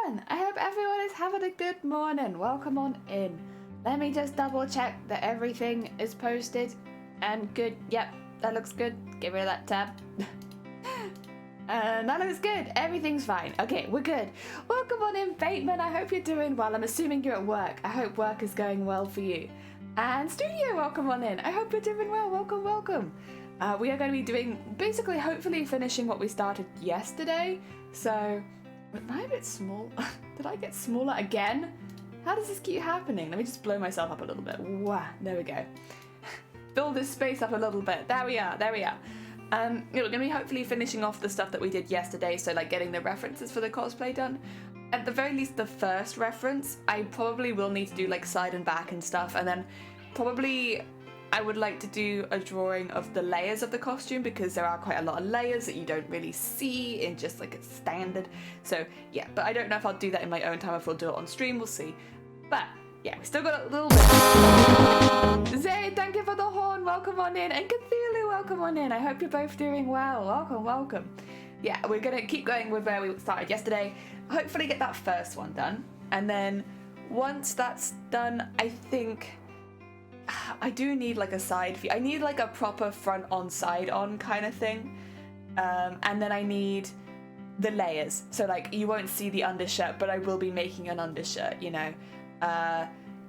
everyone! I hope everyone is having a good morning. Welcome on in. Let me just double check that everything is posted and good. Yep, that looks good. Get rid of that tab. That looks good. Everything's fine. Okay, we're good. Welcome on in, Bateman. I hope you're doing well. I'm assuming you're at work. I hope work is going well for you. And Studio, welcome on in. I hope you're doing well. Welcome, welcome. We are going to be doing, basically, hopefully finishing what we started yesterday. So, am I a bit small? Did I get smaller again? How does this keep happening? Let me just blow myself up a little bit. Wow, there we go. Fill this space up a little bit. There we are, there we are. We're going to be hopefully finishing off the stuff that we did yesterday, so like getting the references for the cosplay done. At the very least, the first reference, I probably will need to do like side and back and stuff, and then probably I would like to do a drawing of the layers of the costume, because there are quite a lot of layers that you don't really see in just like a standard. So yeah, but I don't know if I'll do that in my own time, if we'll do it on stream, we'll see. But yeah, we still got a little bit. Zay, thank you for the horn, welcome on in. And Cthulhu, welcome on in. I hope you're both doing well. Welcome, welcome. Yeah, we're gonna keep going with where we started yesterday. Hopefully get that first one done. And then once that's done, I think I do need like a side view. I need like a proper front on, side on kind of thing. And then I need the layers. So like you won't see the undershirt, but I will be making an undershirt, you know.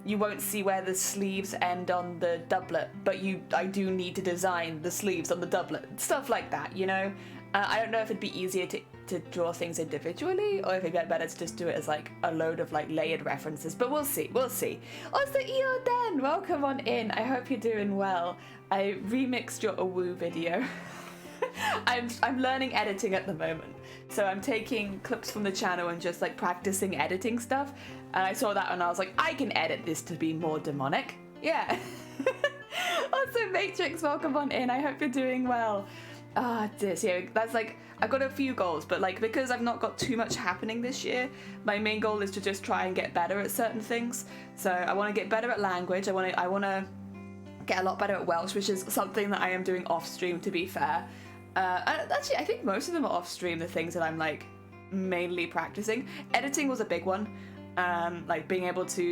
You won't see where the sleeves end on the doublet, but I do need to design the sleeves on the doublet. Stuff like that, you know. I don't know if it'd be easier to draw things individually, or if it'd be better to just do it as like a load of like layered references, but we'll see, we'll see. Also, Eoden, welcome on in. I hope you're doing well. I remixed your Awoo video. I'm learning editing at the moment, so I'm taking clips from the channel and just like practicing editing stuff, and I saw that and I was like, I can edit this to be more demonic. Yeah. Also, Matrix, welcome on in. I hope you're doing well. Ah, this, yeah, that's like, I've got a few goals, but like, because I've not got too much happening this year, my main goal is to just try and get better at certain things. So I want to get better at language. I want to get a lot better at Welsh, which is something that I am doing off stream, to be fair. Actually, I think most of them are off stream, the things that I'm like mainly practicing. Editing was a big one. Like being able to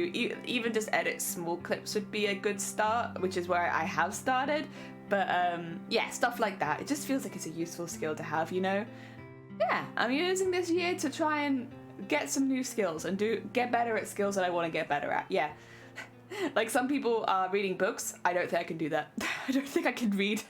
even just edit small clips would be a good start, which is where I have started. But yeah, stuff like that. It just feels like it's a useful skill to have, you know? Yeah, I'm using this year to try and get some new skills and get better at skills that I want to get better at. Yeah. Like some people are reading books. I don't think I can do that. I don't think I can read.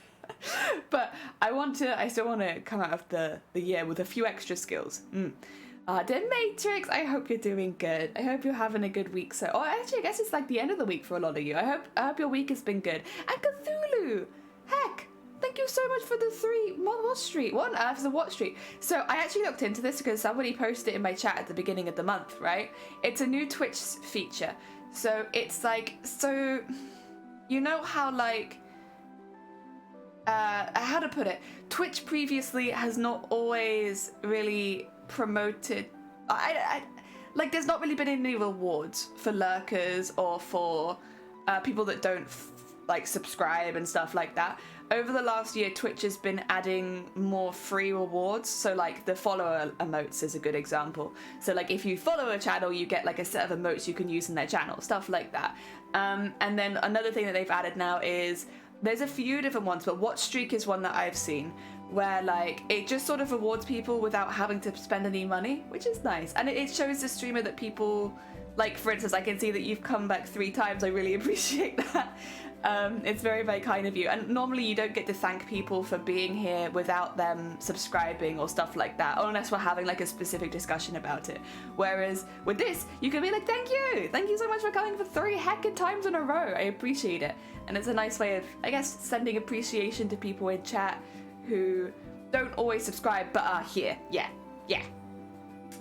But I still want to come out of the year with a few extra skills. Then Matrix, I hope you're doing good. I hope you're having a good week. So, actually, I guess it's like the end of the week for a lot of you. I hope your week has been good. And Cthulhu, heck, thank you so much for the 3 Watch Street. What on earth is a Watch Street? So I actually looked into this because somebody posted it in my chat at the beginning of the month, right? It's a new Twitch feature. So it's like, so you know how like, how to put it? Twitch previously has not always really promoted, like there's not really been any rewards for lurkers or for people that don't like subscribe and stuff like that. Over the last year, Twitch has been adding more free rewards. So like the follower emotes is a good example. So like if you follow a channel, you get like a set of emotes you can use in their channel, stuff like that. And then another thing that they've added now is there's a few different ones, but Watch Streak is one that I've seen, where like it just sort of rewards people without having to spend any money, which is nice. And it shows the streamer that people, like for instance, I can see that you've come back 3 times. I really appreciate that. It's very, very kind of you. And normally you don't get to thank people for being here without them subscribing or stuff like that, or unless we're having like a specific discussion about it. Whereas with this, you can be like, thank you so much for coming for 3 heckin' times in a row. I appreciate it. And it's a nice way of, I guess, sending appreciation to people in chat who don't always subscribe but are here. Yeah.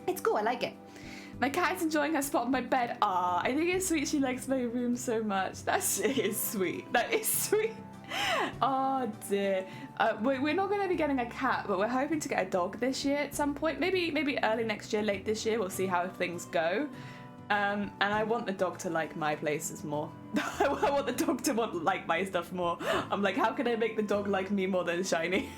It's cool, I like it. My cat's enjoying her spot on my bed. Ah, I think it's sweet she likes my room so much. That is sweet. That is sweet. Oh dear. We're not going to be getting a cat, but we're hoping to get a dog this year at some point. Maybe early next year, late this year. We'll see how things go. And I want the dog to like my places more. I want the dog to like my stuff more. I'm like, how can I make the dog like me more than Shiny?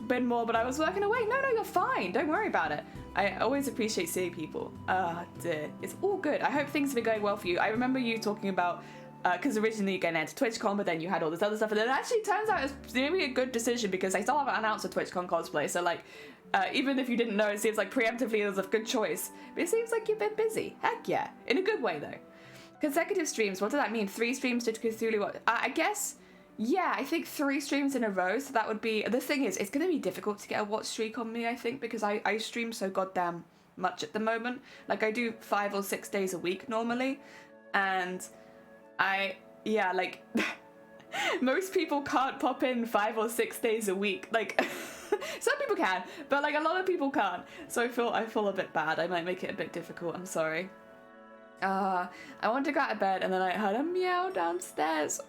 been more, but I was working away. No, you're fine. Don't worry about it. I always appreciate seeing people. Dear. It's all good. I hope things have been going well for you. I remember you talking about, because originally you got into TwitchCon, but then you had all this other stuff, and it actually turns out it's maybe a good decision because I still haven't announced a TwitchCon cosplay, so like, even if you didn't know, it seems like preemptively it was a good choice. But it seems like you've been busy. Heck yeah. In a good way, though. Consecutive streams, what does that mean? 3 streams to Cthulhu? I guess, yeah, I think 3 streams in a row, so that would be... The thing is, it's going to be difficult to get a watch streak on me, I think, because I stream so goddamn much at the moment. Like, I do 5 or 6 days a week normally, and yeah, like, most people can't pop in 5 or 6 days a week. Like, some people can, but, like, a lot of people can't. So I feel a bit bad. I might make it a bit difficult. I'm sorry. I wanted to go out of bed, and then I heard a meow downstairs.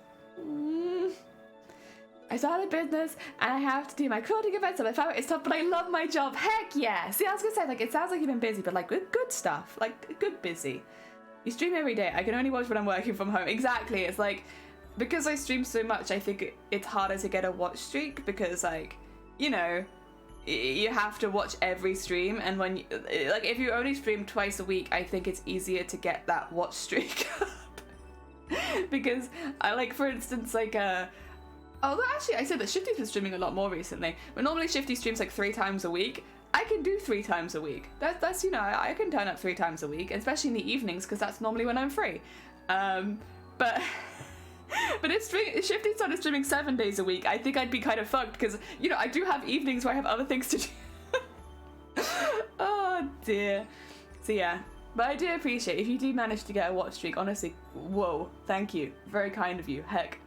I started a business, and I have to do my quilting events, and my favorite is tough, but I love my job. Heck yeah! See, I was gonna say, like, it sounds like you've been busy, but, like, good stuff. Like, good busy. You stream every day. I can only watch when I'm working from home. Exactly. It's like, because I stream so much, I think it's harder to get a watch streak because, like, you know, you have to watch every stream, and when you, like, if you only stream twice a week, I think it's easier to get that watch streak up. Because I, like, for instance, like, although actually I said that Shifty's been streaming a lot more recently, but normally Shifty streams like 3 times a week. I can do 3 times a week. That's you know, I can turn up 3 times a week, especially in the evenings, because that's normally when I'm free. But if Shifty started streaming 7 days a week, I think I'd be kind of fucked, because, you know, I do have evenings where I have other things to do. Oh dear. So yeah, but I do appreciate if you do manage to get a watch streak. Honestly, whoa, thank you, very kind of you. Heck.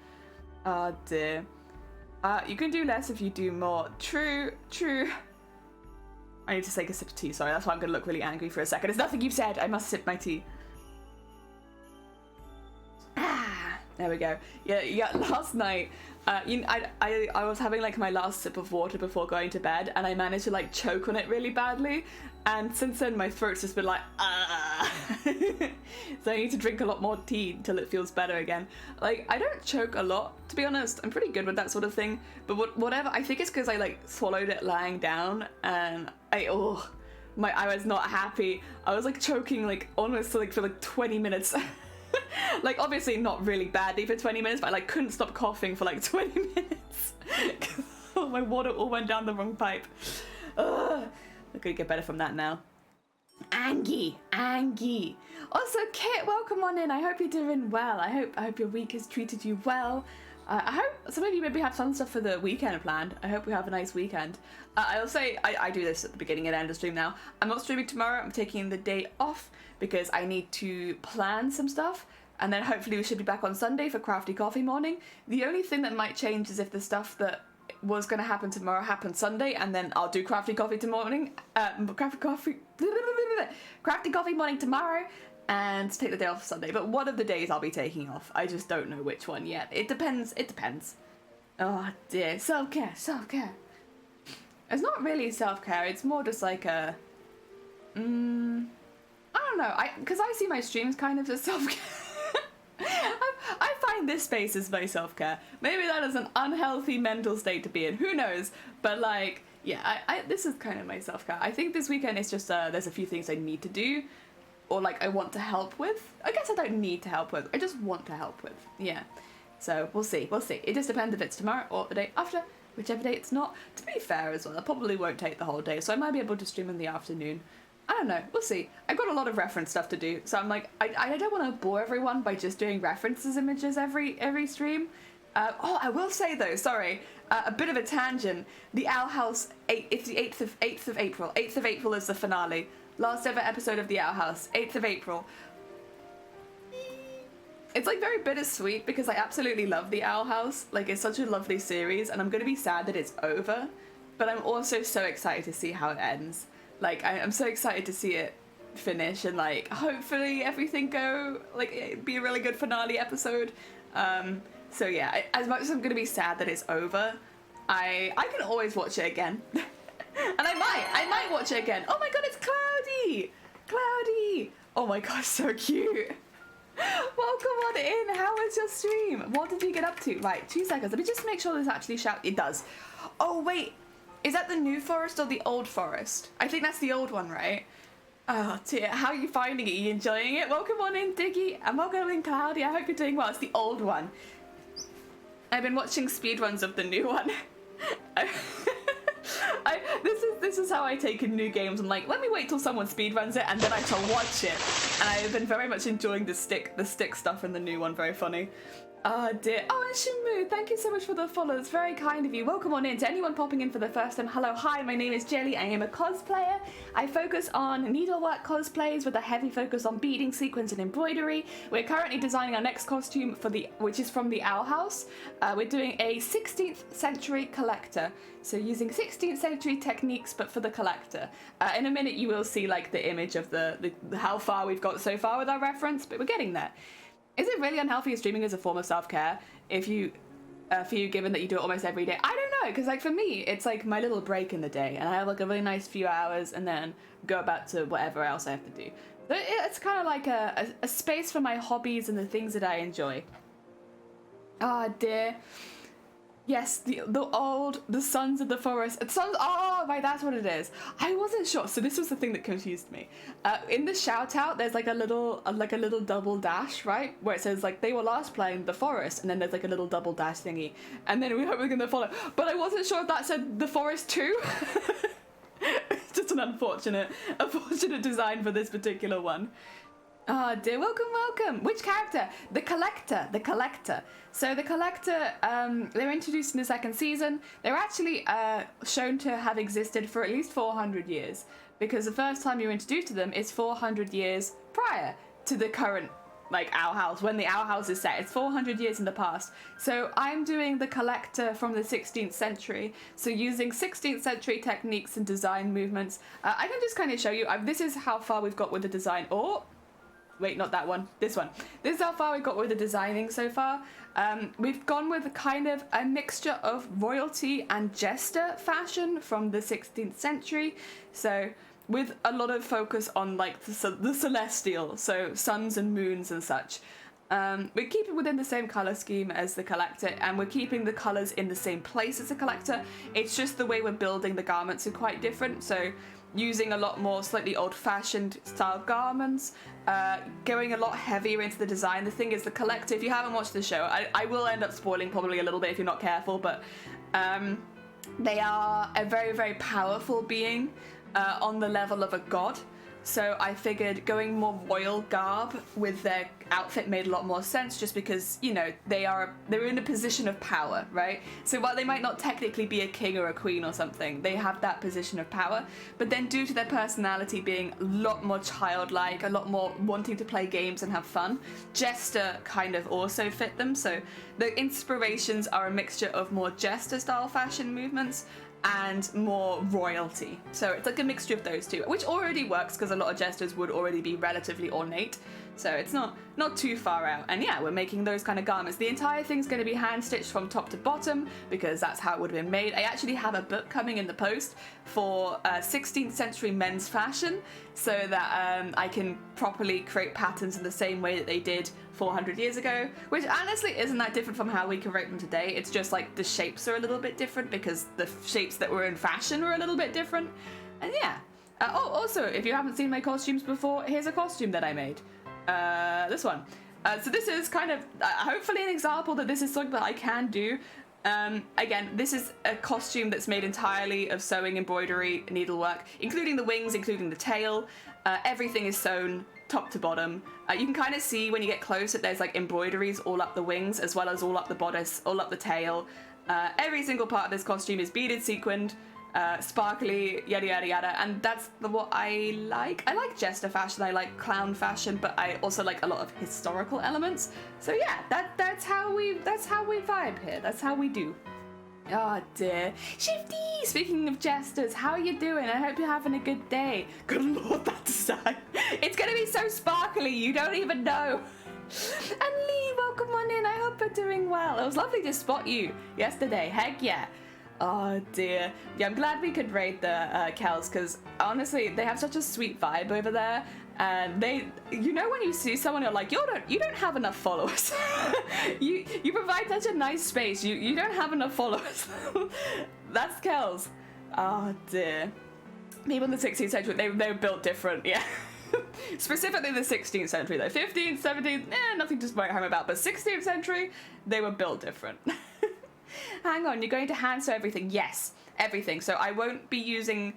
Oh dear. You can do less if you do more. True. I need to take a sip of tea, sorry, that's why I'm gonna look really angry for a second. It's nothing you've said, I must sip my tea. There we go. Yeah, last night, I was having like my last sip of water before going to bed, and I managed to like choke on it really badly, and since then my throat's just been like, so I need to drink a lot more tea until it feels better again. Like, I don't choke a lot, to be honest. I'm pretty good with that sort of thing, but whatever, I think it's because I like swallowed it lying down, and I was not happy. I was like choking like almost like for like 20 minutes. Like, obviously not really badly for 20 minutes, but I like couldn't stop coughing for like 20 minutes. My water all went down the wrong pipe. Ugh. I could get better from that now. Angie. Also, Kit, welcome on in. I hope you're doing well. I hope your week has treated you well. I hope some of you maybe have fun stuff for the weekend planned. I hope we have a nice weekend. I'll say I do this at the beginning and end of stream now. I'm not streaming tomorrow. I'm taking the day off because I need to plan some stuff, and then hopefully we should be back on Sunday for Crafty Coffee morning. The only thing that might change is if the stuff that was going to happen tomorrow happens Sunday, and then I'll do Crafty Coffee Crafty Coffee morning tomorrow, and take the day off Sunday. But one of the days I'll be taking off. I just don't know which one yet. It depends. Oh dear. Self-care. It's not really self-care. It's more just like a... I don't know. Because I see my streams kind of as self-care. I find this space as my self-care. Maybe that is an unhealthy mental state to be in. Who knows? But like, yeah, this is kind of my self-care. I think this weekend it's just there's a few things I need to do, or like I want to help with. I guess I don't need to help with. I just want to help with. Yeah. So we'll see. It just depends if it's tomorrow or the day after, whichever day it's not. To be fair as well, I probably won't take the whole day, so I might be able to stream in the afternoon. I don't know, we'll see. I've got a lot of reference stuff to do, so I'm like, I don't want to bore everyone by just doing references images every stream. I will say though, sorry, a bit of a tangent. The Owl House, it's the 8th of April. 8th of April is the finale. Last ever episode of the Owl House, 8th of April. It's like very bittersweet because I absolutely love the Owl House. Like, it's such a lovely series, and I'm gonna be sad that it's over, but I'm also so excited to see how it ends. Like, I'm so excited to see it finish, and like hopefully everything it'd be a really good finale episode. So yeah, as much as I'm gonna be sad that it's over, I can always watch it again. And I might watch it again. Oh my god, it's Cloudy! Oh my gosh, so cute. Welcome on in. How was your stream? What did you get up to? Right, 2 seconds. Let me just make sure this actually it does. Oh wait, Is that the new forest or the old forest? I think that's the old one, right? Oh dear, how are you finding it? Are you enjoying it? Welcome on in, Diggy, and welcome in, Cloudy. I hope you're doing well. It's the old one. I've been watching speedruns of the new one. This is how I take in new games. I'm like, let me wait till someone speedruns it, and then I shall watch it. And I've been very much enjoying the stick stuff in the new one. Very funny. Oh dear. Oh, and Shimu, thank you so much for the follow. It's very kind of you. Welcome on in. To anyone popping in for the first time, hello, hi, my name is Jelly. I am a cosplayer. I focus on needlework cosplays with a heavy focus on beading, sequins, and embroidery. We're currently designing our next costume which is from the Owl House. We're doing a 16th century collector. So using 16th century techniques, but for the collector. In a minute, you will see like the image of the how far we've got so far with our reference, but we're getting there. Is it really unhealthy streaming as a form of self-care if you, for you, given that you do it almost every day? I don't know, because like for me, it's like my little break in the day, and I have like a really nice few hours, and then go back to whatever else I have to do. So it's kind of like a space for my hobbies and the things that I enjoy. Oh dear. Yes, the Sons of the Forest. Oh, right, that's what it is. I wasn't sure. So this was the thing that confused me. In the shout out, there's like a little double dash, right? Where it says like they were last playing the forest, and then there's like a little double dash thingy. And then we hope we're gonna follow. But I wasn't sure if that said the forest too. It's just an unfortunate design for this particular one. Oh dear, welcome. Which character? The Collector. So the Collector, they're introduced in the second season. They're actually shown to have existed for at least 400 years, because the first time you're introduced to them is 400 years prior to the current like Owl House, when the Owl House is set. It's 400 years in the past. So I'm doing the Collector from the 16th century. So using 16th century techniques and design movements. I can just kind of show you. This is how far we've got with the design. Wait, not that one. This one. This is how far we've got with the designing so far. We've gone with kind of a mixture of royalty and jester fashion from the 16th century. So with a lot of focus on like the celestial, so suns and moons and such. We're keeping within the same color scheme as the Collector, and we're keeping the colors in the same place as the Collector. It's just the way we're building the garments are quite different. So using a lot more slightly old-fashioned style garments, going a lot heavier into the design. The thing is, the Collector, if you haven't watched the show, I will end up spoiling probably a little bit if you're not careful, but they are a very, very powerful being on the level of a god. So I figured going more royal garb with their outfit made a lot more sense, just because, you know, they're in a position of power, right? So while they might not technically be a king or a queen or something, they have that position of power. But then due to their personality being a lot more childlike, a lot more wanting to play games and have fun, Jester kind of also fit them. So the inspirations are a mixture of more Jester style fashion movements and more royalty. So it's like a mixture of those two, which already works because a lot of jesters would already be relatively ornate. So it's not too far out. And yeah, we're making those kind of garments. The entire thing's going to be hand stitched from top to bottom because that's how it would have been made. I actually have a book coming in the post for 16th century men's fashion, so that I can properly create patterns in the same way that they did 400 years ago, which honestly isn't that different from how we create them today. It's just like the shapes are a little bit different because the shapes that were in fashion were a little bit different. And yeah. Also, if you haven't seen my costumes before, here's a costume that I made. This one. So this is kind of hopefully an example that this is something that I can do. Again, this is a costume that's made entirely of sewing, embroidery, needlework, including the wings, including the tail. Everything is sewn top to bottom. You can kind of see when you get close that there's like embroideries all up the wings, as well as all up the bodice, all up the tail. Every single part of this costume is beaded, sequined, sparkly, yada yada yada, and that's what I like. I like jester fashion, I like clown fashion, but I also like a lot of historical elements. So yeah, that's how we vibe here. That's how we do. Oh dear. Shifty! Speaking of jesters, how are you doing? I hope you're having a good day. Good lord, that design. It's gonna be so sparkly, you don't even know. And Lee, welcome on in. I hope you're doing well. It was lovely to spot you yesterday. Heck yeah. Oh dear. Yeah, I'm glad we could raid the Kels, because honestly, they have such a sweet vibe over there. And they, you know, when you see someone, you're like, you don't have enough followers. you provide such a nice space. You don't have enough followers. That's Kels. Oh dear. People in the 16th century, they were built different, yeah. Specifically the 16th century though. 15th, 17th, nothing to write home about. But 16th century, they were built different. Hang on, you're going to hand sew everything? Yes, everything. So I won't be using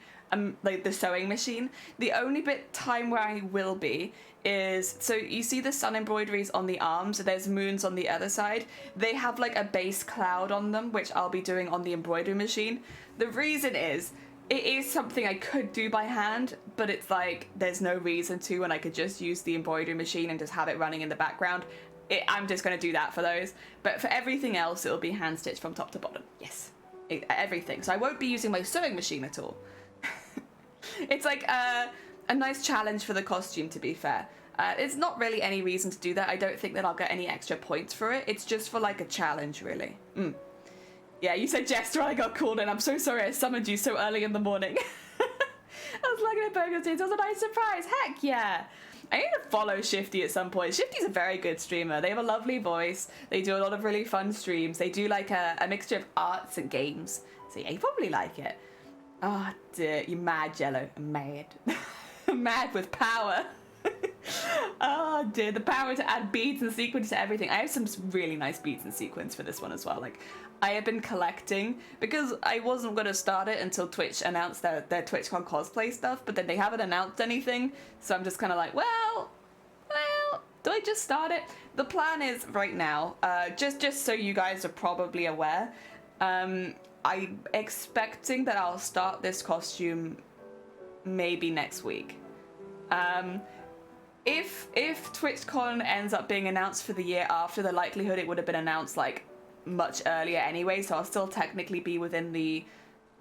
like the sewing machine. The only bit time where I will be is, so you see the sun embroideries on the arms, there's moons on the other side. They have like a base cloud on them, which I'll be doing on the embroidery machine. The reason is, it is something I could do by hand, but it's like, there's no reason to, and I could just use the embroidery machine and just have it running in the background. I'm just going to do that for those. But for everything else, it'll be hand stitched from top to bottom. Yes, everything. So I won't be using my sewing machine at all. It's like a nice challenge for the costume, to be fair. It's not really any reason to do that. I don't think that I'll get any extra points for it. It's just for like a challenge, really. Yeah, you said Jester, I got called in. I'm so sorry I summoned you so early in the morning. I was looking at Burger Teams. It was a nice surprise. Heck yeah. I need to follow Shifty at some point. Shifty's a very good streamer. They have a lovely voice. They do a lot of really fun streams. They do like a mixture of arts and games. So yeah, you probably like it. Oh dear, you mad, Jello. I'm mad. Mad with power. Oh dear, the power to add beads and sequins to everything. I have some really nice beads and sequins for this one as well. Like, I have been collecting, because I wasn't going to start it until Twitch announced their TwitchCon cosplay stuff, but then they haven't announced anything, so I'm just kind of like, well, do I just start it? The plan is right now, just so you guys are probably aware, I'm expecting that I'll start this costume maybe next week. If TwitchCon ends up being announced for the year after, the likelihood it would have been announced like much earlier anyway, so I'll still technically be within the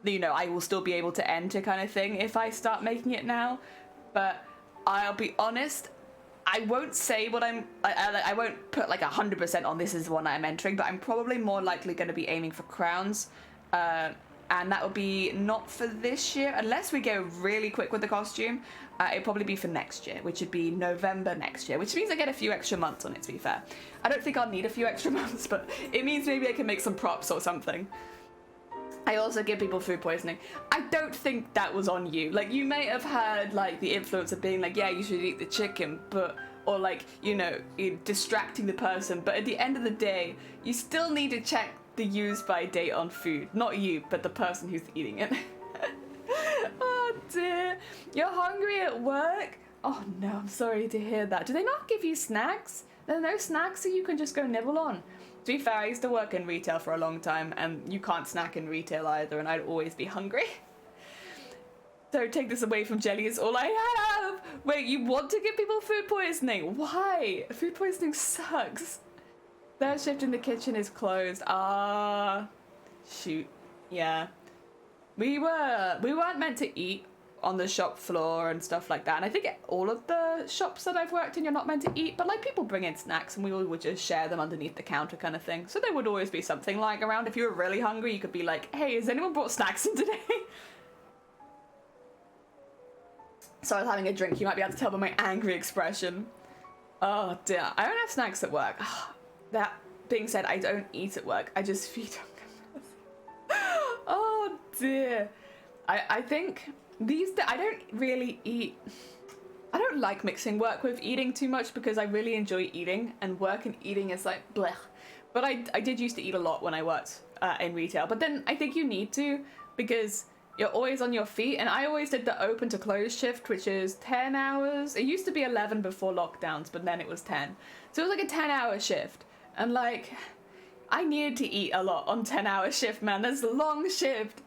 I will still be able to enter kind of thing if I start making it now. But I'll be honest, I won't say what I won't put like 100% on this is the one I'm entering, but I'm probably more likely going to be aiming for crowns, and that will be not for this year unless we go really quick with the costume. It'll probably be for next year, which would be November next year, which means I get a few extra months on it, to be fair. I don't think I'll need a few extra months, but it means maybe I can make some props or something. I also give people food poisoning. I don't think that was on you. Like, you may have heard, like, the influence of being like, yeah, you should eat the chicken, but, or like, you know, distracting the person, but at the end of the day, you still need to check the use by date on food. Not you, but the person who's eating it. Oh dear. You're hungry at work? Oh no, I'm sorry to hear that. Do they not give you snacks? There are no snacks that you can just go nibble on? To be fair, I used to work in retail for a long time, and you can't snack in retail either, and I'd always be hungry. Don't take this away from Jelly, it's all I have! Wait, you want to give people food poisoning? Why? Food poisoning sucks. Third shift in the kitchen is closed. Ah, shoot. Yeah. We weren't meant to eat on the shop floor and stuff like that. And I think all of the shops that I've worked in, you're not meant to eat. But like, people bring in snacks and we all would just share them underneath the counter kind of thing. So there would always be something lying around. If you were really hungry, you could be like, hey, has anyone brought snacks in today? So I was having a drink. You might be able to tell by my angry expression. Oh dear. I don't have snacks at work. That being said, I don't eat at work. I just feed on. Oh dear. I think I don't really eat. I don't like mixing work with eating too much because I really enjoy eating, and work and eating is like blech. But I did used to eat a lot when I worked in retail, but then I think you need to, because you're always on your feet, and I always did the open to close shift, which is 10 hours. It used to be 11 before lockdowns, but then it was 10. So it was like a 10-hour shift, and like, I needed to eat a lot on 10-hour shift, man. That's a long shift.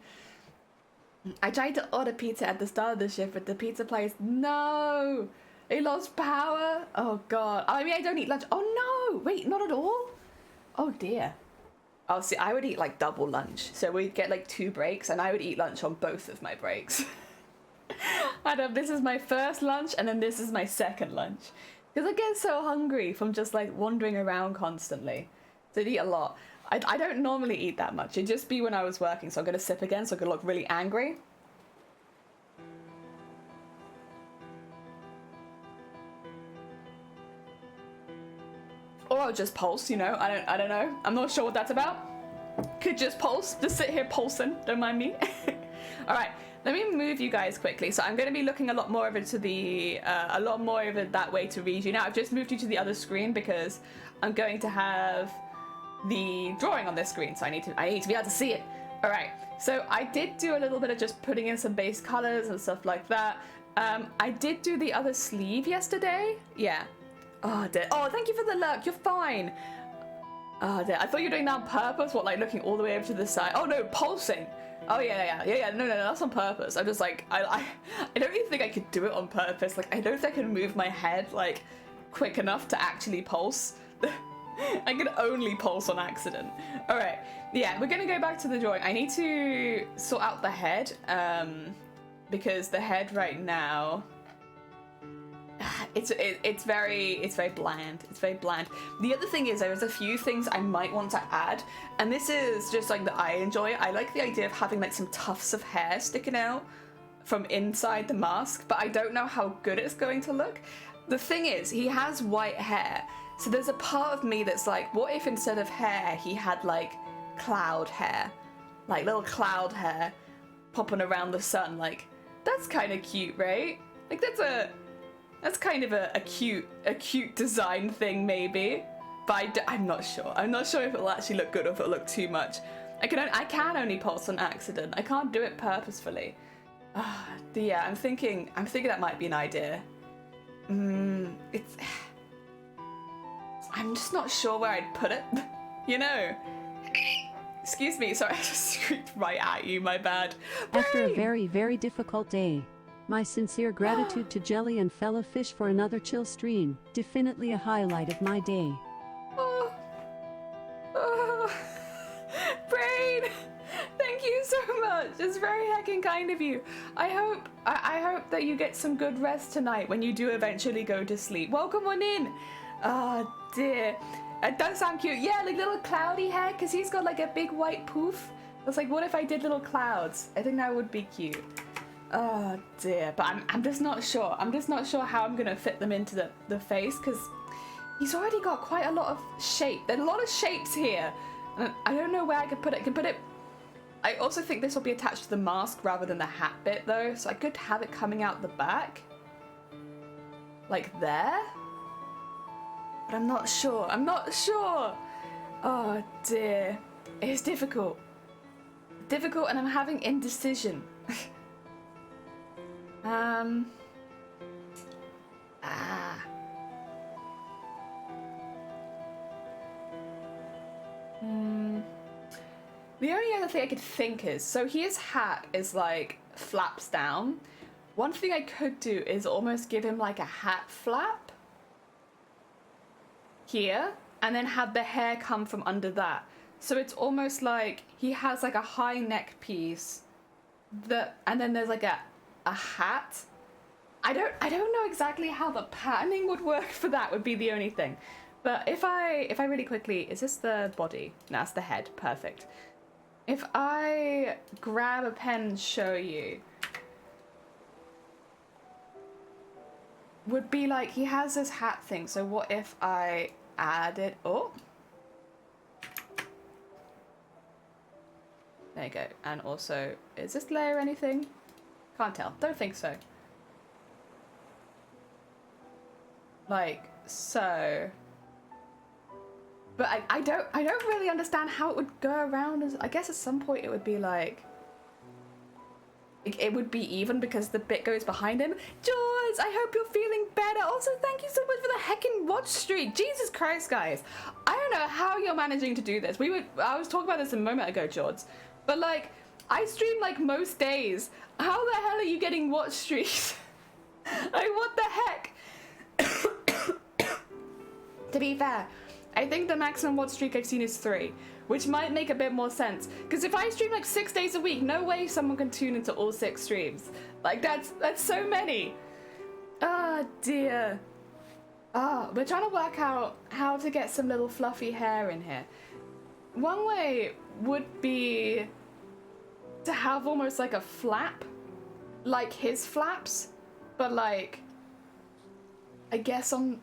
I tried to order pizza at the start of the shift, but the pizza place, no, they lost power. Oh god. I mean, I don't eat lunch. Oh no, wait, not at all? Oh dear. Oh, see, I would eat like double lunch. So we'd get like 2 breaks, and I would eat lunch on both of my breaks. I know, this is my first lunch, and then this is my second lunch. Because I get so hungry from just like wandering around constantly. So I'd eat a lot. I don't normally eat that much. It'd just be when I was working, so I'm going to sip again so I could look really angry. Or I'll just pulse, you know. I don't know. I'm not sure what that's about. Could just pulse. Just sit here pulsing. Don't mind me. All right, let me move you guys quickly. So I'm going to be looking a lot more over to the, a lot more over that way to read you. Now I've just moved you to the other screen because I'm going to have the drawing on this screen, so I need to be able to see it. All right, so I did do a little bit of just putting in some base colors and stuff like that. I did do the other sleeve yesterday. Yeah. Oh, dear. Oh, thank you for the look. You're fine. Oh, dear. I thought you were doing that on purpose. What, like looking all the way over to the side? Oh, no, pulsing. Oh, yeah. No, that's on purpose. I'm just like, I don't even think I could do it on purpose. Like, I don't think I can move my head, like, quick enough to actually pulse. I can only pulse on accident. All right. Yeah, we're going to go back to the drawing. I need to sort out the head, because the head right now, it's very bland. It's very bland. The other thing is there's a few things I might want to add, and this is just like that I enjoy. I like the idea of having like some tufts of hair sticking out from inside the mask, but I don't know how good it's going to look. The thing is, he has white hair, so there's a part of me that's like, what if instead of hair he had like cloud hair, like little cloud hair popping around the sun? Like, that's kind of cute, right? Like that's kind of a cute design thing, maybe. But I'm not sure. I'm not sure if it'll actually look good or if it'll look too much. I can only pulse on accident. I can't do it purposefully. Yeah, I'm thinking that might be an idea. I'm just not sure where I'd put it. You know. Excuse me, sorry, I just screamed right at you, my bad. After a very, very difficult day, my sincere gratitude to Jelly and fellow fish for another chill stream. Definitely a highlight of my day. Brain! Thank you so much. It's very heckin' kind of you. I hope that you get some good rest tonight when you do eventually go to sleep. Welcome on in. Oh dear. It does sound cute. Yeah, like little cloudy hair, because he's got like a big white poof. It's like, what if I did little clouds? I think that would be cute. Oh dear, but I'm just not sure. I'm just not sure how I'm gonna fit them into the face, because he's already got quite a lot of shape. There's a lot of shapes here. And I don't know where I could put it. I could put it... I also think this will be attached to the mask rather than the hat bit though, so I could have it coming out the back. Like there? But I'm not sure. I'm not sure. Oh dear. It's difficult. Difficult, and I'm having indecision. The only other thing I could think is, so his hat is like flaps down. One thing I could do is almost give him like a hat flap here, and then have the hair come from under that. So it's almost like he has like a high neck piece that, and then there's like a hat. I don't know exactly how the patterning would work for that, would be the only thing. But if I really quickly, is this the body? No, it's the head. Perfect. If I grab a pen and show you, would be like, he has this hat thing, so what if I added, oh, there you go. And also, is this layer anything? Can't tell, don't think so. Like so. But I don't really understand how it would go around. I guess at some point it would be like, it would be even because the bit goes behind him. George, I hope you're feeling better. Also, thank you so much for the heckin' watch streak. Jesus Christ, guys. I don't know how you're managing to do this. I was talking about this a moment ago, George. But like, I stream like most days. How the hell are you getting watch streaks? Like, what the heck? To be fair, I think the maximum watch streak I've seen is 3, which might make a bit more sense. Because if I stream like 6 days a week, no way someone can tune into all 6 streams. Like, that's so many. Ah, dear. We're trying to work out how to get some little fluffy hair in here. One way would be to have almost like a flap, like his flaps, but like, I guess on,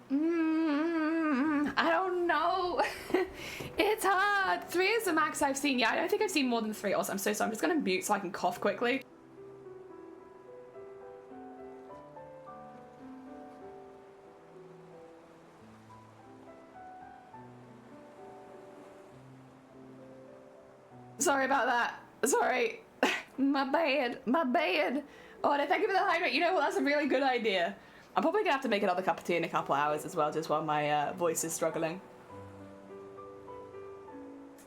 I don't no. It's hard. 3 is the max I've seen. Yeah, I don't think I've seen more than 3. Also, I'm so sorry. I'm just gonna mute so I can cough quickly. Sorry about that. Sorry. My bad. My bad. Oh, no, thank you for the hydrate. You know what? That's a really good idea. I'm probably gonna have to make another cup of tea in a couple hours as well, just while my voice is struggling.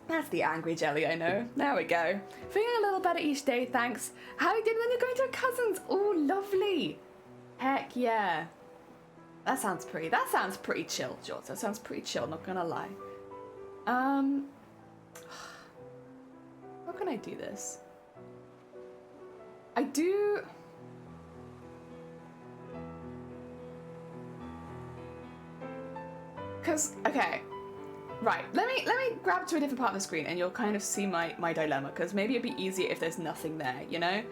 That's the angry jelly, I know. There we go. Feeling a little better each day, thanks. How you doing when you're going to a cousin's? Oh, lovely. Heck yeah. That sounds pretty chill, George. That sounds pretty chill, not gonna lie. How can I do this? I do... Cause, okay. Right, let me grab to a different part of the screen and you'll kind of see my dilemma, because maybe it'd be easier if there's nothing there, you know?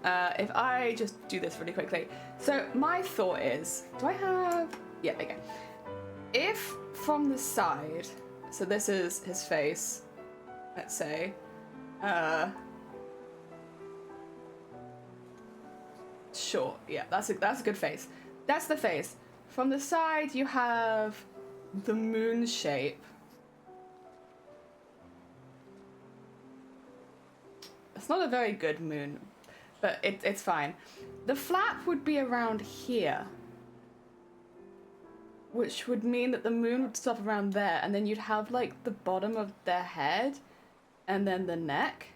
If I just do this really quickly. So my thought is, do I have... Yeah, there you go. If from the side, so this is his face, let's say, sure, yeah, that's a good face. That's the face. From the side you have the moon shape. It's not a very good moon, but it's fine. The flap would be around here, which would mean that the moon would stop around there, and then you'd have like the bottom of their head and then the neck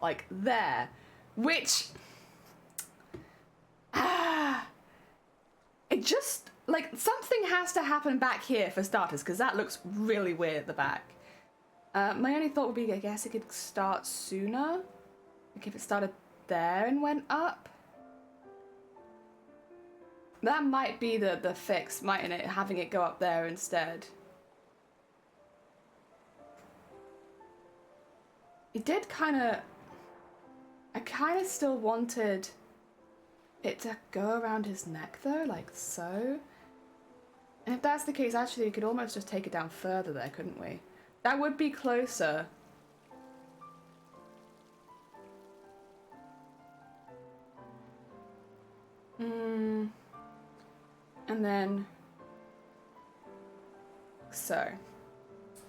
like there, which it just like something has to happen back here for starters, because that looks really weird at the back. My only thought would be, I guess it could start sooner. Like if it started there and went up. That might be the fix, mightn't it? Having it go up there instead. It did kind of... I kind of still wanted it to go around his neck though, like so. And if that's the case, actually we could almost just take it down further there, couldn't we? That would be closer. And then... So.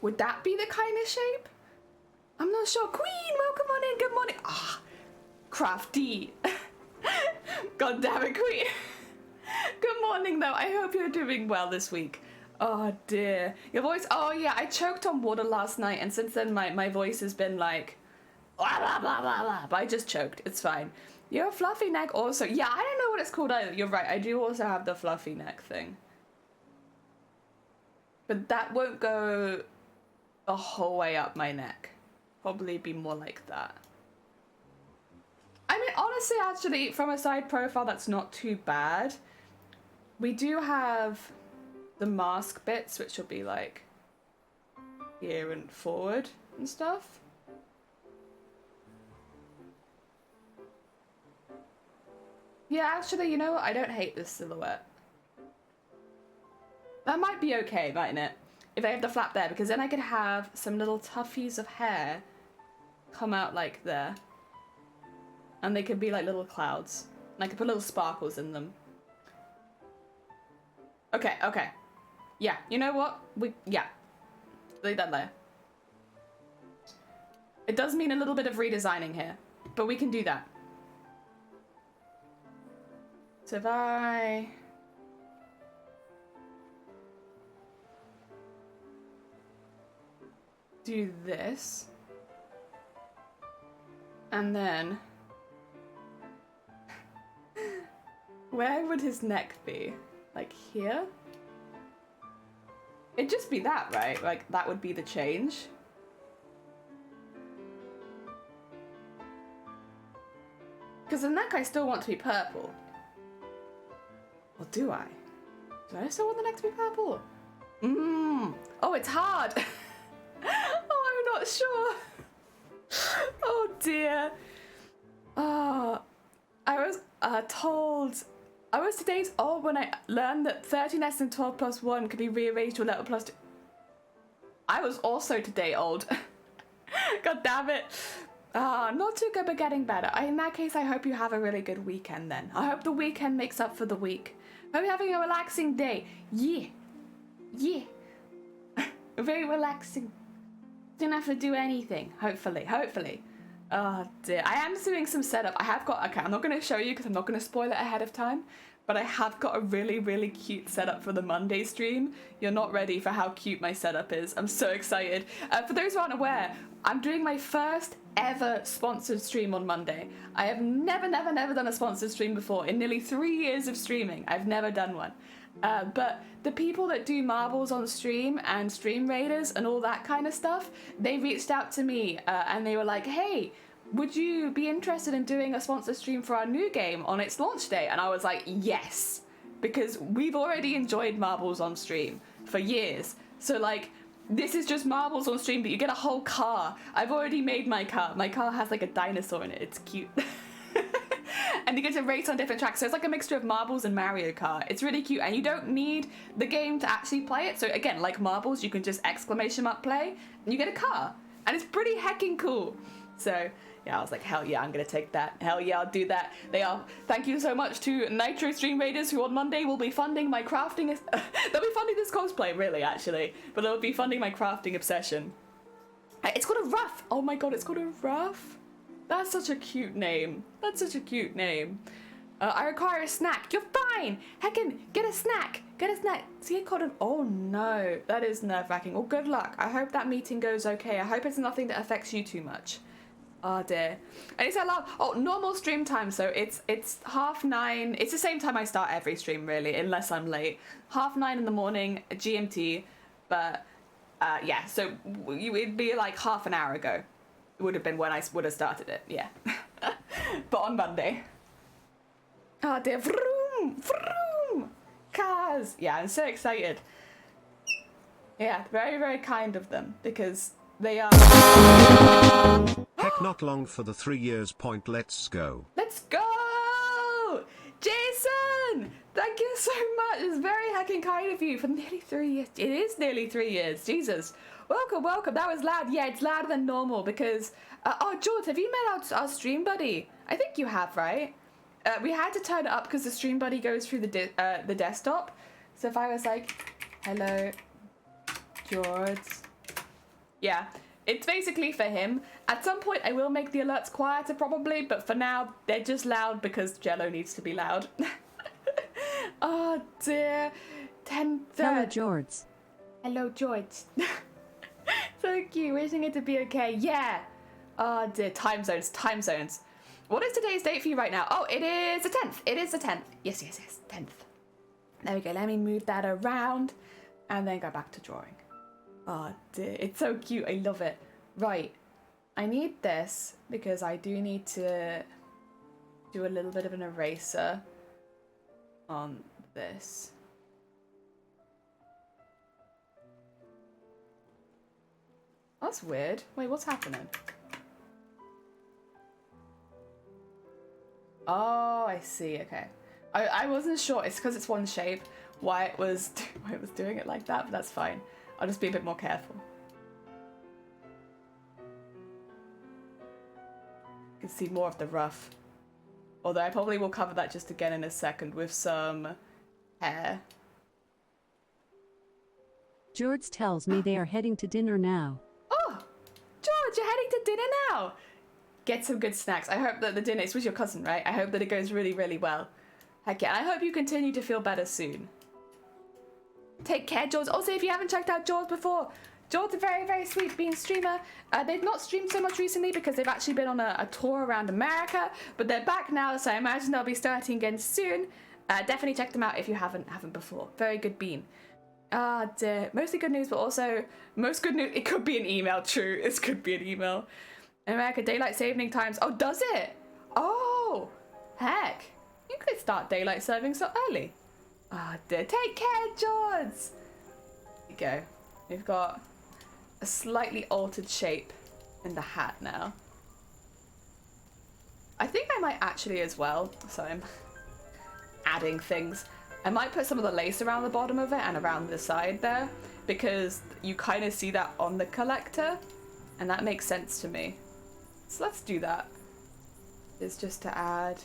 Would that be the kind of shape? I'm not sure. Queen, welcome on in. Good morning. Ah, crafty. God damn it, Queen. Good morning, though. I hope you're doing well this week. Oh, dear. Your voice... Oh, yeah, I choked on water last night, and since then my voice has been like... Blah, blah, blah, blah, blah. But I just choked. It's fine. Your fluffy neck also... Yeah, I don't know what it's called either. You're right. I do also have the fluffy neck thing. But that won't go the whole way up my neck. Probably be more like that. I mean, honestly, actually, from a side profile, that's not too bad. We do have the mask bits, which will be like here and forward and stuff. Yeah, actually, you know what? I don't hate this silhouette. That might be okay, mightn't it? If I have the flap there, because then I could have some little tuffies of hair come out like there. And they could be like little clouds. And I could put little sparkles in them. Okay, okay. Yeah, you know what? Yeah. Leave that there. It does mean a little bit of redesigning here, but we can do that. So if I... do this. And then... where would his neck be? Like here? It'd just be that, right? Like, that would be the change. Because the neck I still want to be purple. Or do I? Do I still want the neck to be purple? Oh, it's hard! Oh, I'm not sure. Oh, dear. Oh, I was told I was today's old when I learned that 13 less than 12 plus 1 could be rearranged to a letter plus 2. I was also today old. God damn it. Not too good, but getting better. In that case, I hope you have a really good weekend then. I hope the weekend makes up for the week. Hope you're having a relaxing day. Yeah. Yeah. Very relaxing. Didn't have to do anything. Hopefully. Oh dear. I am doing some setup. Okay, I'm not going to show you because I'm not going to spoil it ahead of time. But I have got a really, really cute setup for the Monday stream. You're not ready for how cute my setup is. I'm so excited. For those who aren't aware, I'm doing my first ever sponsored stream on Monday. I have never done a sponsored stream before. In nearly 3 years of streaming, I've never done one. But the people that do marbles on stream and stream raiders and all that kind of stuff, they reached out to me and they were like, hey, would you be interested in doing a sponsor stream for our new game on its launch day? And I was like, yes, because we've already enjoyed marbles on stream for years. So like, this is just marbles on stream, but you get a whole car. I've already made my car. My car has like a dinosaur in it. It's cute. And you get to race on different tracks. So it's like a mixture of marbles and Mario Kart. It's really cute. And you don't need the game to actually play it. So again, like marbles, you can just exclamation mark play and you get a car. And it's pretty heckin' cool. So yeah, I was like, hell yeah, I'm gonna take that. Hell yeah, I'll do that. Thank you so much to Nitro Stream Raiders, who on Monday will be funding my crafting. They'll be funding this cosplay, really, actually. But they'll be funding my crafting obsession. It's got a Ruff. Oh my god, it's got a Ruff. That's such a cute name. I require a snack. You're fine. Heckin', get a snack. See, I caught an. Oh no, that is nerve-wracking. Well, good luck. I hope that meeting goes okay. I hope it's nothing that affects you too much. Oh dear. And it's normal stream time, so it's 9:30. It's the same time I start every stream, really, unless I'm late. 9:30 in the morning, GMT. But yeah, so it'd be like half an hour ago. It would have been when I would have started it, yeah. But on Monday. Oh dear, vroom, cars. Yeah, I'm so excited. Yeah, very, very kind of them, because they are... Heck, not long for the 3 years point. Let's go. Let's go! Jason! Thank you so much. It's very heckin' kind of you for nearly 3 years. It is nearly 3 years. Jesus. Welcome. That was loud. Yeah, it's louder than normal because... oh, George, have you met our stream buddy? I think you have, right? We had to turn it up because the stream buddy goes through the desktop. So if I was like, hello, George. Yeah, it's basically for him. At some point, I will make the alerts quieter probably, but for now, they're just loud because Jello needs to be loud. Oh dear. 10:30. Hello, George. Hello, George. So cute, wishing it to be okay. Yeah. Oh dear, time zones. What is today's date for you right now? Oh, it is the 10th. Yes, 10th. There we go, let me move that around and then go back to drawing. Oh dear, it's so cute, I love it. Right, I need this because I do need to do a little bit of an eraser on this. That's weird. Wait, what's happening? Oh, I see. Okay. I wasn't sure. It's because it's one shape why it was doing it like that, but that's fine. I'll just be a bit more careful. You can see more of the rough. Although I probably will cover that just again in a second with some hair. George tells me they are heading to dinner now. Oh, George, you're heading to dinner now. Get some good snacks. I hope that the dinner, it's with your cousin, right? I hope that it goes really, really well. Heck yeah, I hope you continue to feel better soon. Take care, George. Also, if you haven't checked out George before, George's a very, very sweet being streamer. They've not streamed so much recently because they've actually been on a tour around America, but they're back now, so I imagine they'll be starting again soon. Definitely check them out if you haven't before. Very good bean. Dear. Mostly good news, but also most good news. It could be an email. True, it could be an email. America daylight saving times. Oh, does it? Oh, heck! You could start daylight saving so early. Dear. Take care, George. There you go. We've got a slightly altered shape in the hat now. I think I might actually as well. So adding things. I might put some of the lace around the bottom of it and around the side there, because you kind of see that on the collector, and that makes sense to me. So let's do that. It's just to add.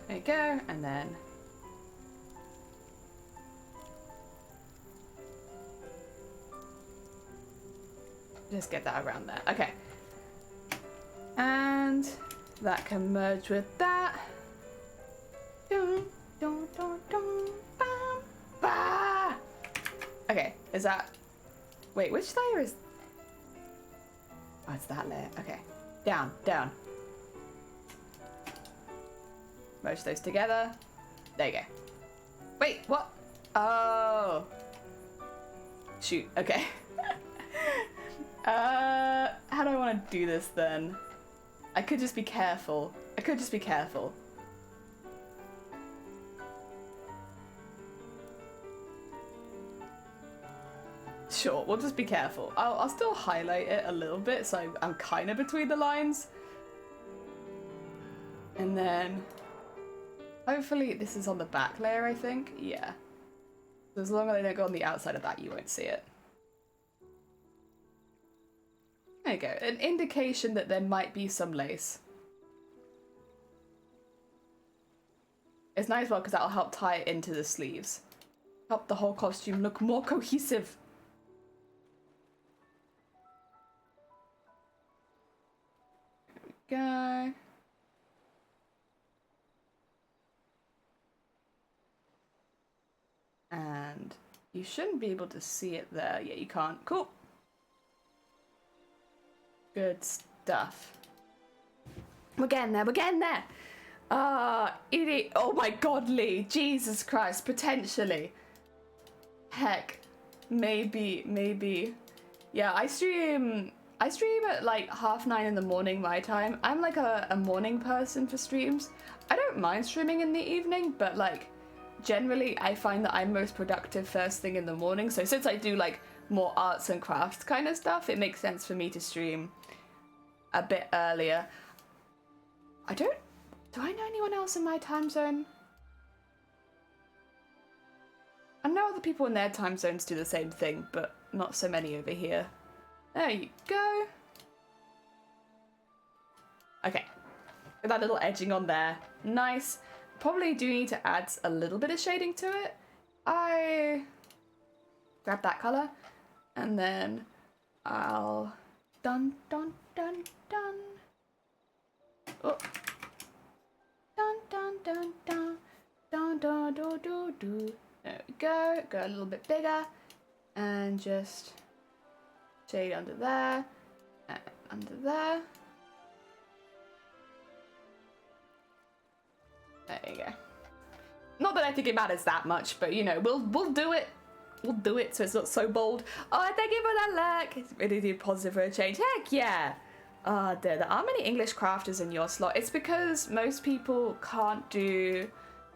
There you go, and then just get that around there. Okay. And that can merge with that. Dun, dun, dun, dun, bam, bah. Okay, is that... Wait, which layer is... Oh, it's that layer. Okay. Down, down. Merge those together. There you go. Wait, what? Oh. Shoot, okay. How do I want to do this then? I could just be careful. I could just be careful. Sure, we'll just be careful. I'll still highlight it a little bit so I'm kind of between the lines. And then hopefully this is on the back layer, I think. Yeah. So as long as I don't go on the outside of that, you won't see it. There you go. An indication that there might be some lace. It's nice, well, because that'll help tie it into the sleeves. Help the whole costume look more cohesive. There we go. And you shouldn't be able to see it there. Yeah, you can't. Cool. Good stuff. We're getting there, we're getting there. Idiot. Oh my god, Lee. Jesus Christ, potentially. Heck. Maybe. Yeah, I stream at like 9:30 in the morning my time. I'm like a morning person for streams. I don't mind streaming in the evening, but like generally I find that I'm most productive first thing in the morning. So since I do like more arts and crafts kind of stuff, it makes sense for me to stream a bit earlier. Do I know anyone else in my time zone? I know other people in their time zones do the same thing, but not so many over here. There you go. Okay, with that little edging on there. Nice. Probably do need to add a little bit of shading to it. I grab that color and then I'll dun. Oh. Dun. There we go. Go a little bit bigger and just shade under there and under there. There you go. Not that I think it matters that much, but you know, we'll do it. We'll do it so it's not so bold. Oh, thank you for that look. It's really positive for a change. Heck yeah. Oh, there aren't many English crafters in your slot. It's because most people can't do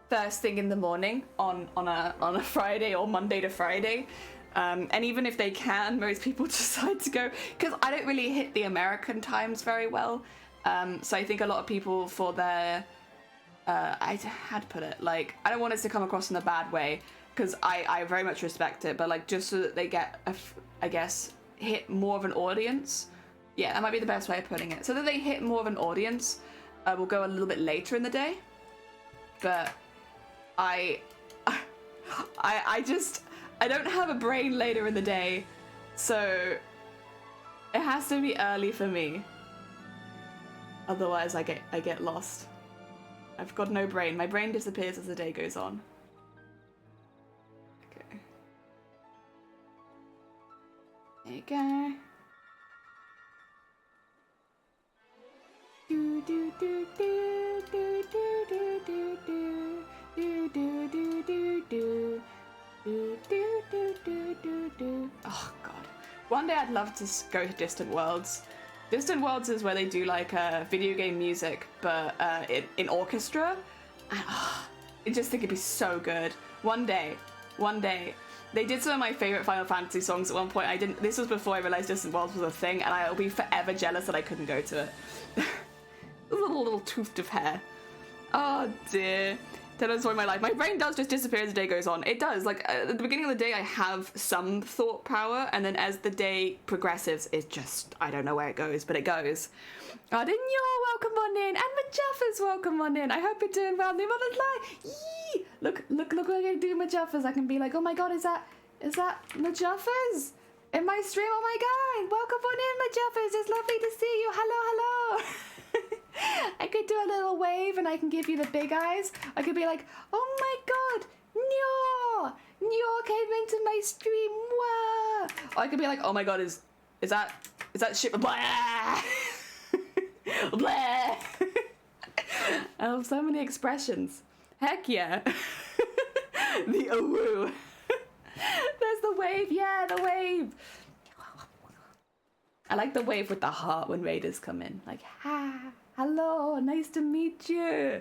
first thing in the morning on a Friday or Monday to Friday. And even if they can, most people decide to go, because I don't really hit the American times very well. So I think a lot of people for their, how to put it, like, I don't want it to come across in a bad way, because I very much respect it, but like just so that they get, I guess, hit more of an audience. Yeah, that might be the best way of putting it. So that they hit more of an audience, we'll go a little bit later in the day. But I don't have a brain later in the day, so it has to be early for me. Otherwise I get lost. I've got no brain. My brain disappears as the day goes on. Okay. There you go. Do do do do do do do do do do do do do do do. Oh god. One day I'd love to go to Distant Worlds. Distant Worlds is where they do like video game music, but in orchestra. And I just think it'd be so good. One day. They did some of my favorite Final Fantasy songs at one point. This was before I realized Distant Worlds was a thing, and I'll be forever jealous that I couldn't go to it. A little tuft of hair. Oh dear. That is my life. My brain does just disappear as the day goes on. It does. Like, at the beginning of the day, I have some thought power, and then as the day progresses, it just, I don't know where it goes, but it goes. Oh, then you're welcome on in, and Majuffa's welcome on in. I hope you're doing well. New Mother's Life. Yee! Look what I can do with Majuffa's. I can be like, oh my god, is that Majuffa's? In my stream, oh my god. Welcome on in, Majuffa's. It's lovely to see you. Hello. I could do a little wave and I can give you the big eyes. I could be like, oh my god, Nyo came into my stream, wow. Or I could be like, oh my god, is that shit? Blah. Blah. I have so many expressions. Heck yeah. The woo. There's the wave, yeah, the wave. I like the wave with the heart when raiders come in. Like, hello, nice to meet you.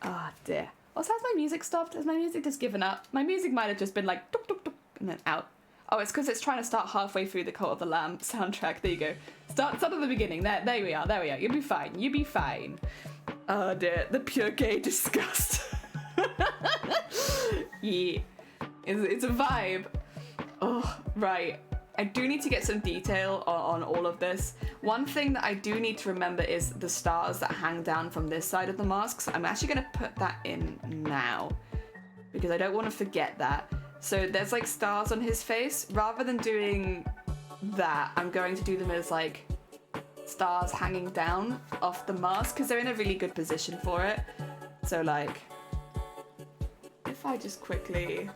Oh dear. Also, has my music stopped? Has my music just given up? My music might have just been like, tuk, tuk, tuk, and then out. Oh, it's because it's trying to start halfway through the Cult of the Lamb soundtrack. There you go. Start at the beginning. There we are. You'll be fine. Oh dear. The pure gay disgust. Yeah. It's a vibe. Oh, right. I do need to get some detail on all of this. One thing that I do need to remember is the stars that hang down from this side of the mask. So I'm actually going to put that in now because I don't want to forget that. So there's like stars on his face. Rather than doing that, I'm going to do them as like stars hanging down off the mask because they're in a really good position for it. So like, if I just quickly...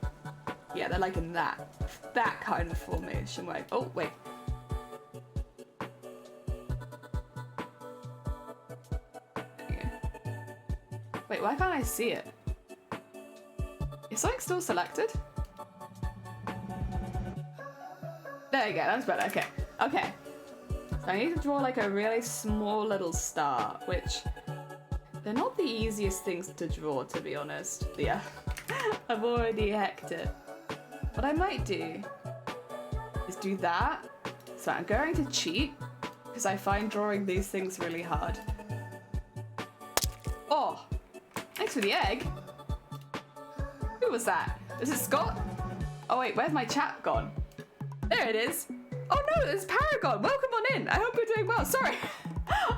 Yeah, they're like in that kind of formation. Where oh, wait. Yeah. Wait, why can't I see it? Is something still selected? There you go, that's better. Okay. So I need to draw like a really small little star, which they're not the easiest things to draw, to be honest. Yeah, I've already hacked it. What I might do is do that. So I'm going to cheat because I find drawing these things really hard. Oh, thanks for the egg. Who was that? Is it Scott? Oh wait, where's my chat gone? There it is. Oh no, it's Paragon. Welcome on in. I hope you're doing well. Sorry.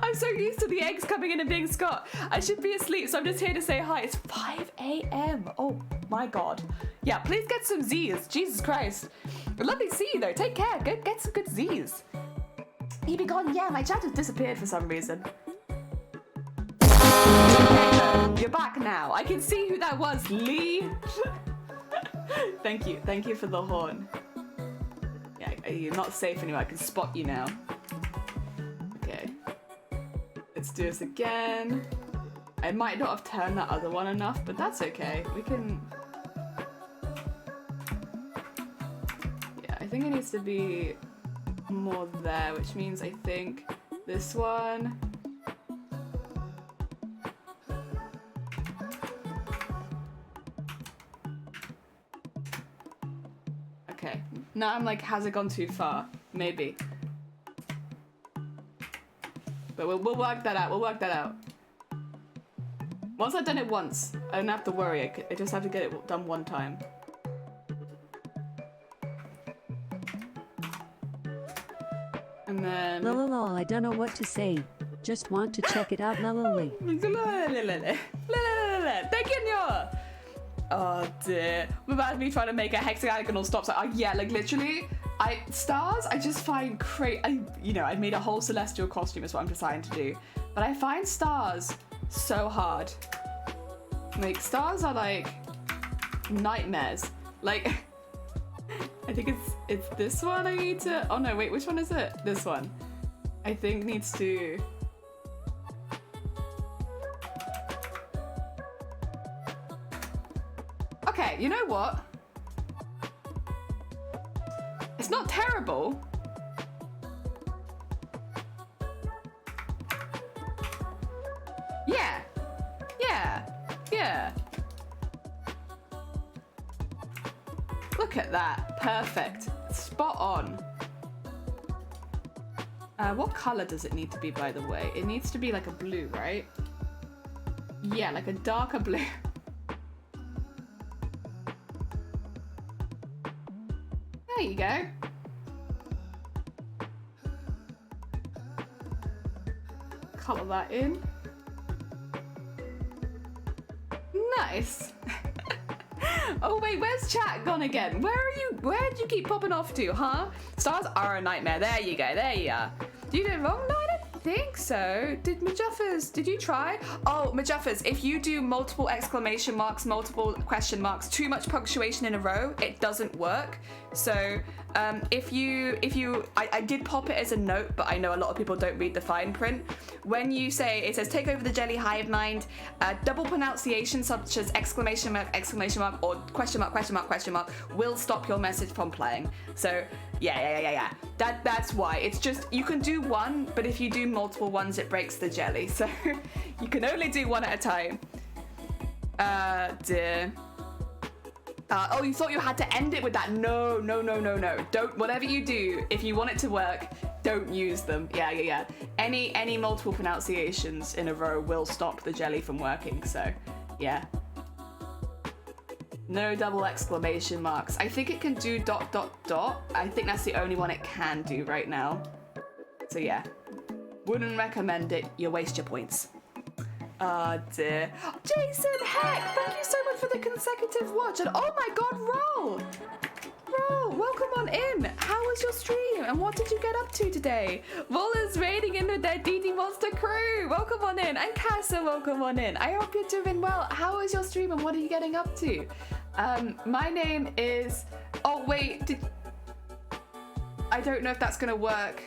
I'm so used to the eggs coming in and being Scott. I should be asleep, so I'm just here to say hi. It's 5 a.m. Oh my god. Yeah, please get some Z's. Jesus Christ. Lovely to see you though. Take care. Get some good Z's. He be gone. Yeah, my chat has disappeared for some reason. You're back now. I can see who that was, Lee. Thank you. Thank you for the horn. Yeah, you're not safe anymore. I can spot you now. Okay. Let's do this again. I might not have turned that other one enough, but that's okay. We can... Yeah, I think it needs to be more there, which means I think this one... Okay. Now I'm like, has it gone too far? Maybe. But we'll work that out. We'll work that out. Once I've done it once, I don't have to worry. I just have to get it done one time. And then... Lol, I don't know what to say. Just want to check it out, lol. Thank you, Nyo! Oh dear. Without me trying to make a hexagonal stop sign. Yeah, like literally, stars, I just find I made a whole celestial costume is what I'm deciding to do. But I find stars so hard. Like, stars are like nightmares. Like, I think it's this one I need to, oh no, wait, which one is it? This one. I think needs to... Okay, you know what? It's not terrible. Yeah. Look Look at that. Perfect. Spot on. What color does it need to be, by the way? It needs to be like a blue, right? Yeah, like a darker blue. There you go. Color that in. Nice. Oh wait, where's chat gone again? Where are you? Where did you keep popping off to, huh? Stars are a nightmare. There you go. There you are. You did it wrong? No, I don't think so. Did Majuffers? Did you try? Oh, Majuffers, if you do multiple exclamation marks, multiple question marks, too much punctuation in a row, it doesn't work. So I did pop it as a note, but I know a lot of people don't read the fine print. When you say, it says take over the jelly hive mind, double pronunciation such as exclamation mark, or question mark, will stop your message from playing. So yeah. That's why. It's just, you can do one, but if you do multiple ones, it breaks the jelly. So you can only do one at a time. Dear. Oh, you thought you had to end it with that? No. Don't, whatever you do, if you want it to work, don't use them. Yeah. Any multiple pronunciations in a row will stop the jelly from working, so yeah. No double exclamation marks. I think it can do ... I think that's the only one it can do right now. So yeah, wouldn't recommend it. You waste your points. Oh dear. Jason, heck, thank you so much for the consecutive watch. And oh my god, Roll, welcome on in. How was your stream and what did you get up to today? Roll is raiding in with their DD Monster crew. Welcome on in. And Casa, welcome on in. I hope you're doing well. How was your stream and what are you getting up to? My name is... Oh wait, I don't know if that's gonna work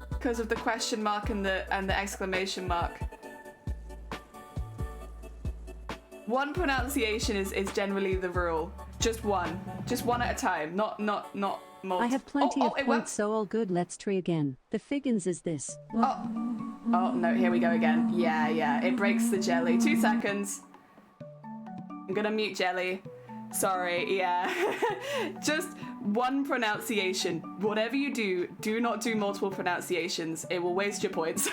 because of the question mark and the exclamation mark. One pronunciation is generally the rule. Just one at a time. Not multiple. I have plenty of points, so all good. Let's try again. The Figgins is this. Oh no, here we go again. Yeah, it breaks the jelly. 2 seconds. I'm gonna mute jelly. Sorry, yeah. Just one pronunciation. Whatever you do not do multiple pronunciations. It will waste your points.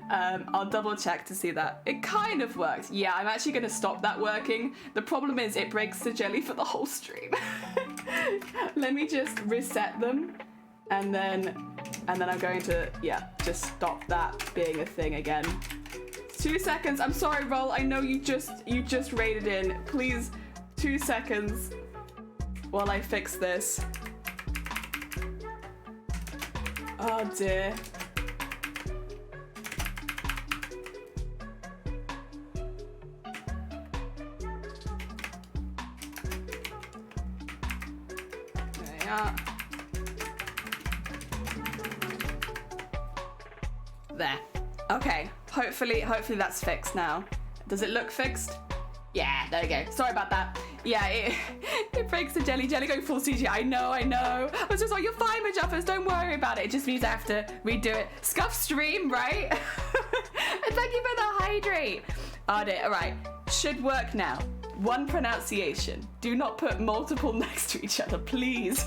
I'll double check to see that. It kind of worked. Yeah, I'm actually going to stop that working. The problem is it breaks the jelly for the whole stream. Let me just reset them and then I'm going to, just stop that being a thing again. 2 seconds. I'm sorry, Roll. I know you just raided in. Please, 2 seconds while I fix this. Oh dear. There. Okay. Hopefully that's fixed now. Does it look fixed? Yeah, there we go. Sorry about that. Yeah, it breaks the jelly. Jelly going full CG. I know. I was just like, you're fine, Majuffers. Don't worry about it. It just means I have to redo it. Scuff stream, right? And thank you for the hydrate. All right. Should work now. One pronunciation. Do not put multiple next to each other, please.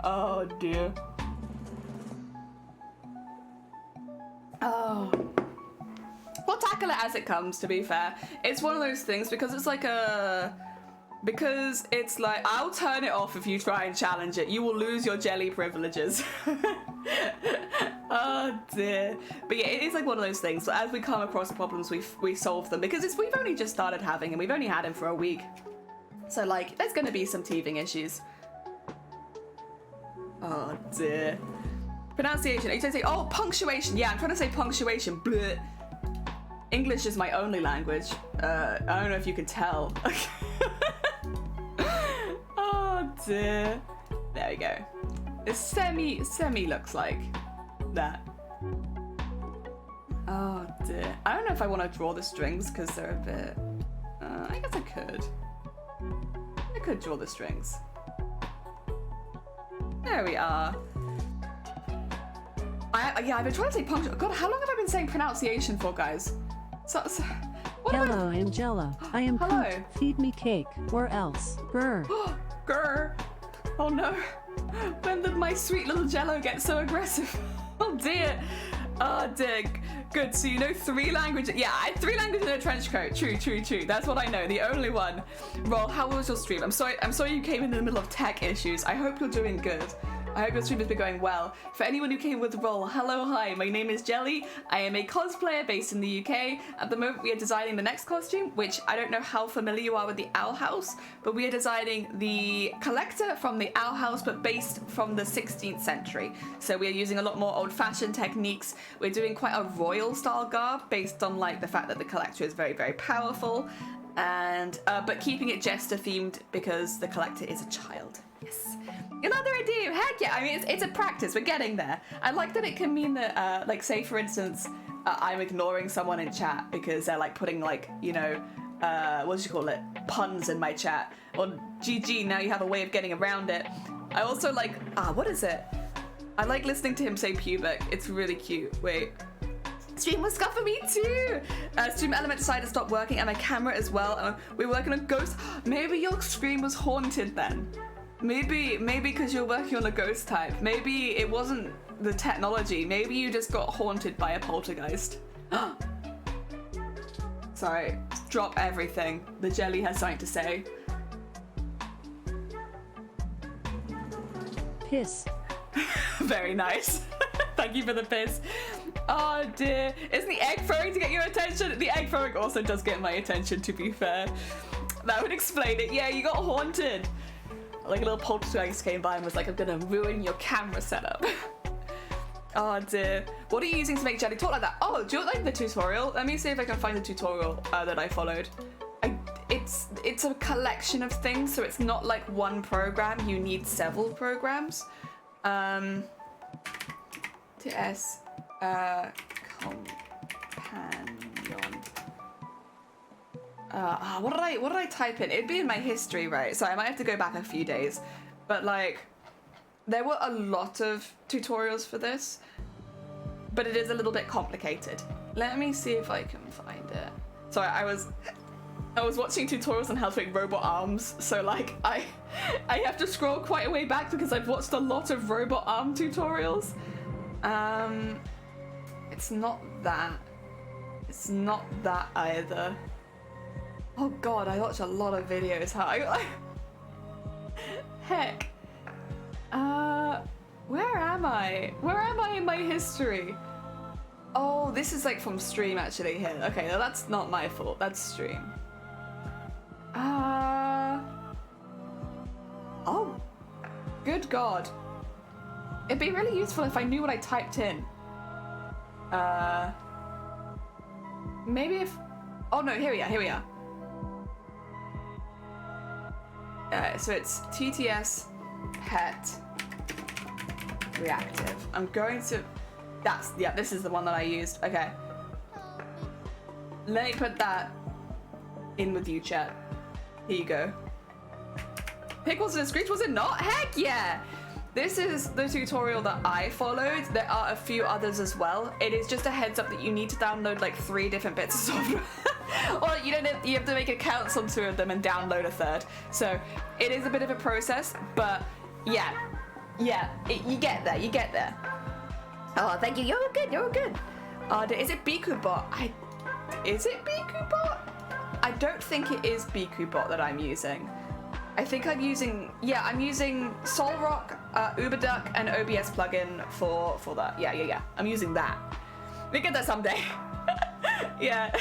Oh dear. Oh. We'll tackle it as it comes, to be fair. It's one of those things because it's like I'll turn it off if you try and challenge it. You will lose your jelly privileges. Oh dear. But yeah, it is like one of those things. So as we come across problems, we solve them because we've only just started having, and we've only had him for a week. So like, there's going to be some teething issues. Oh dear. Pronunciation. You say, oh, punctuation. Yeah, I'm trying to say punctuation. Bleh. English is my only language. I don't know if you can tell. Oh dear. There we go. It semi looks like that. Oh dear. I don't know if I want to draw the strings because they're a bit... I guess I could. I could draw the strings. There we are. I've been trying to say punctuation. God, how long have I been saying pronunciation for, guys? What Hello, Angela. I am Hello. pooped. Feed me cake, or else. Brr. Grr. Oh no. When did my sweet little Jello get so aggressive? Oh dear. Oh dear. Good, so you know 3 languages. Yeah, I 3 languages in a trench coat. True. That's what I know, the only one. Roll, how was your stream? I'm sorry you came in the middle of tech issues. I hope you're doing good. I hope your stream has been going well. For anyone who came with Roll, hello, hi, my name is Jelly. I am a cosplayer based in the UK. At the moment we are designing the next costume, which I don't know how familiar you are with the Owl House, but we are designing the collector from the Owl House, but based from the 16th century. So we are using a lot more old-fashioned techniques. We're doing quite a royal style garb based on like the fact that the collector is very, very powerful, and but keeping it jester themed because the collector is a child. Yes. Another idea, heck yeah, I mean, it's a practice, we're getting there. I like that it can mean that, like, say for instance, I'm ignoring someone in chat because they're like putting like, you know, what do you call it, puns in my chat, or GG, now you have a way of getting around it. I also like, what is it? I like listening to him say pubic, it's really cute, wait. Stream was scuffed for me too! Stream element decided to stop working and my camera as well, and we're working on ghosts. Maybe your stream was haunted then. Maybe because you're working on a ghost type. Maybe it wasn't the technology. Maybe you just got haunted by a poltergeist. Sorry, drop everything. The Jelly has something to say. Piss. Very nice. Thank you for the piss. Oh dear. Isn't the egg throwing to get your attention? The egg throwing also does get my attention, to be fair. That would explain it. Yeah, you got haunted. Like a little poltergeist came by and was like, I'm gonna ruin your camera setup. Oh dear. What are you using to make Jelly talk like that? Oh, do you like the tutorial? Let me see if I can find the tutorial that I followed. It's a collection of things, so it's not like one program. You need several programs. TS companion. What did I type in? It'd be in my history, right? So I might have to go back a few days. But like, there were a lot of tutorials for this, but it is a little bit complicated. Let me see if I can find it. Sorry, I was watching tutorials on how to make robot arms, so like I have to scroll quite a way back because I've watched a lot of robot arm tutorials. It's not that. It's not that either. Oh god, I watch a lot of videos. Heck. Where am I? Where am I in my history? Oh, this is like from stream actually here. Okay, no, that's not my fault. That's stream. Oh. Good god. It'd be really useful if I knew what I typed in. Maybe if... Oh no, here we are. So it's TTS pet reactive. I'm going to... Yeah, this is the one that I used. Okay. Let me put that in with you, chat. Here you go. Pickles and Screech, was it not? Heck yeah! This is the tutorial that I followed. There are a few others as well. It is just a heads up that you need to download like 3 different bits of software. Or you have to make accounts on 2 of them and download a 3rd. So it is a bit of a process, but yeah, you get there. Oh, thank you. You're good. Is it BikuBot? Is it BikuBot? I don't think it is BikuBot that I'm using. I think I'm using Solrock, Uberduck, and OBS plugin for that. Yeah. I'm using that. We get that someday. Yeah.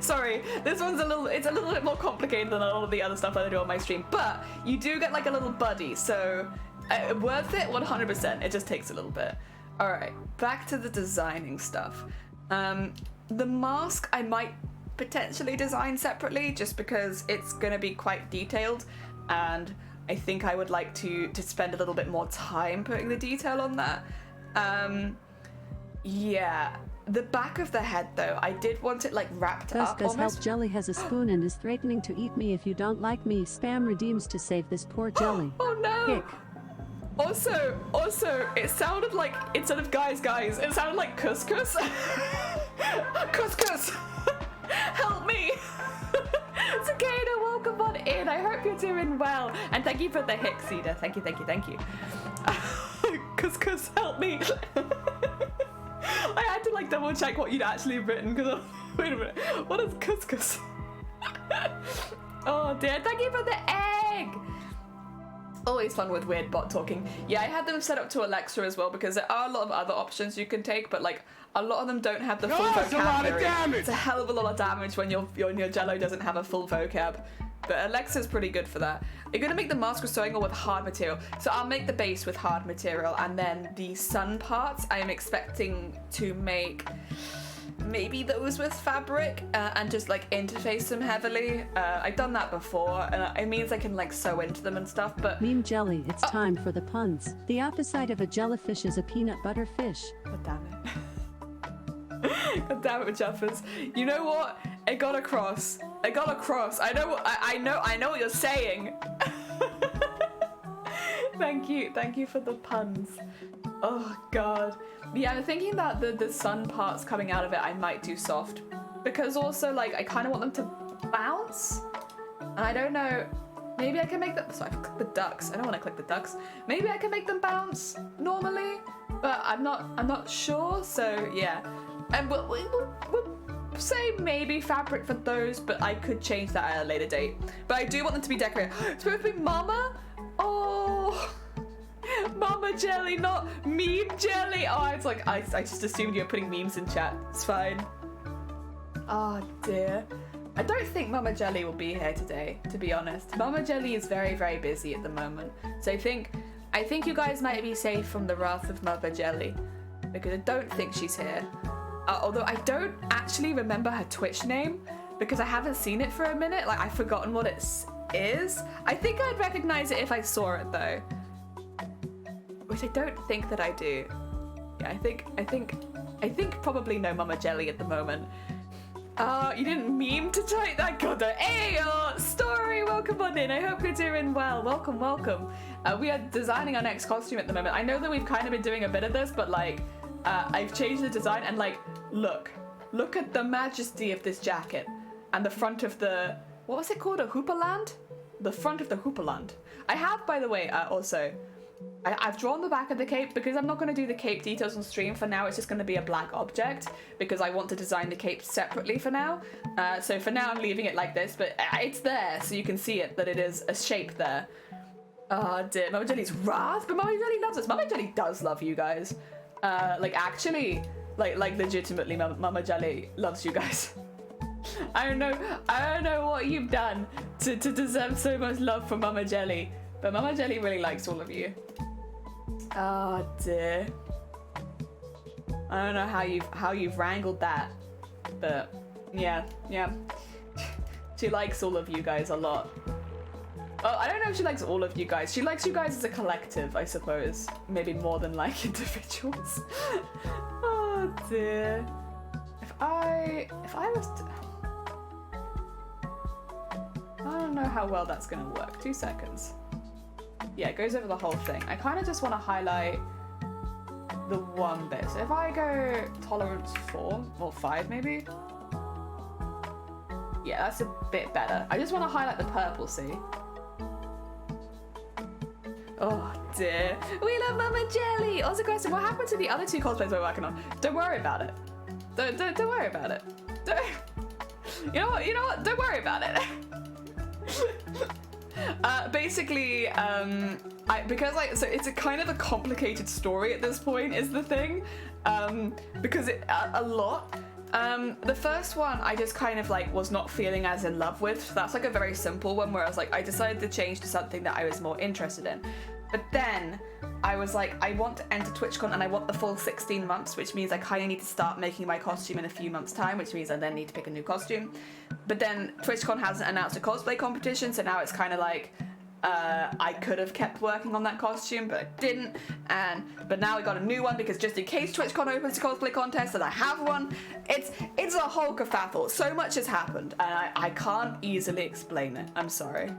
Sorry, this one's a little bit more complicated than all of the other stuff that I do on my stream, but you do get like a little buddy, so worth it 100%. It just takes a little bit. All right, back to the designing stuff. The mask I might potentially design separately just because it's gonna be quite detailed, and I think I would like to spend a little bit more time putting the detail on that. Yeah. The back of the head, though, I did want it like wrapped up Does almost. help. Jelly has a spoon and is threatening to eat me if you don't like me. Spam redeems to save this poor Jelly. Oh no! Hick. Also, it sounded like, instead of guys, it sounded like couscous. Couscous! Help me! Cicada, welcome on in. I hope you're doing well. And thank you for the hick, Cedar. Thank you, thank you, thank you. Cuz help me. I had to like double check what you'd actually written because wait a minute. What is couscous? Oh dear, thank you for the egg. Always fun with weird bot talking. Yeah, I had them set up to Alexa as well because there are a lot of other options you can take, but like a lot of them don't have the full vocabulary. A lot of damage. It's a hell of a lot of damage when your Jello doesn't have a full vocab. But Alexa's pretty good for that. You're gonna make the mask with sewing or with hard material. So I'll make the base with hard material, and then the sun parts I'm expecting to make maybe those with fabric and just like interface them heavily. I've done that before, and it means I can like sew into them and stuff, but Meme jelly, it's time for the puns. The opposite of a jellyfish is a peanut butter fish. God damn it. God damn it, Juffers. You know what? It got across. It got across. I know what you're saying. Thank you for the puns. Oh god. Yeah, I'm thinking that the sun parts coming out of it I might do soft. Because also like I kinda want them to bounce. And I don't know. Maybe I can make them. Sorry, I've clicked the ducks. I don't want to click the ducks. Maybe I can make them bounce normally, but I'm not sure. So yeah, and we'll say maybe fabric for those, but I could change that at a later date. But I do want them to be decorated. It's supposed to be Mama. Oh, Mama Jelly, not meme jelly. Oh, it's like I just assumed you were putting memes in chat. It's fine. Oh dear. I don't think Mama Jelly will be here today, to be honest. Mama Jelly is very, very busy at the moment. So I think you guys might be safe from the wrath of Mama Jelly, because I don't think she's here. Although I don't actually remember her Twitch name, because I haven't seen it for a minute. Like, I've forgotten what it is. I think I'd recognize it if I saw it though, which I don't think that I do. Yeah, I think probably no Mama Jelly at the moment. You didn't meme to type that? God, hey, Story, welcome on in. I hope you're doing well. Welcome, welcome. We are designing our next costume at the moment. I know that we've kind of been doing a bit of this, but like, I've changed the design and like, look at the majesty of this jacket and the front of the, what was it called? A hoopaland? The front of the hoopaland. I have, by the way, also, I've drawn the back of the cape because I'm not going to do the cape details on stream for now. It's just going to be a black object because I want to design the cape separately for now. So for now I'm leaving it like this, but it's there so you can see it, that it is a shape there. Oh dear, Mama Jelly's wrath, but Mama Jelly loves us. Mama Jelly does love you guys. Like actually, like legitimately Mama Jelly loves you guys. I don't know what you've done to deserve so much love from Mama Jelly. But Mama Jelly really likes all of you. Oh dear. I don't know how you've wrangled that, but yeah. She likes all of you guys a lot. Well, I don't know if she likes all of you guys. She likes you guys as a collective, I suppose. Maybe more than like individuals. Oh dear. If I was to... I don't know how well that's gonna work. 2 seconds. Yeah, it goes over the whole thing. I kind of just want to highlight the one bit. So if I go tolerance 4 or 5 maybe. Yeah, that's a bit better. I just want to highlight the purple, see? Oh dear. We love Mama Jelly! Also question, what happened to the other 2 cosplays we're working on? Don't worry about it. Don't worry about it. You know what? Don't worry about it. Basically, because so it's a kind of a complicated story at this point is the thing, because a lot. The first one I just kind of like was not feeling as in love with. So that's like a very simple one where I was like, I decided to change to something that I was more interested in. But then I was like, I want to enter TwitchCon and I want the full 16 months, which means I kind of need to start making my costume in a few months' time, which means I then need to pick a new costume. But then TwitchCon hasn't announced a cosplay competition, so now it's kind of like, I could have kept working on that costume, but I didn't. But now we got a new one because just in case TwitchCon opens a cosplay contest and I have one, it's a whole kerfuffle. So much has happened, and I can't easily explain it. I'm sorry.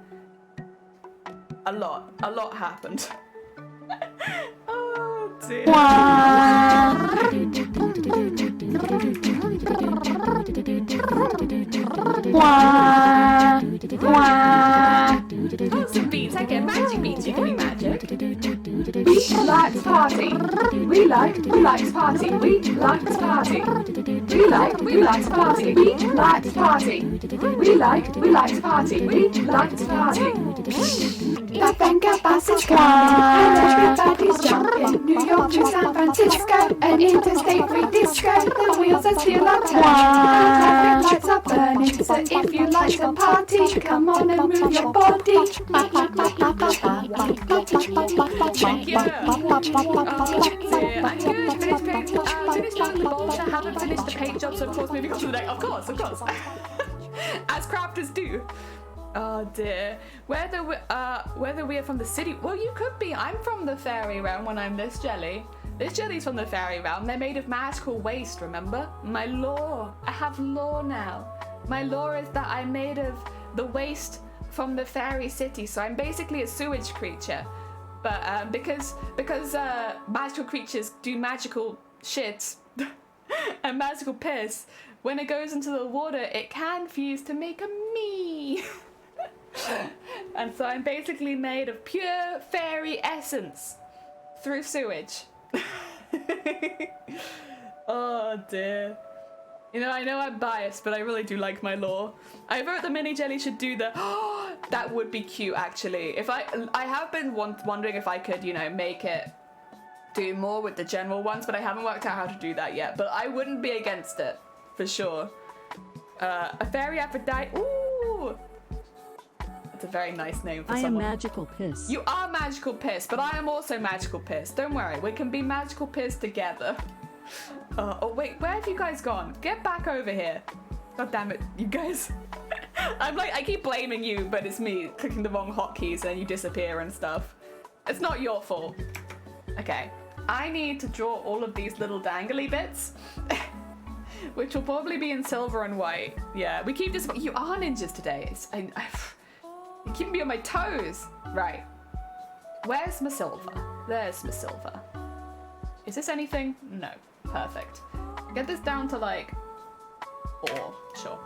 A lot happened. Oh dear. Wow. magic beats. You can be magic. We like to party. We like to party. We like to party. We like to party. We like to party. We like to party. We like to party. The Venga bus is coming, and everybody's jumping. New York to San Francisco, an interstate free disco. The wheels are still on turning, traffic lights are burning. So if you like to party, come on and move your body. Thank you. I'm good. Finished the bowls. I haven't finished the paint job, so of course moving on to the next. Of course. As crafters do. Oh dear. Whether we are from the city, well, you could be. I'm from the fairy realm when I'm this jelly. This jelly's from the fairy realm. They're made of magical waste, remember? My lore. I have lore now. My lore is that I'm made of the waste from the fairy city, so I'm basically a sewage creature. But because magical creatures do magical shit and magical piss, when it goes into the water, it can fuse to make a me. And so I'm basically made of pure fairy essence through sewage. Oh dear. You know, I know I'm biased, but I really do like my lore. I vote the mini jelly should do the... that would be cute, actually. If I have been wondering if I could, you know, make it do more with the general ones, but I haven't worked out how to do that yet. But I wouldn't be against it, for sure. A fairy Aphrodite. Ooh! That's a very nice name for someone. I am magical piss. You are magical piss, but I am also magical piss. Don't worry, we can be magical piss together. Oh wait, where have you guys gone? Get back over here. God damn it, you guys. I keep blaming you, but it's me clicking the wrong hotkeys and you disappear and stuff. It's not your fault. Okay, I need to draw all of these little dangly bits. Which will probably be in silver and white. Yeah, we keep just... You are ninjas today. You're keeping me on my toes. Right. Where's my silver? There's my silver. Is this anything? No. Perfect. Get this down to like 4. Sure.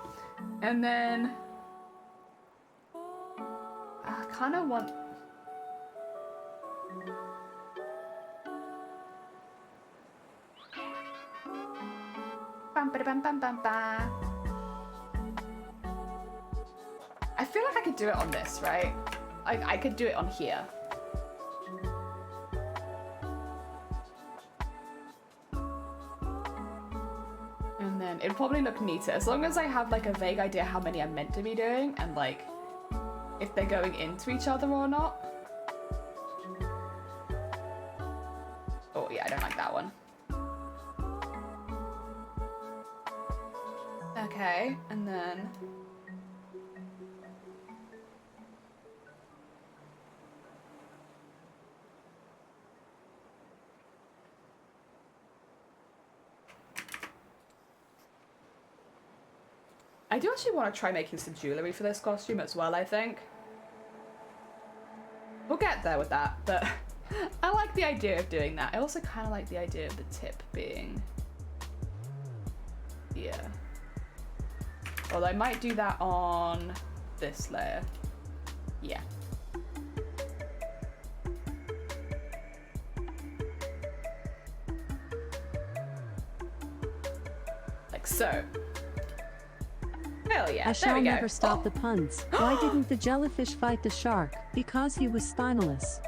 And then... I kind of want... Bam, ba, bam, bam, bam, bam. I feel like I could do it on this, right? I could do it on here. And then it'd probably look neater as long as I have like a vague idea how many I'm meant to be doing and like if they're going into each other or not. Oh yeah, I don't like that one. Okay, and then... I do actually want to try making some jewellery for this costume as well, I think. We'll get there with that, but I like the idea of doing that. I also kind of like the idea of the tip being... Yeah. Although I might do that on this layer. Yeah. Like so. Hell yeah, I shall there we go. never stop the puns. Why didn't the jellyfish fight the shark? Because he was spineless.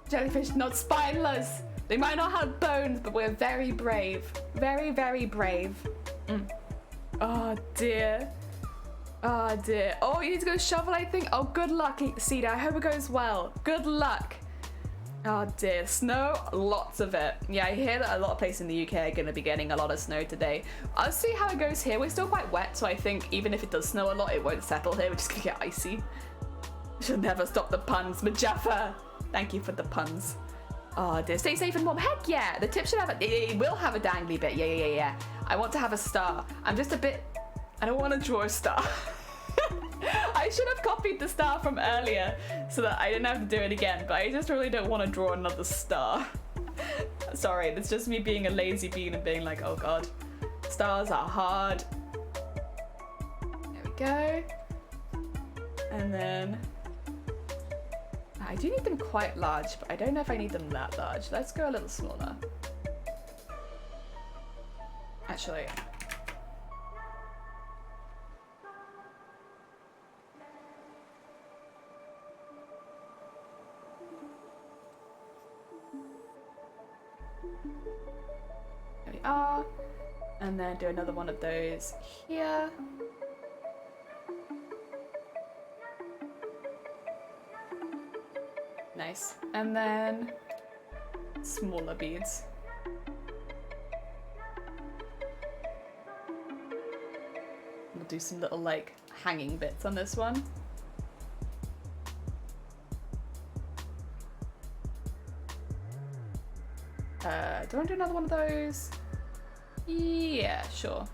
Jellyfish not spineless. They might not have bones, but we're very brave. Very, very brave. Oh dear. Oh dear. Oh, you need to go shovel, I think. Oh, good luck, Cedar. I hope it goes well. Good luck. Oh dear. Snow, lots of it. Yeah, I hear that a lot of places in the UK are going to be getting a lot of snow today. I'll see how it goes here. We're still quite wet, so I think even if it does snow a lot, it won't settle here. We're just going to get icy. Should never stop the puns. Majaffa, thank you for the puns. Oh dear. Stay safe and warm. Heck yeah. The tip should have it will have a dangly bit. Yeah. I want to have a star. I'm just a bit... I don't want to draw a star. I should have copied the star from earlier so that I didn't have to do it again, but I just really don't want to draw another star. Sorry, that's just me being a lazy bean and being like, oh god, stars are hard. There we go. And then I do need them quite large, but I don't know if I need them that large. Let's go a little smaller. Actually. There we are. And then do another one of those here. Nice. And then smaller beads. We'll do some little like hanging bits on this one. Do I want to do another one of those? Yeah, sure.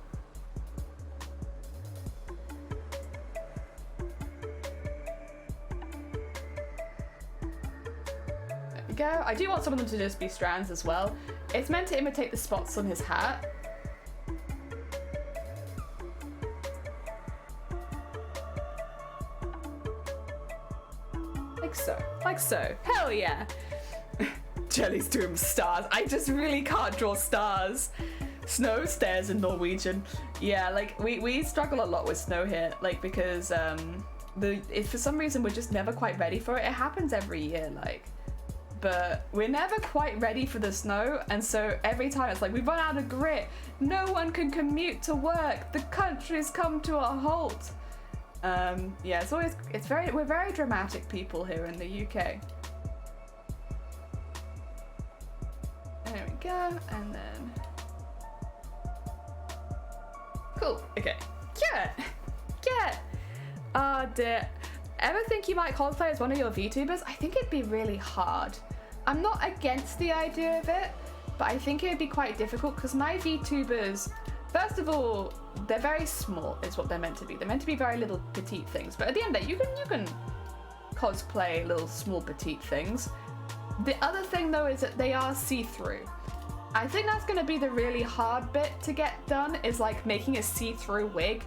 There we go. I do want some of them to just be strands as well. It's meant to imitate the spots on his hat. Like so. Like so. Hell yeah. Jelly's doing stars. I just really can't draw stars. Snow stairs in Norwegian. Yeah, like we struggle a lot with snow here, like because if for some reason we're just never quite ready for it. It happens every year, like, but we're never quite ready for the snow, and so every time it's like we run out of grit. No one can commute to work. The country's come to a halt. Yeah, we're very dramatic people here in the UK. There we go, and then cool. Okay. Get. Oh dear. Ever think you might cosplay as one of your VTubers? I think it'd be really hard. I'm not against the idea of it, but I think it'd be quite difficult because my VTubers, first of all, they're very small is what they're meant to be. They're meant to be very little petite things, but at the end of the day, you can cosplay little small petite things. The other thing though is that they are see-through. I think that's going to be the really hard bit to get done, is like making a see-through wig.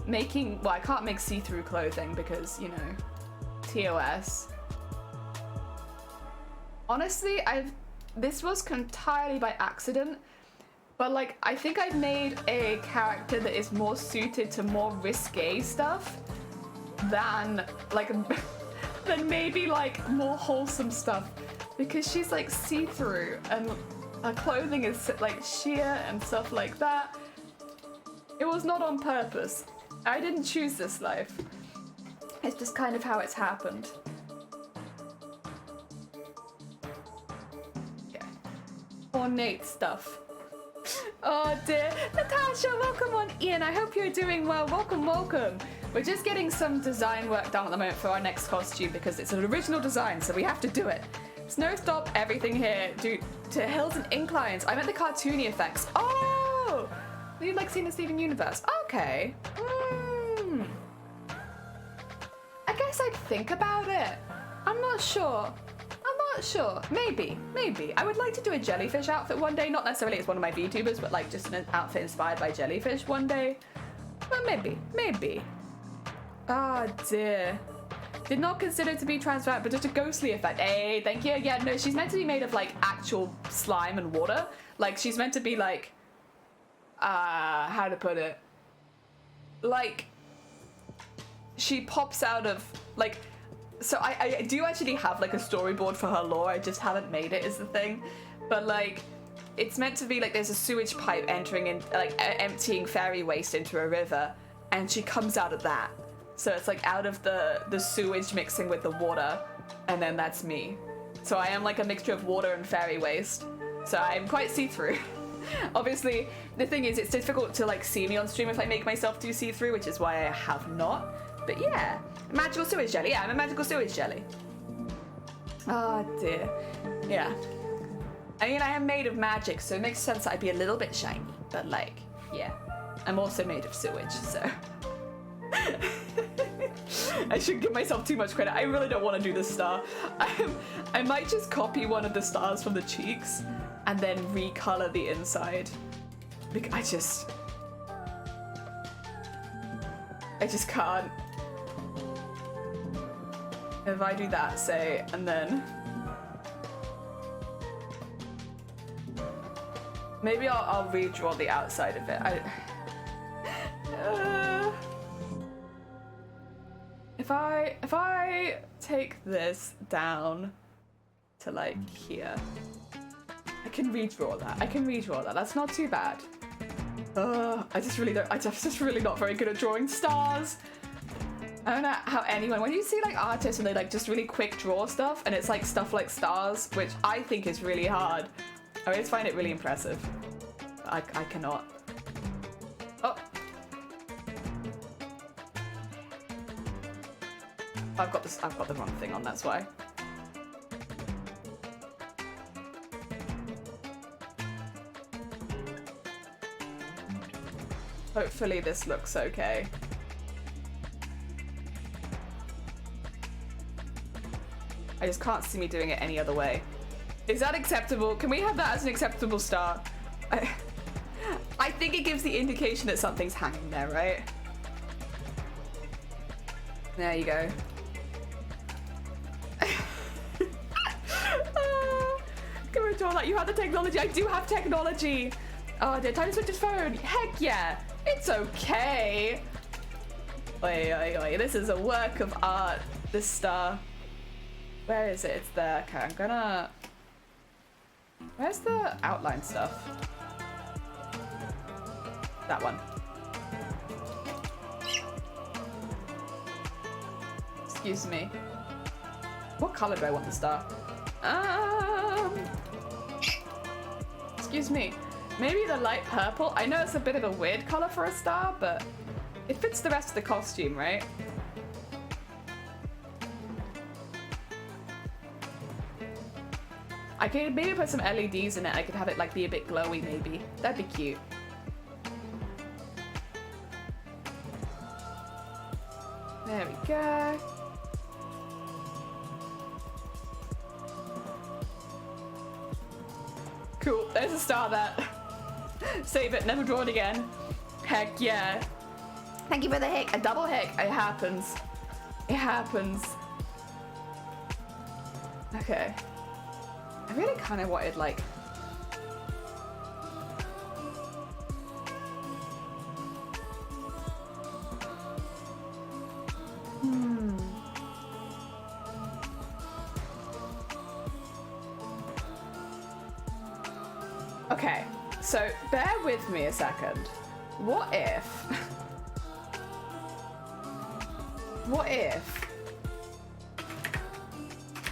Well, I can't make see-through clothing because, you know, TOS. Honestly, this was entirely by accident, but like I think I've made a character that is more suited to more risque stuff than like than maybe like more wholesome stuff, because she's like see-through and her clothing is like sheer and stuff like that. It was not on purpose. I didn't choose this life. It's just kind of how it's happened. Yeah. Ornate stuff. Oh dear. Natasha, welcome on. Ian, I hope you're doing well. Welcome, welcome. We're just getting some design work done at the moment for our next costume because it's an original design, so we have to do it. Snow stop everything here due to hills and inclines. I meant the cartoony effects. Oh! You've like seen the Steven Universe. Okay. I guess I'd think about it. I'm not sure. Maybe. I would like to do a jellyfish outfit one day. Not necessarily as one of my VTubers, but like just an outfit inspired by jellyfish one day. But maybe. Oh dear. Did not consider to be transparent, but just a ghostly effect. Hey, thank you. Yeah, no, she's meant to be made of like actual slime and water. Like she's meant to be like, how to put it? Like, she pops out of like, so I do actually have like a storyboard for her lore. I just haven't made it is the thing. But like, it's meant to be like there's a sewage pipe entering in, like emptying fairy waste into a river, and she comes out of that. So it's like out of the sewage mixing with the water, and then that's me. So I am like a mixture of water and fairy waste. So I'm quite see-through. Obviously, the thing is, it's difficult to like see me on stream if I make myself too see-through, which is why I have not. But yeah, magical sewage jelly. Yeah, I'm a magical sewage jelly. Oh dear. Yeah. I mean, I am made of magic, so it makes sense that I'd be a little bit shiny. But like, yeah, I'm also made of sewage, so. I shouldn't give myself too much credit. I really don't want to do this star. I might just copy one of the stars from the cheeks and then recolor the inside. I just can't. If I do that, say, and then... Maybe I'll redraw the outside of it. If I take this down to like here, I can redraw that. That's not too bad. I'm just really not very good at drawing stars. I don't know how anyone, when you see like artists and they like just really quick draw stuff and it's like stuff like stars, which I think is really hard. I always find it really impressive. I cannot. Oh. I've got the wrong thing on, that's why. Hopefully this looks okay. I just can't see me doing it any other way. Is that acceptable? Can we have that as an acceptable star? I think it gives the indication that something's hanging there, right? There you go. Can we draw that? You have the technology. I do have technology. Oh, did Tiny switch his phone? Heck yeah. It's okay. Oi. This is a work of art. This star. Where is it? It's there. Okay, I'm gonna... Where's the outline stuff? That one. Excuse me. What color do I want the star? Excuse me. Maybe the light purple? I know it's a bit of a weird color for a star, but it fits the rest of the costume, right? I could maybe put some LEDs in it. I could have it like be a bit glowy maybe. That'd be cute. There we go. Cool, there's a star there. Save it, never draw it again. Heck yeah. Thank you for the hick. A double hick. It happens. It happens. Okay. I really kind of wanted like... Okay, so bear with me a second. What if... What if...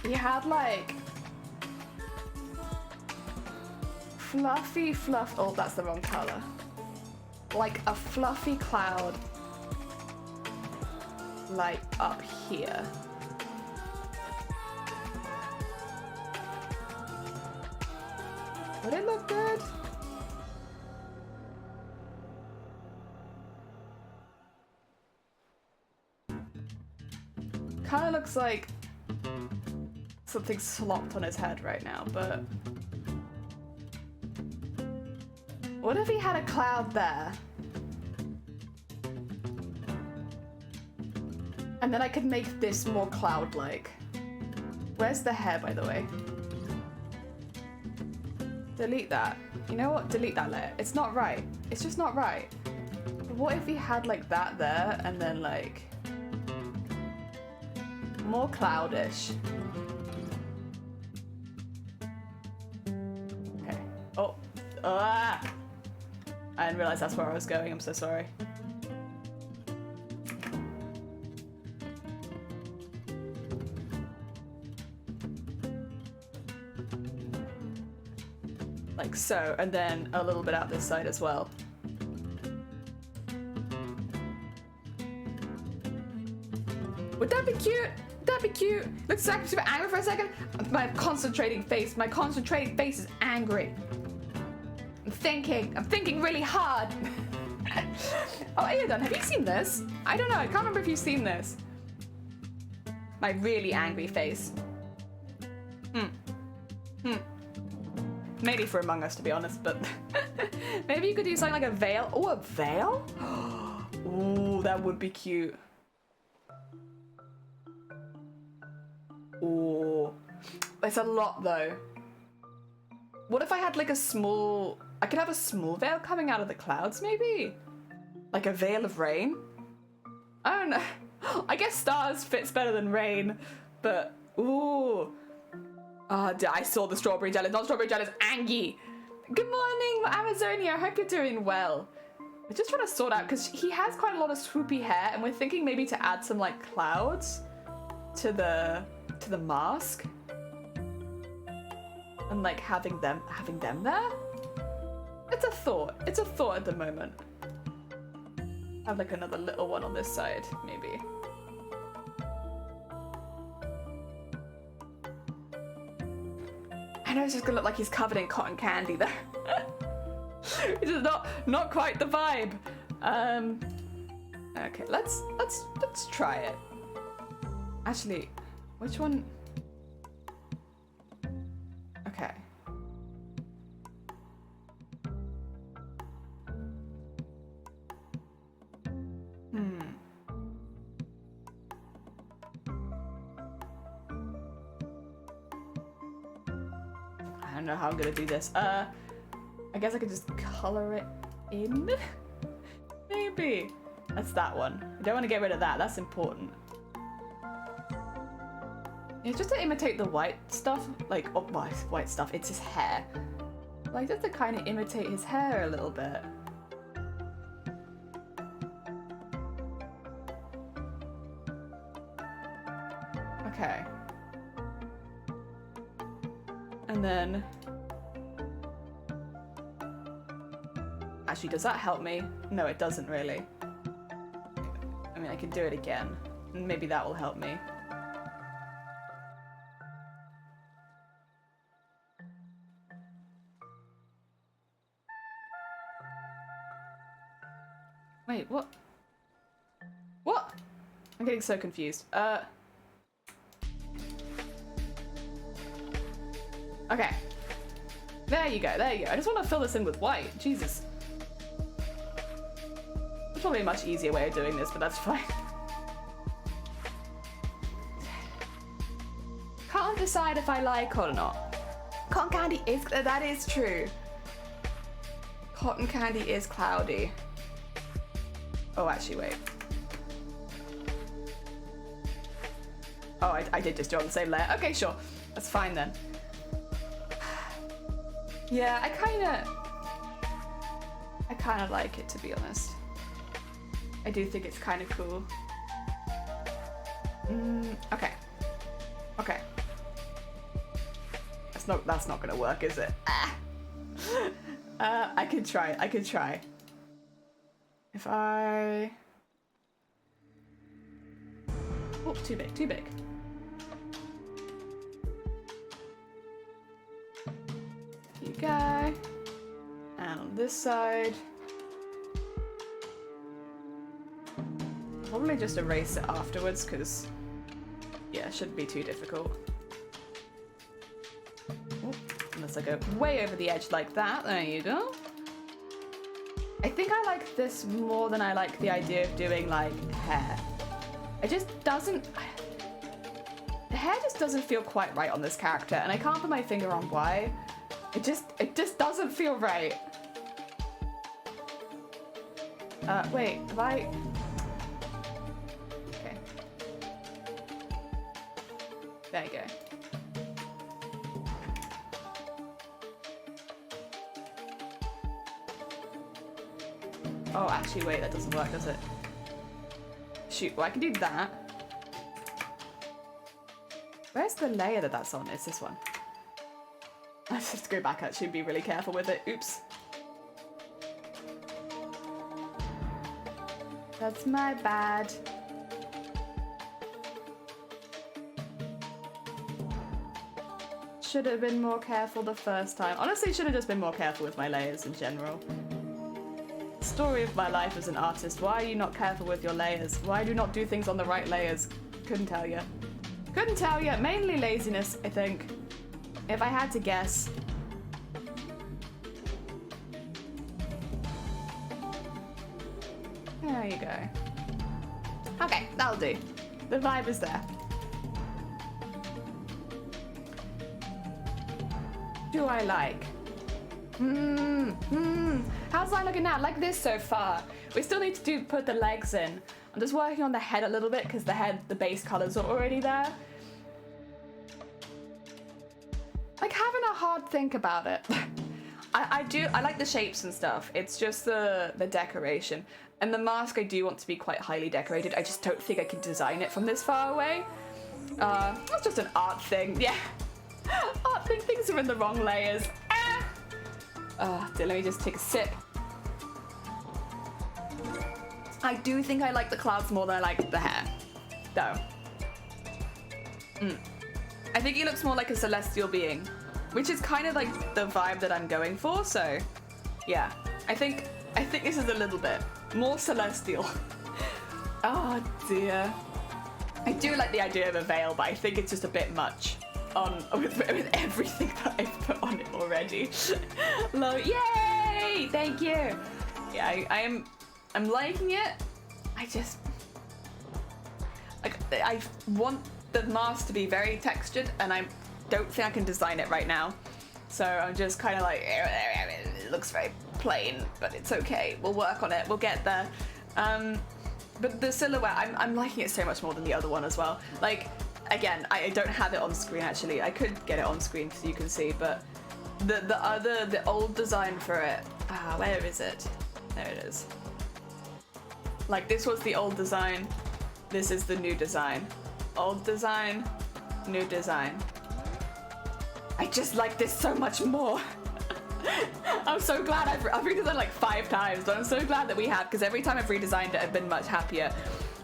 you had like... fluff... Oh, that's the wrong color. Like a fluffy cloud. Like up here. Would it look good? Kind of looks like something slopped on his head right now, but... What if he had a cloud there? And then I could make this more cloud-like. Where's the hair, by the way? Delete that. You know what? Delete that layer. It's not right. It's just not right. But what if he had like that there and then like more cloudish? Okay. Oh. Ah! I didn't realize that's where I was going. I'm so sorry. Like so, and then a little bit out this side as well. Would that be cute? That'd be cute. Looks like I'm super angry for a second. My concentrating face is angry. I'm thinking really hard. Oh, Aegon, have you seen this? I don't know, I can't remember if you've seen this. My really angry face. Maybe for Among Us, to be honest, but maybe you could do something like a veil. Oh, a veil? Ooh, that would be cute. Ooh. It's a lot though. What if I had like a small... I could have a small veil coming out of the clouds maybe? Like a veil of rain? I don't know. I guess stars fits better than rain, but ooh. I saw the strawberry jelly. Not strawberry jelly, it's Angie. Good morning, Amazonia. I hope you're doing well. I'm just trying to sort out because he has quite a lot of swoopy hair, and we're thinking maybe to add some like clouds to the mask, and like having them there. It's a thought. It's a thought at the moment. Have like another little one on this side, maybe. I know it's just gonna look like he's covered in cotton candy though. It's just not quite the vibe. Okay, let's try it. Actually, which one? Okay. I don't know how I'm gonna do this. I guess I could just color it in. Maybe. That's that one. I don't want to get rid of that. That's important. It's just to imitate the white stuff. Like, oh, my white stuff. It's his hair. Like, just to kind of imitate his hair a little bit. Okay. And then... Actually, does that help me? No, it doesn't really. I mean, I can do it again. And maybe that will help me. Wait, what? What? I'm getting so confused. Okay. There you go, there you go. I just want to fill this in with white. Jesus. There's probably a much easier way of doing this, but that's fine. Can't decide if I like or not. Cotton candy is... That is true. Cotton candy is cloudy. Oh, actually, wait. Oh, I did just draw the same layer. Okay, sure. That's fine then. Yeah, I kind of like it, to be honest. I do think it's kind of cool. Okay. Okay. That's not gonna work, is it? I could try. I could try. If I... Oh, too big, too big. Here you go. And on this side... Probably just erase it afterwards, because... Yeah, it shouldn't be too difficult. Oh, unless I go way over the edge like that. There you go. I think I like this more than I like the idea of doing, like, hair. It just doesn't... The hair just doesn't feel quite right on this character, and I can't put my finger on why. It just doesn't feel right. Wait, have I... Okay. There you go. Oh, actually, wait, that doesn't work, does it? Shoot, well, I can do that. Where's the layer that that's on? It's this one. I have to go back, actually, and be really careful with it. Oops. That's my bad. Should have been more careful the first time. Honestly, should have just been more careful with my layers in general. Story of my life as an artist. Why are you not careful with your layers? Why do you not do things on the right layers? Couldn't tell you. Couldn't tell you. Mainly laziness, I think. If I had to guess. There you go. Okay, that'll do. The vibe is there. do I like? How's that looking now? Like this so far. We still need to put the legs in. I'm just working on the head a little bit because the base colors are already there. Like having a hard think about it. I like the shapes and stuff. It's just the decoration. And the mask I do want to be quite highly decorated. I just don't think I can design it from this far away. That's just an art thing. Yeah. Art thing, things are in the wrong layers. Let me just take a sip. I do think I like the clouds more than I like the hair, though. I think he looks more like a celestial being, which is kind of like the vibe that I'm going for, so yeah. I think this is a little bit more celestial. Oh dear. I do like the idea of a veil, but I think it's just a bit much with everything that I've put on it already. Yay! Thank you. Yeah, I'm liking it. I want the mask to be very textured, and I don't think I can design it right now. So I'm just kind of like, it looks very plain, but it's okay. We'll work on it. We'll get there. But the silhouette, I'm liking it so much more than the other one as well. Like, again, I don't have it on screen actually. I could get it on screen so you can see, but the old design for it, where is it? There it is. Like, this was the old design. This is the new design. Old design, new design. I just like this so much more. I'm so glad I've redesigned like 5 times, but I'm so glad that we have, because every time I've redesigned it, I've been much happier.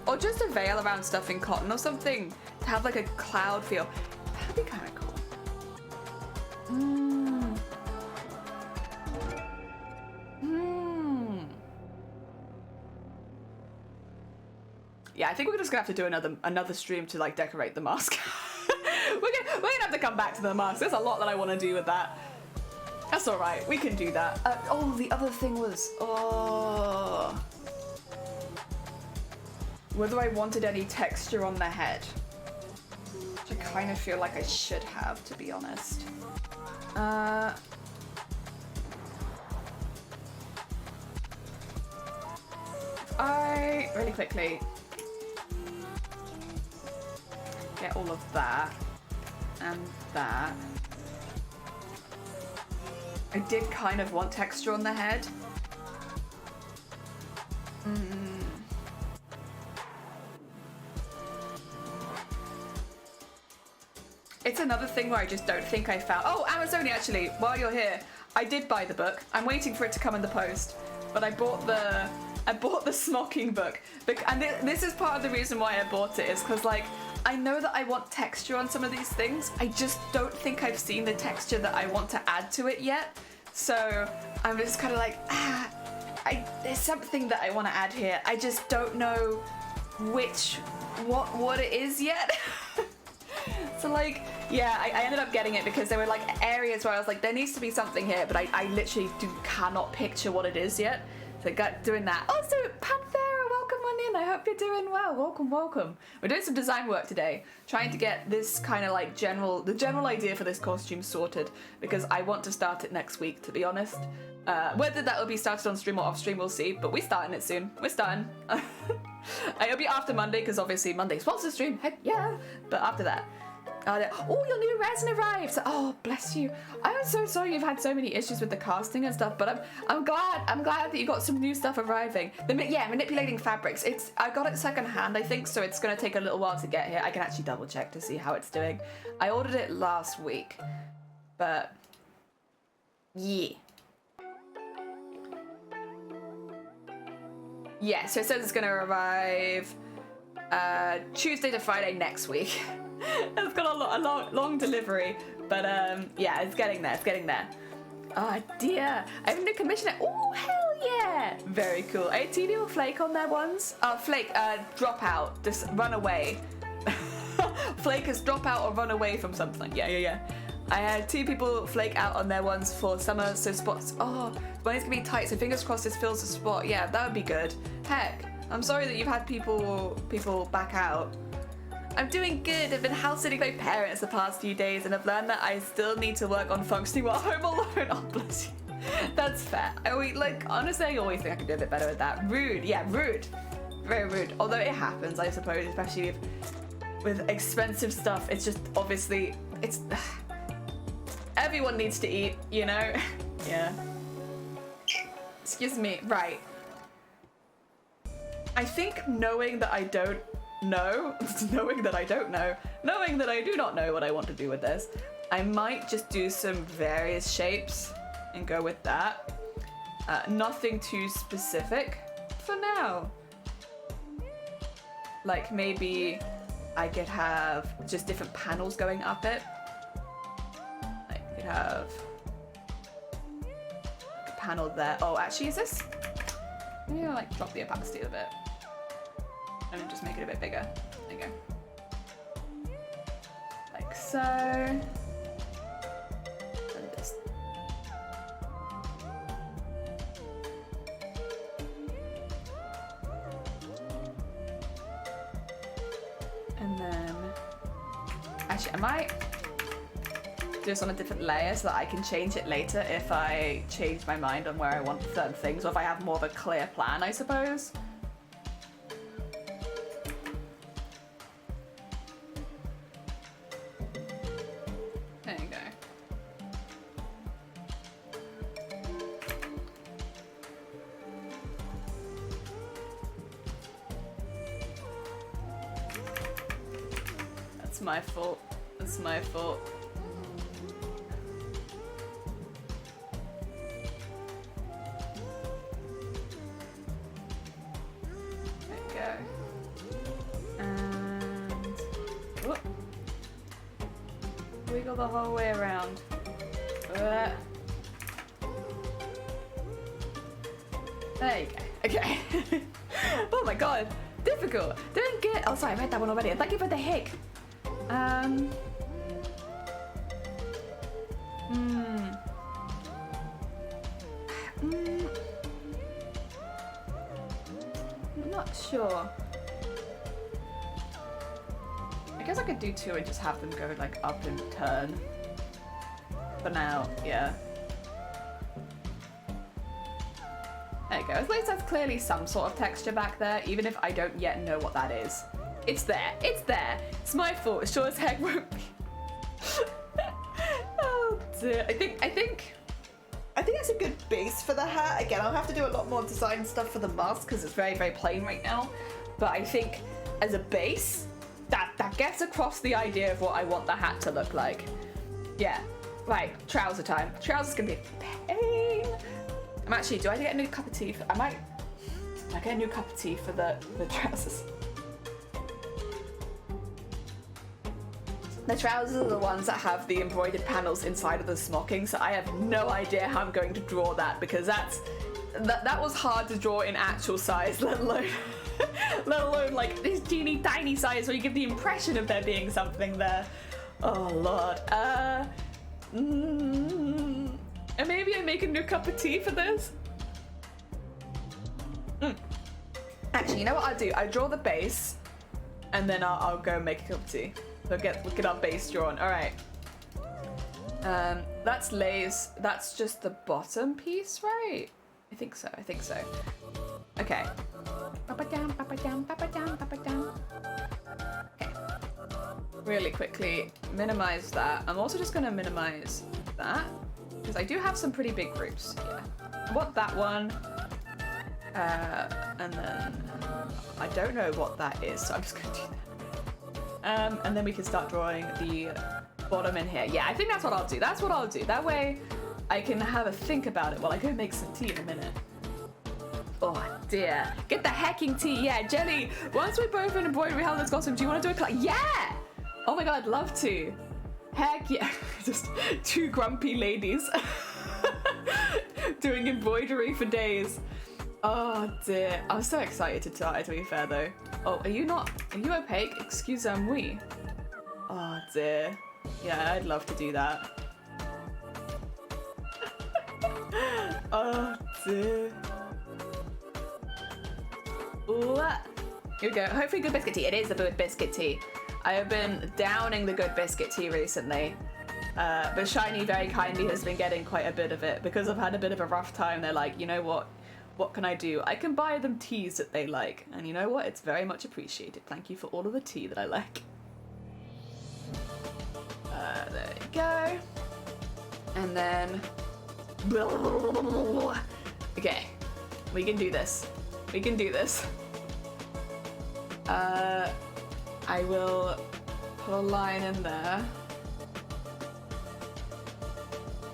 Or just a veil around stuff in cotton or something to have like a cloud feel. That'd be kind of cool. Yeah, I think we're just gonna have to do another stream to like decorate the mask. we're gonna have to come back to the mask. There's a lot that I want to do with that. That's all right. We can do that. The other thing was, whether I wanted any texture on the head, which I kind of feel like I should have, to be honest. Really quickly get all of that and that. I did kind of want texture on the head. It's another thing where I just don't think I found... Oh, Amazonia, actually, while you're here, I did buy the book. I'm waiting for it to come in the post, but I bought the smocking book. And this is part of the reason why I bought it, is because, like, I know that I want texture on some of these things. I just don't think I've seen the texture that I want to add to it yet. So I'm just kind of like, there's something that I want to add here. I just don't know what it is yet. So like, yeah, I ended up getting it because there were like areas where I was like, there needs to be something here, but I literally cannot picture what it is yet. So I got doing that. Also, Panthera, welcome on in. I hope you're doing well. Welcome. We're doing some design work today, trying to get this kind of like the general idea for this costume sorted, because I want to start it next week, to be honest. Whether that will be started on stream or off stream, we'll see, but we're starting it soon. We're starting. It'll be after Monday, because obviously Monday's sponsor stream. Heck yeah. But after that. Oh, your new resin arrived! Oh, bless you. I'm so sorry you've had so many issues with the casting and stuff, but I'm glad that you got some new stuff arriving. Manipulating fabrics. I got it second hand, I think, so it's gonna take a little while to get here. I can actually double check to see how it's doing. I ordered it last week, but yeah. Yeah, so it says it's gonna arrive Tuesday to Friday next week. It's got a long delivery, but yeah, it's getting there. Oh dear, I have a new commission. Oh hell yeah, very cool. I had 2 people flake on their ones. Drop out, just run away. Flake is drop out or run away from something. Yeah. I had 2 people flake out on their ones for summer, so spots. Oh, money's gonna be tight, so fingers crossed this fills the spot. Yeah, that would be good. Heck, I'm sorry that you've had people back out. I'm doing good. I've been house sitting my parents the past few days and I've learned that I still need to work on functioning while home alone. Oh, bless you. That's fair. Honestly, I always think I could do a bit better with that. Rude. Yeah, rude. Very rude. Although it happens, I suppose, especially with expensive stuff. It's just, obviously, it's... everyone needs to eat, you know? Yeah. Excuse me. Right. I think knowing that I don't know, knowing that I do not know what I want to do with this, I might just do some various shapes and go with that. Nothing too specific for now. Like maybe I could have just different panels going up it. I could have a panel there. Oh, actually, is this? Maybe I'll like drop the opacity a bit and just make it a bit bigger. There you go. Like so. And this. And then, actually, I might do this on a different layer so that I can change it later if I change my mind on where I want certain things, or if I have more of a clear plan, I suppose. There you go. That's my fault. That's my fault. There you go. And whoop. Wiggle the whole way around. There you go. Okay. Oh my god. Difficult. Doing good. Oh, sorry, I read that one already. Thank you for the hick. I'm not sure. I guess I could do two and just have them go like up and turn. For now, yeah. There you go. At least there's clearly some sort of texture back there, even if I don't yet know what that is. It's there. It's there. It's my fault. It sure as heck won't be. Oh dear. I think that's a good base for the hat. Again, I'll have to do a lot more design stuff for the mask because it's very, very plain right now. But I think as a base, that gets across the idea of what I want the hat to look like. Yeah. Right. Trouser time. Trousers gonna be a pain. I'm actually. Do I get a new cup of tea? I might get a new cup of tea for the trousers. The trousers are the ones that have the embroidered panels inside of the smocking, so I have no idea how I'm going to draw that because that was hard to draw in actual size, let alone like this teeny tiny size where you give the impression of there being something there. Oh lord. And maybe I make a new cup of tea for this. Actually, you know what I'll do? I draw the base, and then I'll go make a cup of tea. So get our base drawn. All right. That's lace. That's just the bottom piece, right? I think so. Okay. Okay. Really quickly minimize that. I'm also just gonna minimize that because I do have some pretty big groups. Yeah. I want that one. And then I don't know what that is, so I'm just gonna do that. And then we can start drawing the bottom in here. Yeah, I think that's what I'll do. That way I can have a think about it while I go make some tea in a minute. Oh dear. Get the hacking tea. Yeah, Jelly, once we're both in embroidery hell that's costume, do you want to do a class? Yeah! Oh my god, I'd love to. Heck yeah. Just two grumpy ladies doing embroidery for days. Oh dear. I'm so excited to try, to be fair though. Oh, are you opaque? Excuse-moi. Oh dear. Yeah, I'd love to do that. Oh dear. Ooh. Here we go. Hopefully good biscuit tea. It is a good biscuit tea. I have been downing the good biscuit tea recently. But Shiny very kindly has been getting quite a bit of it because I've had a bit of a rough time. They're like, you know what? What can I do? I can buy them teas that they like. And you know what? It's very much appreciated. Thank you for all of the tea that I like. There you go. And then... Okay. We can do this. We can do this. I will put a line in there.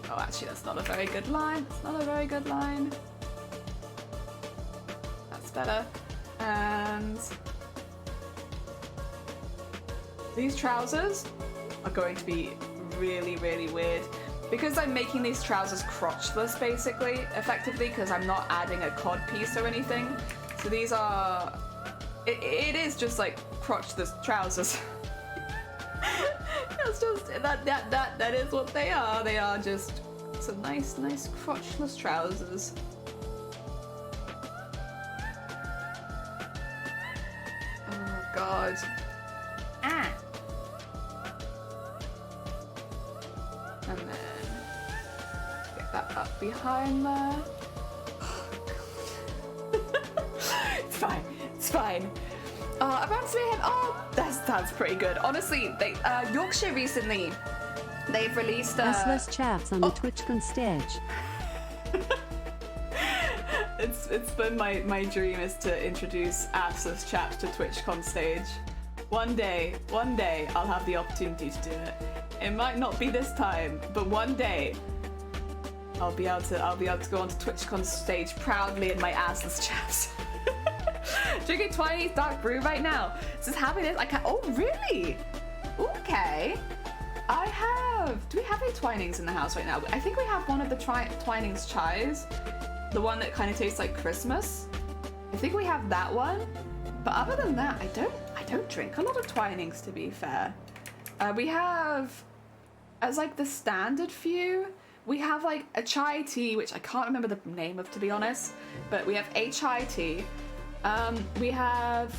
Oh, actually, that's not a very good line. It's not a very good line. That's better. And these trousers are going to be really, really weird. Because I'm making these trousers crotchless, basically, effectively, because I'm not adding a cod piece or anything. So these are... It is just like crotchless trousers. It's just that is what they are. They are just some nice crotchless trousers. Oh god. Ah. And then get that up behind there. Oh god. It's fine. It's fine. Around Mayhem. Oh, that's pretty good. Honestly, they Yorkshire recently, they've released Assless chaps on the TwitchCon stage. It's been my dream is to introduce assless chaps to TwitchCon stage. One day I'll have the opportunity to do it. It might not be this time, but one day I'll be able to go onto TwitchCon stage proudly in my assless chaps. Drinking Twiny's dark brew right now. Just having it. Oh, really? Okay. I have. Do we have any Twinings in the house right now? I think we have one of the Twinings chais, the one that kind of tastes like Christmas. I think we have that one. But other than that, I don't drink a lot of Twinings, to be fair. We have, as like the standard few, we have like a chai tea, which I can't remember the name of, to be honest. But we have a chai tea. We have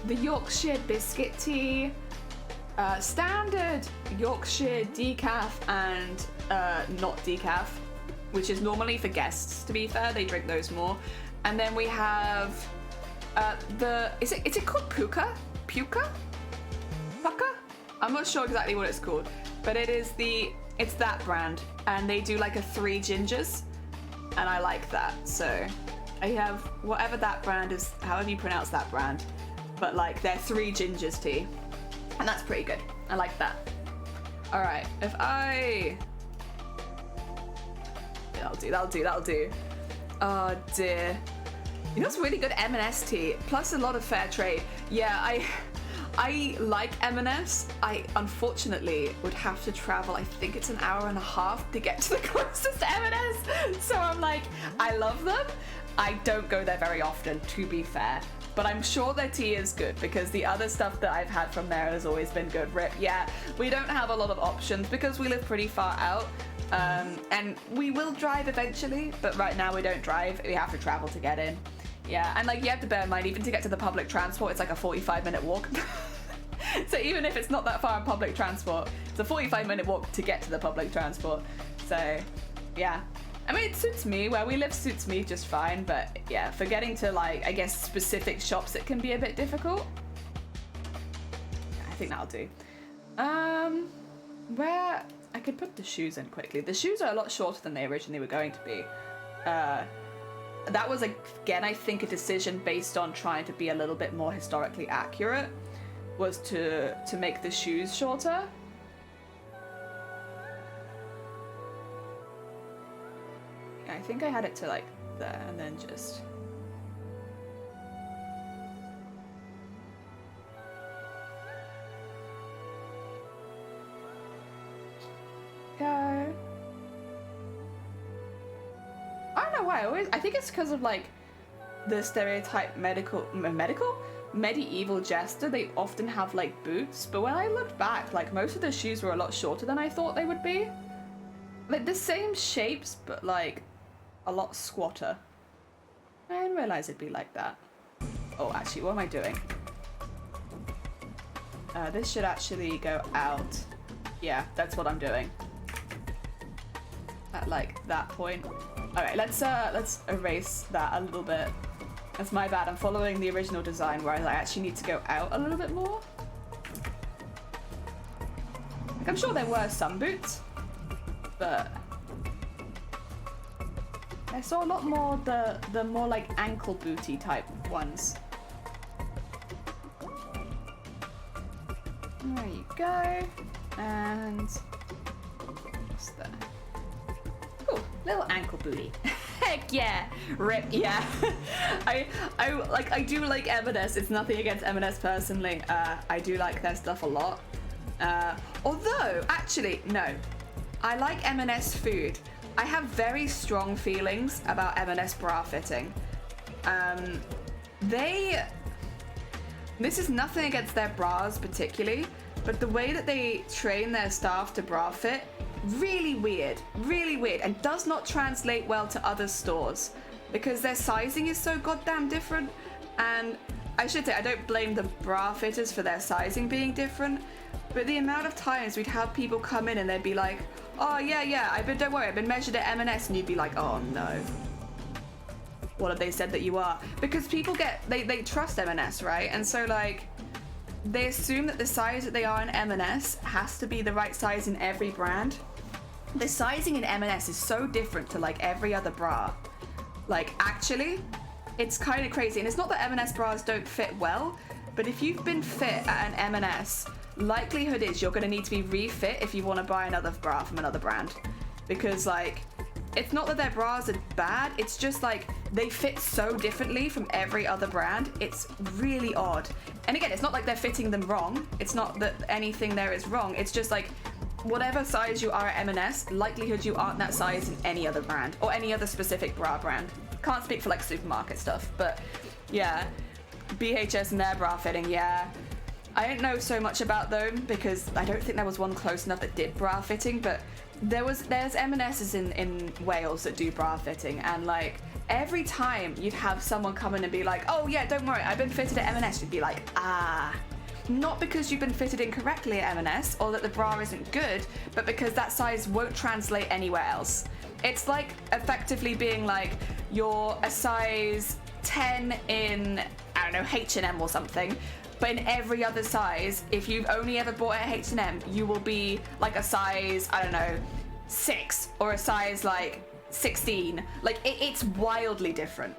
the Yorkshire biscuit tea, standard Yorkshire decaf and not decaf, which is normally for guests, to be fair. They drink those more. And then we have is it called Puka? Puka? I'm not sure exactly what it's called, but it's that brand, and they do like a 3 gingers. And I like that, so I have whatever that brand is, however you pronounce that brand, but like they're 3 gingers tea, and that's pretty good. I like that. All right, that'll do. Oh dear. You know what's really good? M&S tea, plus a lot of fair trade. Yeah, I like M&S. I unfortunately would have to travel, I think it's an hour and a half to get to the closest M&S. So I'm like, I love them. I don't go there very often, to be fair. But I'm sure their tea is good because the other stuff that I've had from there has always been good. Rip, yeah, we don't have a lot of options because we live pretty far out. And we will drive eventually, but right now we don't drive. We have to travel to get in. Yeah, and like you have to bear in mind, even to get to the public transport, it's like a 45-minute walk. So even if it's not that far in public transport, it's a 45-minute walk to get to the public transport. So, yeah. I mean, it suits me. Where we live suits me just fine, but yeah, for getting to like, I guess, specific shops, it can be a bit difficult. I think that'll do. Where I could put the shoes in quickly. The shoes are a lot shorter than they originally were going to be. That was, again, I think a decision based on trying to be a little bit more historically accurate, was to make the shoes shorter. I think I had it to like there and then just... go. I don't know why. I think it's because of like the stereotype medieval jester. They often have like boots, but when I looked back, like most of the shoes were a lot shorter than I thought they would be. Like the same shapes, but like a lot squatter. I didn't realize it'd be like that. Oh, actually, what am I doing? This should actually go out. Yeah, that's what I'm doing. At like that point. Alright, let's erase that a little bit. That's my bad. I'm following the original design, whereas I actually need to go out a little bit more. Like, I'm sure there were some boots, but I saw a lot more the more like ankle booty type ones. There you go. And what's there? Ooh, little ankle booty. Heck yeah, rip yeah. I do like M&S. It's nothing against M&S personally. I do like their stuff a lot. Although actually no, I like M&S food. I have very strong feelings about M&S bra fitting. This is nothing against their bras particularly, but the way that they train their staff to bra fit, really weird, and does not translate well to other stores because their sizing is so goddamn different. And I should say, I don't blame the bra fitters for their sizing being different, but the amount of times we'd have people come in and they'd be like, oh yeah, don't worry, I've been measured at M&S, and you'd be like, oh no. What have they said that you are? Because people they trust M&S, right? And so like, they assume that the size that they are in M&S has to be the right size in every brand. The sizing in M&S is so different to like every other bra. Like actually, it's kind of crazy. And it's not that M&S bras don't fit well, but if you've been fit at an M&S, likelihood is you're gonna need to be refit if you want to buy another bra from another brand. Because like, it's not that their bras are bad, it's just like they fit so differently from every other brand. It's really odd. And again, it's not like they're fitting them wrong. It's not that anything there is wrong. It's just like, whatever size you are at M&S, likelihood you aren't that size in any other brand or any other specific bra brand. Can't speak for like supermarket stuff, but yeah, BHS and their bra fitting, yeah. I don't know so much about them because I don't think there was one close enough that did bra fitting, but there's M&S's in Wales that do bra fitting, and like every time you'd have someone come in and be like, oh yeah, don't worry, I've been fitted at M&S, you'd be like, ah. Not because you've been fitted incorrectly at M&S or that the bra isn't good, but because that size won't translate anywhere else. It's like effectively being like, you're a size 10 in, I don't know, H&M or something, but in every other size, if you've only ever bought at H&M, you will be like a size, I don't know, 6 or a size like 16. Like it's wildly different.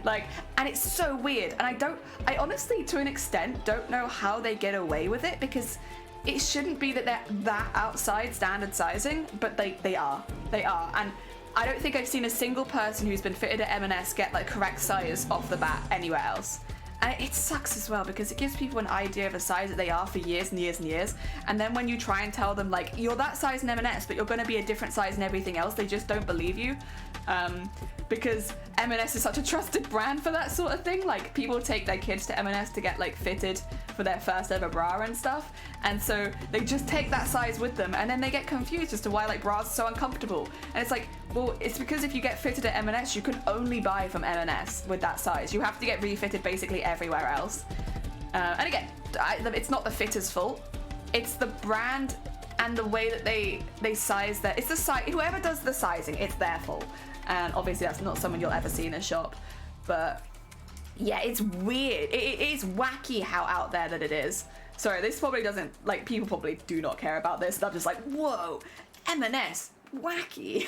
Like, and it's so weird, and I honestly to an extent don't know how they get away with it, because it shouldn't be that they're that outside standard sizing, but they are, and I don't think I've seen a single person who's been fitted at M&S get like correct size off the bat anywhere else. And it sucks as well, because it gives people an idea of a size that they are for years and years and years. And then when you try and tell them, like, you're that size in M&S, but you're going to be a different size in everything else, they just don't believe you. Because M&S is such a trusted brand for that sort of thing. Like, people take their kids to M&S to get, like, fitted for their first ever bra and stuff. And so they just take that size with them, and then they get confused as to why, like, bras are so uncomfortable. And it's like, well, it's because if you get fitted at M&S, you can only buy from M&S with that size. You have to get refitted basically everywhere else. And again, it's not the fitter's fault. It's the brand and the way that they size their... It's the size... Whoever does the sizing, it's their fault. And obviously that's not someone you'll ever see in a shop. But yeah, it's weird. It is wacky how out there that it is. Sorry, this probably doesn't... Like, people probably do not care about this. I'm just like, whoa, M&S, wacky.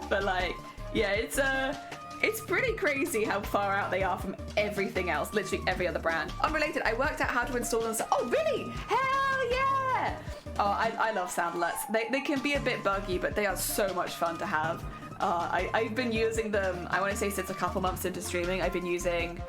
But like, yeah, it's pretty crazy how far out they are from everything else, literally every other brand. Unrelated, I worked out how to install them. Oh, really? Hell yeah! Oh, I love sound alerts. They can be a bit buggy, but they are so much fun to have. I've been using them, I want to say since a couple months into streaming. I've been using,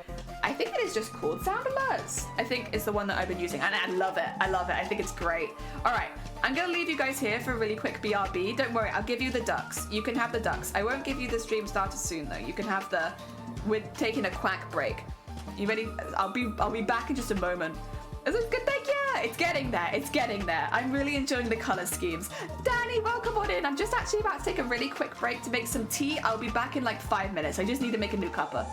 I think it is just called Sound Alerts. I think is the one that I've been using, and I love it. I love it. I think it's great. All right, I'm gonna leave you guys here for a really quick BRB. Don't worry, I'll give you the ducks. You can have the ducks. I won't give you the stream starter soon though. You can have the, we're taking a quack break. You ready? I'll be back in just a moment. Is it good? Thank you. It's getting there. It's getting there. I'm really enjoying the color schemes. Danny, welcome on in. I'm just actually about to take a really quick break to make some tea. I'll be back in like 5 minutes. I just need to make a new cuppa.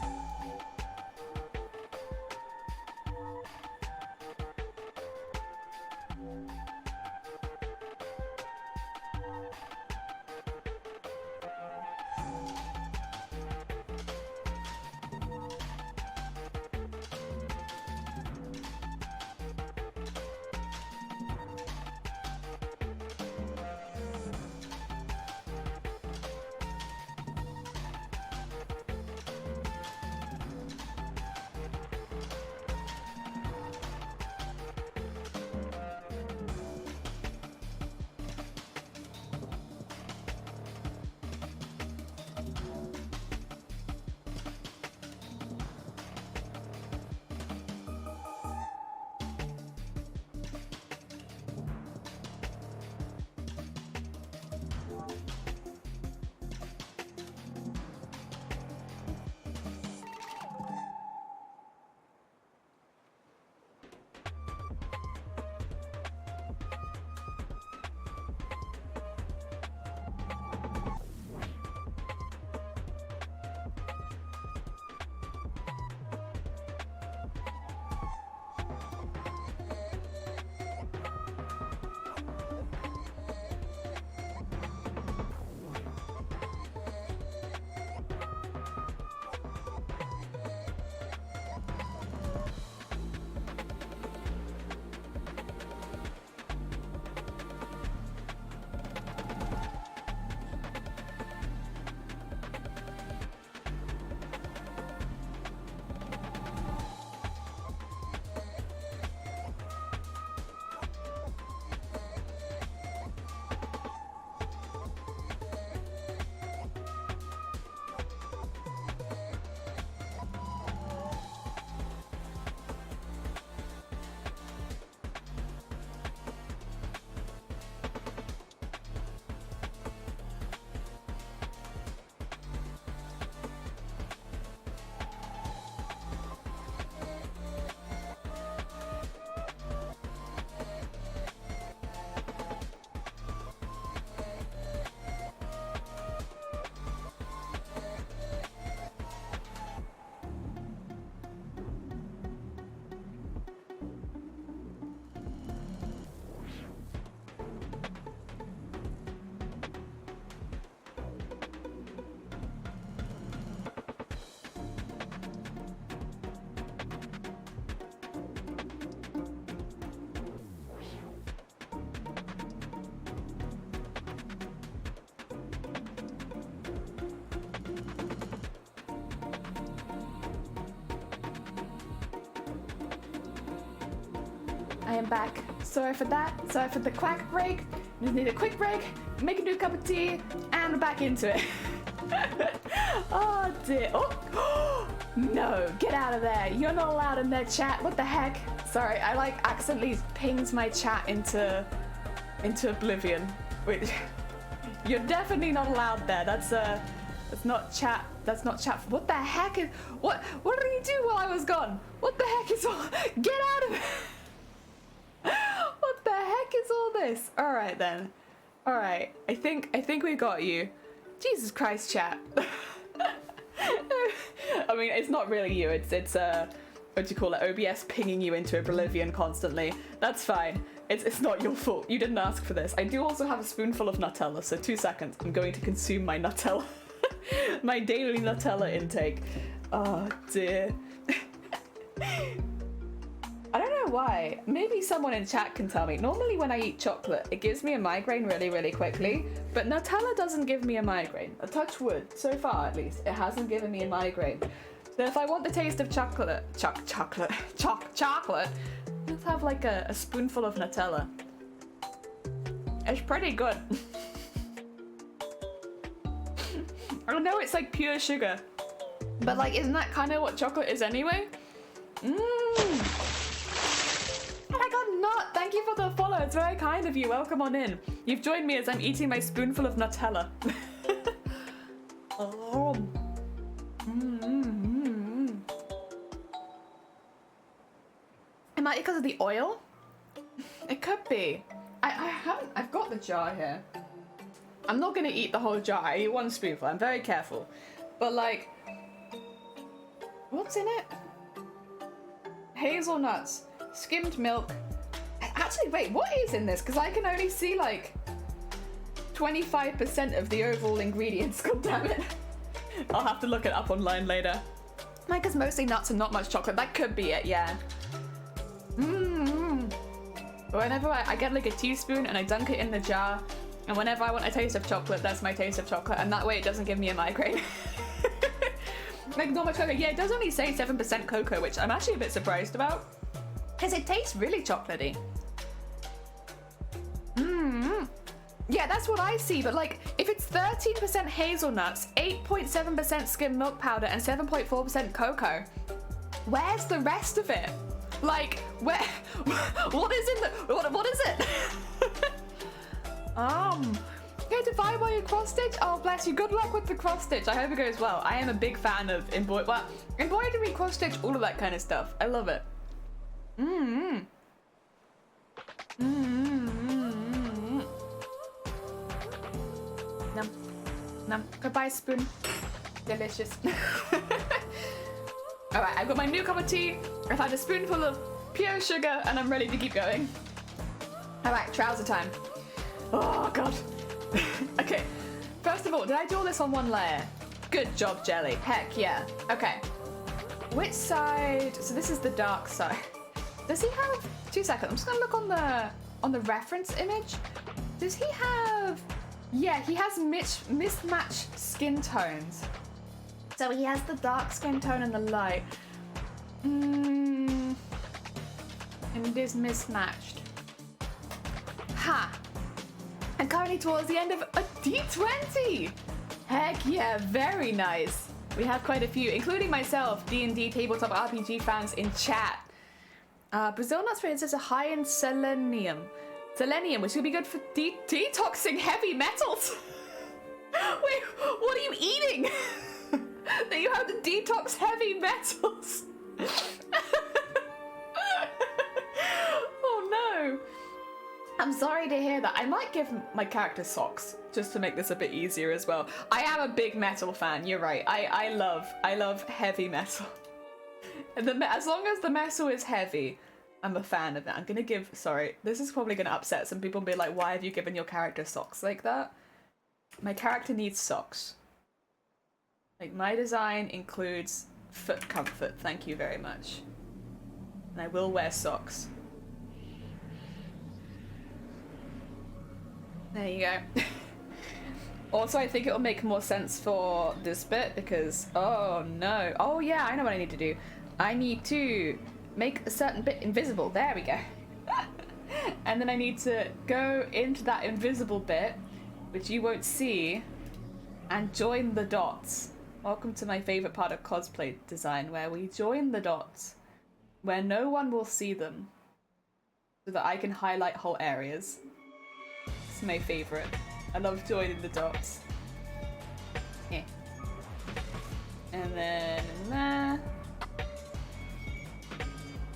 am back. Sorry for that. Sorry for the quack break. Just need a quick break, make a new cup of tea, and we're back into it. Oh dear. Oh no, get out of there. You're not allowed in their chat. What the heck? Sorry, I like accidentally pinged my chat into oblivion. Wait, you're definitely not allowed there. That's not chat. That's not chat. What the heck is what did he do while I was gone? What the heck is all? Get out of it. What the heck is all this? All right then. All right. I think we got you. Jesus Christ, chat. I mean, it's not really you. It's what do you call it? OBS pinging you into oblivion constantly. That's fine. It's not your fault. You didn't ask for this. I do also have a spoonful of Nutella, so 2 seconds. I'm going to consume my Nutella. My daily Nutella intake. Oh dear. I don't know why. Maybe someone in chat can tell me. Normally when I eat chocolate, it gives me a migraine really, really quickly. But Nutella doesn't give me a migraine. A touch wood, so far at least, it hasn't given me a migraine. So if I want the taste of chocolate, let's have like a spoonful of Nutella. It's pretty good. I know it's like pure sugar, but like, isn't that kind of what chocolate is anyway? Oh my god, Nut! Thank you for the follow. It's very kind of you. Welcome on in. You've joined me as I'm eating my spoonful of Nutella. Oh. It might be because of the oil? It could be. I've got the jar here. I'm not gonna eat the whole jar. I eat one spoonful. I'm very careful. But like, what's in it? Hazelnuts, skimmed milk. Actually, wait, what is in this? Because I can only see like 25% of the overall ingredients. God damn it. I'll have to look it up online later. Like, it's mostly nuts and not much chocolate. That could be it, yeah. Whenever I get like a teaspoon and I dunk it in the jar, and whenever I want a taste of chocolate, that's my taste of chocolate, and that way it doesn't give me a migraine. Like, not much cocoa. Yeah, it does only say 7% cocoa, which I'm actually a bit surprised about, because it tastes really chocolatey. Yeah, that's what I see, but like, if it's 13% hazelnuts, 8.7% skimmed milk powder, and 7.4% cocoa, where's the rest of it? Like, where? What is in the? What is it? Okay, to find while you cross stitch. Oh, bless you. Good luck with the cross stitch. I hope it goes well. I am a big fan of embroidery, cross stitch, all of that kind of stuff. I love it. Nom. Goodbye, spoon. Delicious. All right, I've got my new cup of tea. I've had a spoonful of pure sugar, and I'm ready to keep going. All right, trouser time. Oh god. Okay, first of all, did I do all this on one layer? Good job, Jelly. Heck yeah. Okay, which side? So this is the dark side. Does he have 2 seconds? I'm just gonna look on the reference image. Does he have? Yeah, he has mismatched skin tones. So he has the dark skin tone and the light. And it is mismatched. Ha! And currently towards the end of a D20! Heck yeah, very nice. We have quite a few, including myself, D&D tabletop RPG fans in chat. Brazil nuts, for instance, are high in selenium. Selenium, which would be good for detoxing heavy metals. Wait, what are you eating? That you have to detox heavy metals. Oh no. I'm sorry to hear that. I might give my character socks just to make this a bit easier as well. I am a big metal fan, you're right. I love heavy metal. And as long as the metal is heavy, I'm a fan of that. I'm gonna give, sorry, this is probably gonna upset some people and be like, why have you given your character socks like that? My character needs socks. Like, my design includes foot comfort, thank you very much. And I will wear socks. There you go. Also, I think it'll make more sense for this bit because, oh no. Oh yeah, I know what I need to do. I need to make a certain bit invisible. There we go. And then I need to go into that invisible bit, which you won't see, and join the dots. Welcome to my favorite part of cosplay design, where we join the dots, where no one will see them, so that I can highlight whole areas. It's my favorite. I love joining the dots. Yeah. And then in there.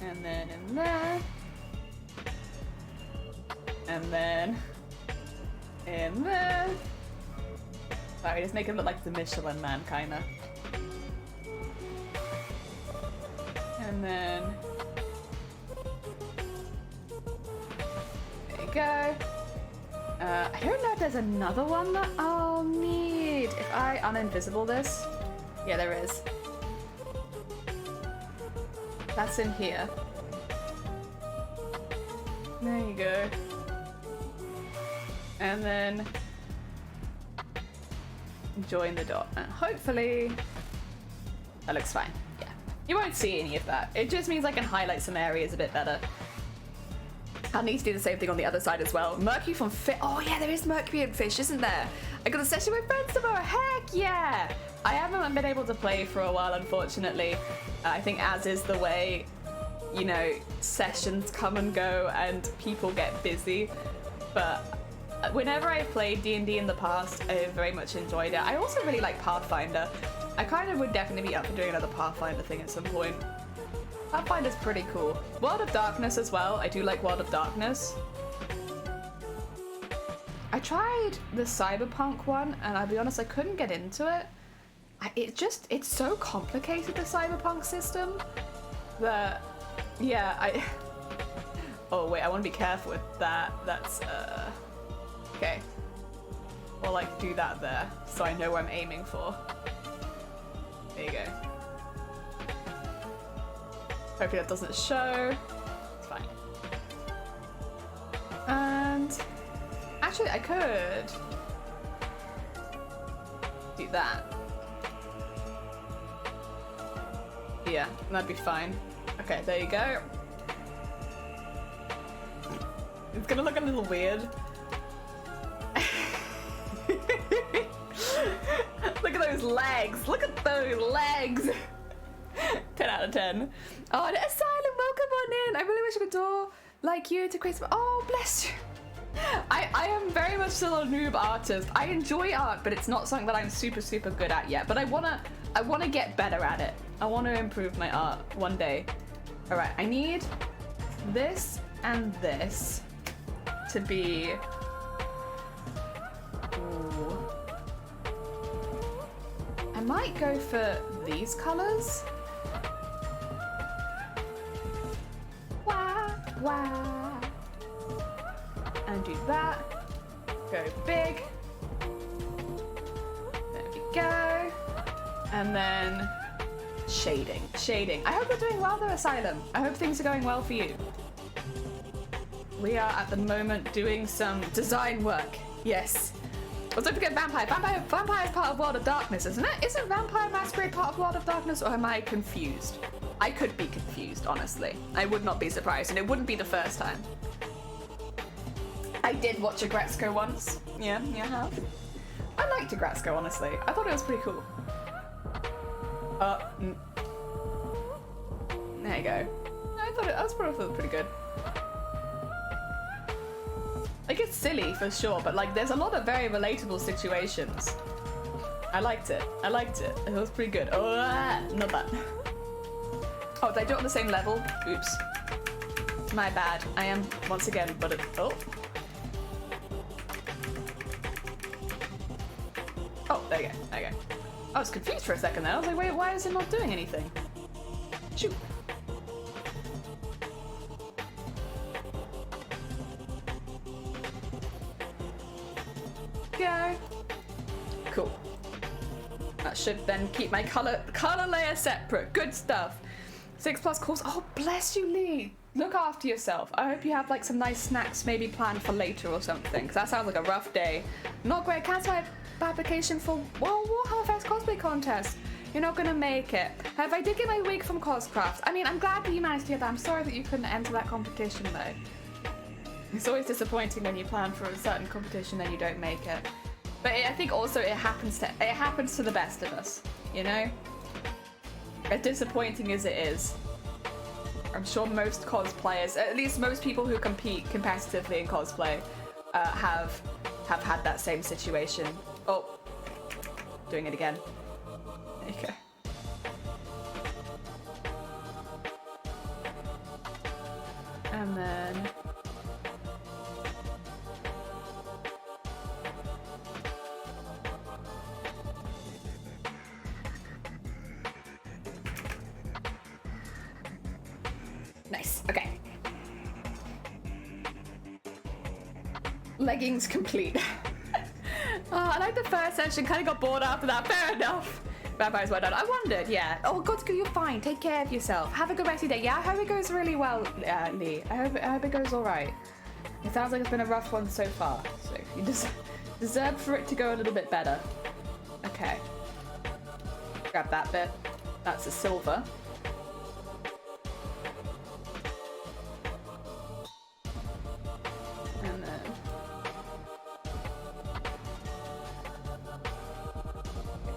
And then in there. And then in there. Sorry, just make him look like the Michelin Man, kinda. And then there you go. I don't know if there's another one that I'll need. If I uninvisible this, yeah, there is. That's in here. There you go. And then join the dot. And hopefully that looks fine. Yeah. You won't see any of that. It just means I can highlight some areas a bit better. I'll need to do the same thing on the other side as well. Mercury from Fish. Oh yeah, there is Mercury and Fish, isn't there? I got a session with friends tomorrow. Heck yeah! I haven't been able to play for a while, unfortunately. I think as is the way, you know, sessions come and go and people get busy. But whenever I've played D&D in the past, I very much enjoyed it. I also really like Pathfinder. I kind of would definitely be up for doing another Pathfinder thing at some point. Pathfinder's pretty cool. World of Darkness as well. I do like World of Darkness. I tried the Cyberpunk one, and I'll be honest, I couldn't get into it. It's so complicated, the Cyberpunk system, that, yeah, oh wait, I want to be careful with that. That's, okay. Or like do that there, so I know where I'm aiming for. There you go. Hopefully that doesn't show. It's fine. And actually I could do that. Yeah, that'd be fine. Okay, there you go. It's gonna look a little weird. Look at those legs. Look at those legs. 10 out of 10. Oh, and Asylum, welcome on in. I really wish I could draw like you to create some. Oh, bless you. I am very much still a noob artist. I enjoy art, but it's not something that I'm super good at yet. But I wanna get better at it. I want to improve my art one day. All right, I need this and this to be. Ooh. I might go for these colors. Wow. And do that. Go big. There we go. And then shading. I hope you're doing well though, Asylum. I hope things are going well for you. We are at the moment doing some design work. Yes. Also, don't forget Vampire. Vampire is part of World of Darkness, isn't it? Isn't Vampire Masquerade part of World of Darkness, or am I confused? I could be confused, honestly. I would not be surprised, and it wouldn't be the first time. I did watch a Gretzko once. Yeah, I have. I liked a Gretzko, honestly. I thought it was pretty cool. There you go. I thought I was probably pretty good. Like, it's silly for sure, but like there's a lot of very relatable situations. I liked it. It was pretty good. Oh, not that. Oh, did I do it on the same level? Oops. My bad. I am once again, but oh. Oh, there you go. I was confused for a second there. I was like, wait, why is it not doing anything? Shoot. Go. Cool. That should then keep my color layer separate. Good stuff. 6+ course. Oh, bless you, Lee. Look after yourself. I hope you have like some nice snacks maybe planned for later or something, because that sounds like a rough day. Not great. Cancel my application for Warhammer Fest cosplay contest. You're not gonna make it. However, I did get my wig from Coscraft. I mean, I'm glad that you managed to get that. I'm sorry that you couldn't enter that competition though. It's always disappointing when you plan for a certain competition and you don't make it. But I think also it happens to the best of us, you know? As disappointing as it is, I'm sure most cosplayers, at least most people who compete competitively in cosplay, have had that same situation. Oh, doing it again. There you go. And then nice. Okay. Leggings complete. I like the first session. Kind of got bored after that. Fair enough. Vampires well done. I wondered, yeah. Oh, God, you're fine. Take care of yourself. Have a good rest of your day. Yeah, I hope it goes really well, Lee. I hope it goes all right. It sounds like it's been a rough one so far. So you deserve for it to go a little bit better. Okay. Grab that bit. That's a silver. And then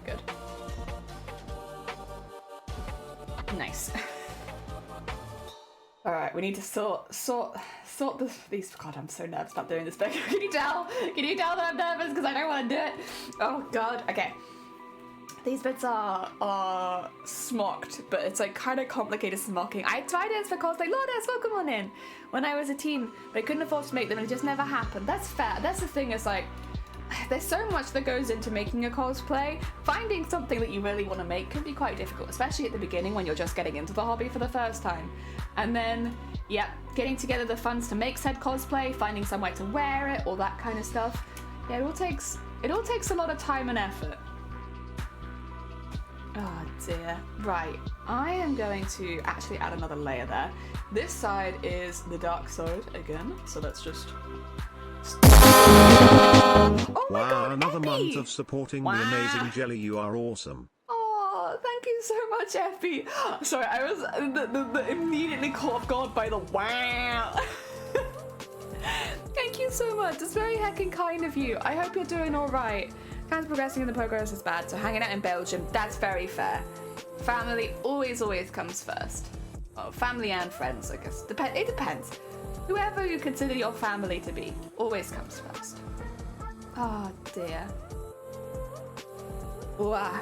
good. Nice. All right, we need to sort these. God, I'm so nervous about doing this bit. Can you tell? Can you tell that I'm nervous because I don't want to do it? Oh God. Okay. These bits are smocked, but it's like kind of complicated smocking. I tried it for cosplay. Lourdes, welcome on in. When I was a teen, but I couldn't afford to make them, and it just never happened. That's fair. That's the thing. Is like, there's so much that goes into making a cosplay. Finding something that you really want to make can be quite difficult, especially at the beginning when you're just getting into the hobby for the first time. And then, yeah, getting together the funds to make said cosplay, finding somewhere to wear it, all that kind of stuff. Yeah, it all takes a lot of time and effort. Oh dear. Right, I am going to actually add another layer there. This side is the dark side again, so let's just... Oh my Wow, God, another Epi! month of supporting the amazing Jelly. You are awesome. Oh, thank you so much, Effie. Sorry, I was the immediately caught off guard by the wow. Thank you so much. It's very heckin' kind of you. I hope you're doing all right. Can't progressing in the progress is bad, so hanging out in Belgium, that's very fair. Family always comes first. Oh, family and friends, I guess. It depends. Whoever you consider your family to be always comes first. Oh dear. Wow.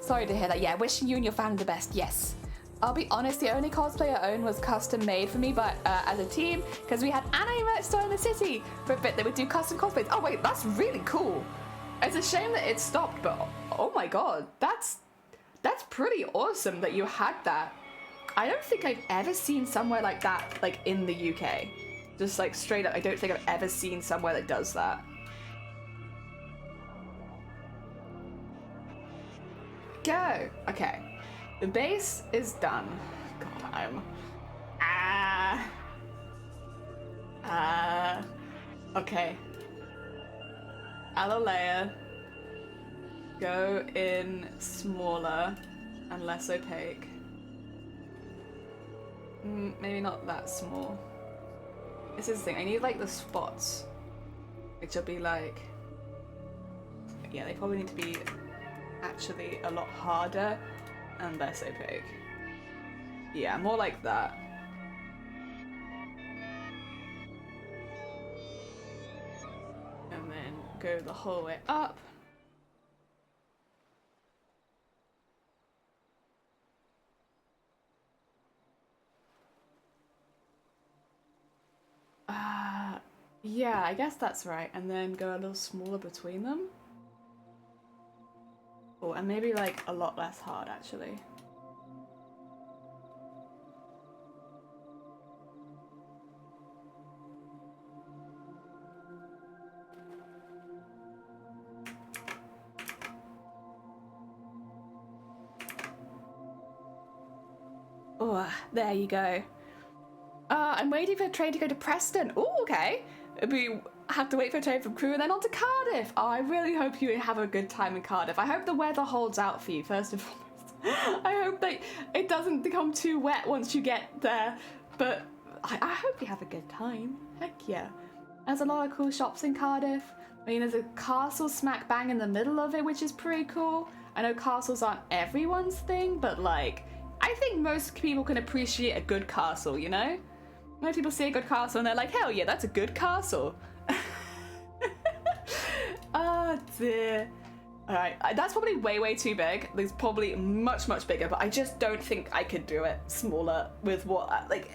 Sorry to hear that. Yeah, wishing you and your family the best. Yes. I'll be honest, the only cosplay I own was custom made for me, but as a team, because we had anime merch store in the city. For a bit, they would do custom cosplays. Oh wait, that's really cool. It's a shame that it stopped, but oh my God, that's pretty awesome that you had that. I don't think I've ever seen somewhere like that, like in the UK. Just like straight up, I don't think I've ever seen somewhere that does that. Go. Okay. The base is done. God, okay. Add a layer. Go in smaller and less opaque. Maybe not that small. This is the thing. I need like the spots, which will be like, yeah, they probably need to be actually a lot harder and less opaque. Yeah, more like that. And then go the whole way up. Yeah, I guess that's right. And then go a little smaller between them. Oh, and maybe like a lot less hard actually. Oh, there you go. I'm waiting for a train to go to Preston. Oh, okay. We have to wait for a train from Crewe and then on to Cardiff. Oh, I really hope you have a good time in Cardiff. I hope the weather holds out for you, first and foremost. I hope that it doesn't become too wet once you get there. But I hope you have a good time. Heck yeah. There's a lot of cool shops in Cardiff. I mean, there's a castle smack bang in the middle of it, which is pretty cool. I know castles aren't everyone's thing, but like, I think most people can appreciate a good castle, you know? Most people see a good castle and they're like, hell yeah, that's a good castle. Oh dear. Alright, that's probably way too big. There's probably much bigger, but I just don't think I could do it smaller with what, like,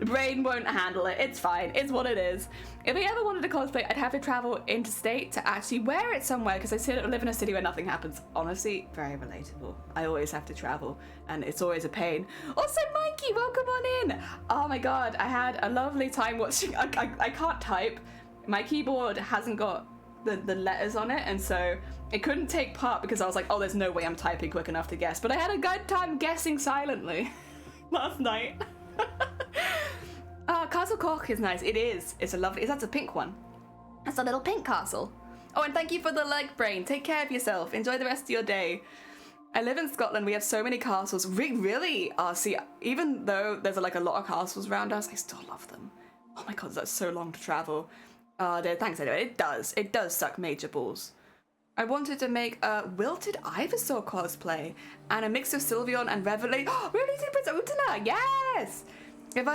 the brain won't handle it. It's fine. It's what it is. If I ever wanted to cosplay, I'd have to travel interstate to actually wear it somewhere, because I still live in a city where nothing happens. Honestly, very relatable. I always have to travel, and it's always a pain. Also, Mikey, welcome on in. Oh my god, I had a lovely time watching. I can't type. My keyboard hasn't got the letters on it, and so it couldn't take part because I was like, oh, there's no way I'm typing quick enough to guess. But I had a good time guessing silently last night. Castle Cork is nice. It is. It's a lovely. That's a pink one. That's a little pink castle. Oh, and thank you for the leg brain. Take care of yourself. Enjoy the rest of your day. I live in Scotland. We have so many castles. Really? See, even though there's like a lot of castles around us, I still love them. Oh my god, that's so long to travel. Thanks anyway. It does suck major balls. I wanted to make a Wilted Ivysaur cosplay and a mix of Sylveon and Reveille. Oh, really? Prince Utana? Yes! If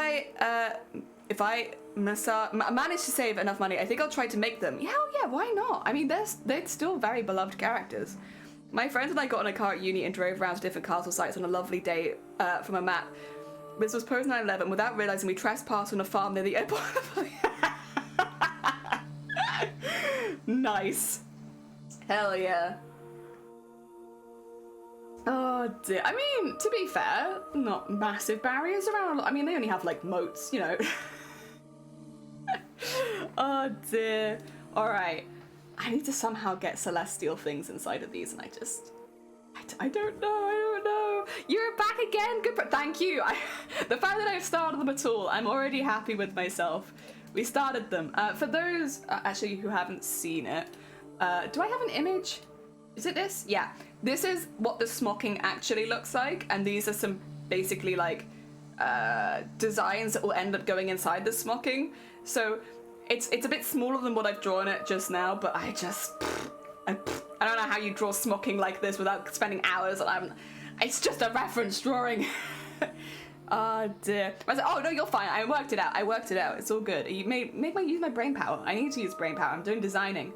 I manage to save enough money, I think I'll try to make them. Hell yeah, why not? I mean, they're still very beloved characters. My friends and I got in a car at uni and drove around to different castle sites on a lovely day from a map. This was post 9/11. Without realizing, we trespassed on a farm near the airport. Nice. Hell yeah. Oh dear. I mean, to be fair, not massive barriers around. I mean, they only have like moats, you know. Oh dear. Alright. I need to somehow get celestial things inside of these, and I don't know. You're back again. Good. Thank you. The fact that I've started them at all, I'm already happy with myself. We started them. For those actually who haven't seen it, do I have an image? Is it this? Yeah. This is what the smocking actually looks like, and these are some basically like designs that will end up going inside the smocking. So it's a bit smaller than what I've drawn it just now, but I don't know how you draw smocking like this without spending hours. It's just a reference drawing. Oh dear. I said, oh no, you're fine. I worked it out. It's all good. You use my brain power. I need to use brain power. I'm doing designing.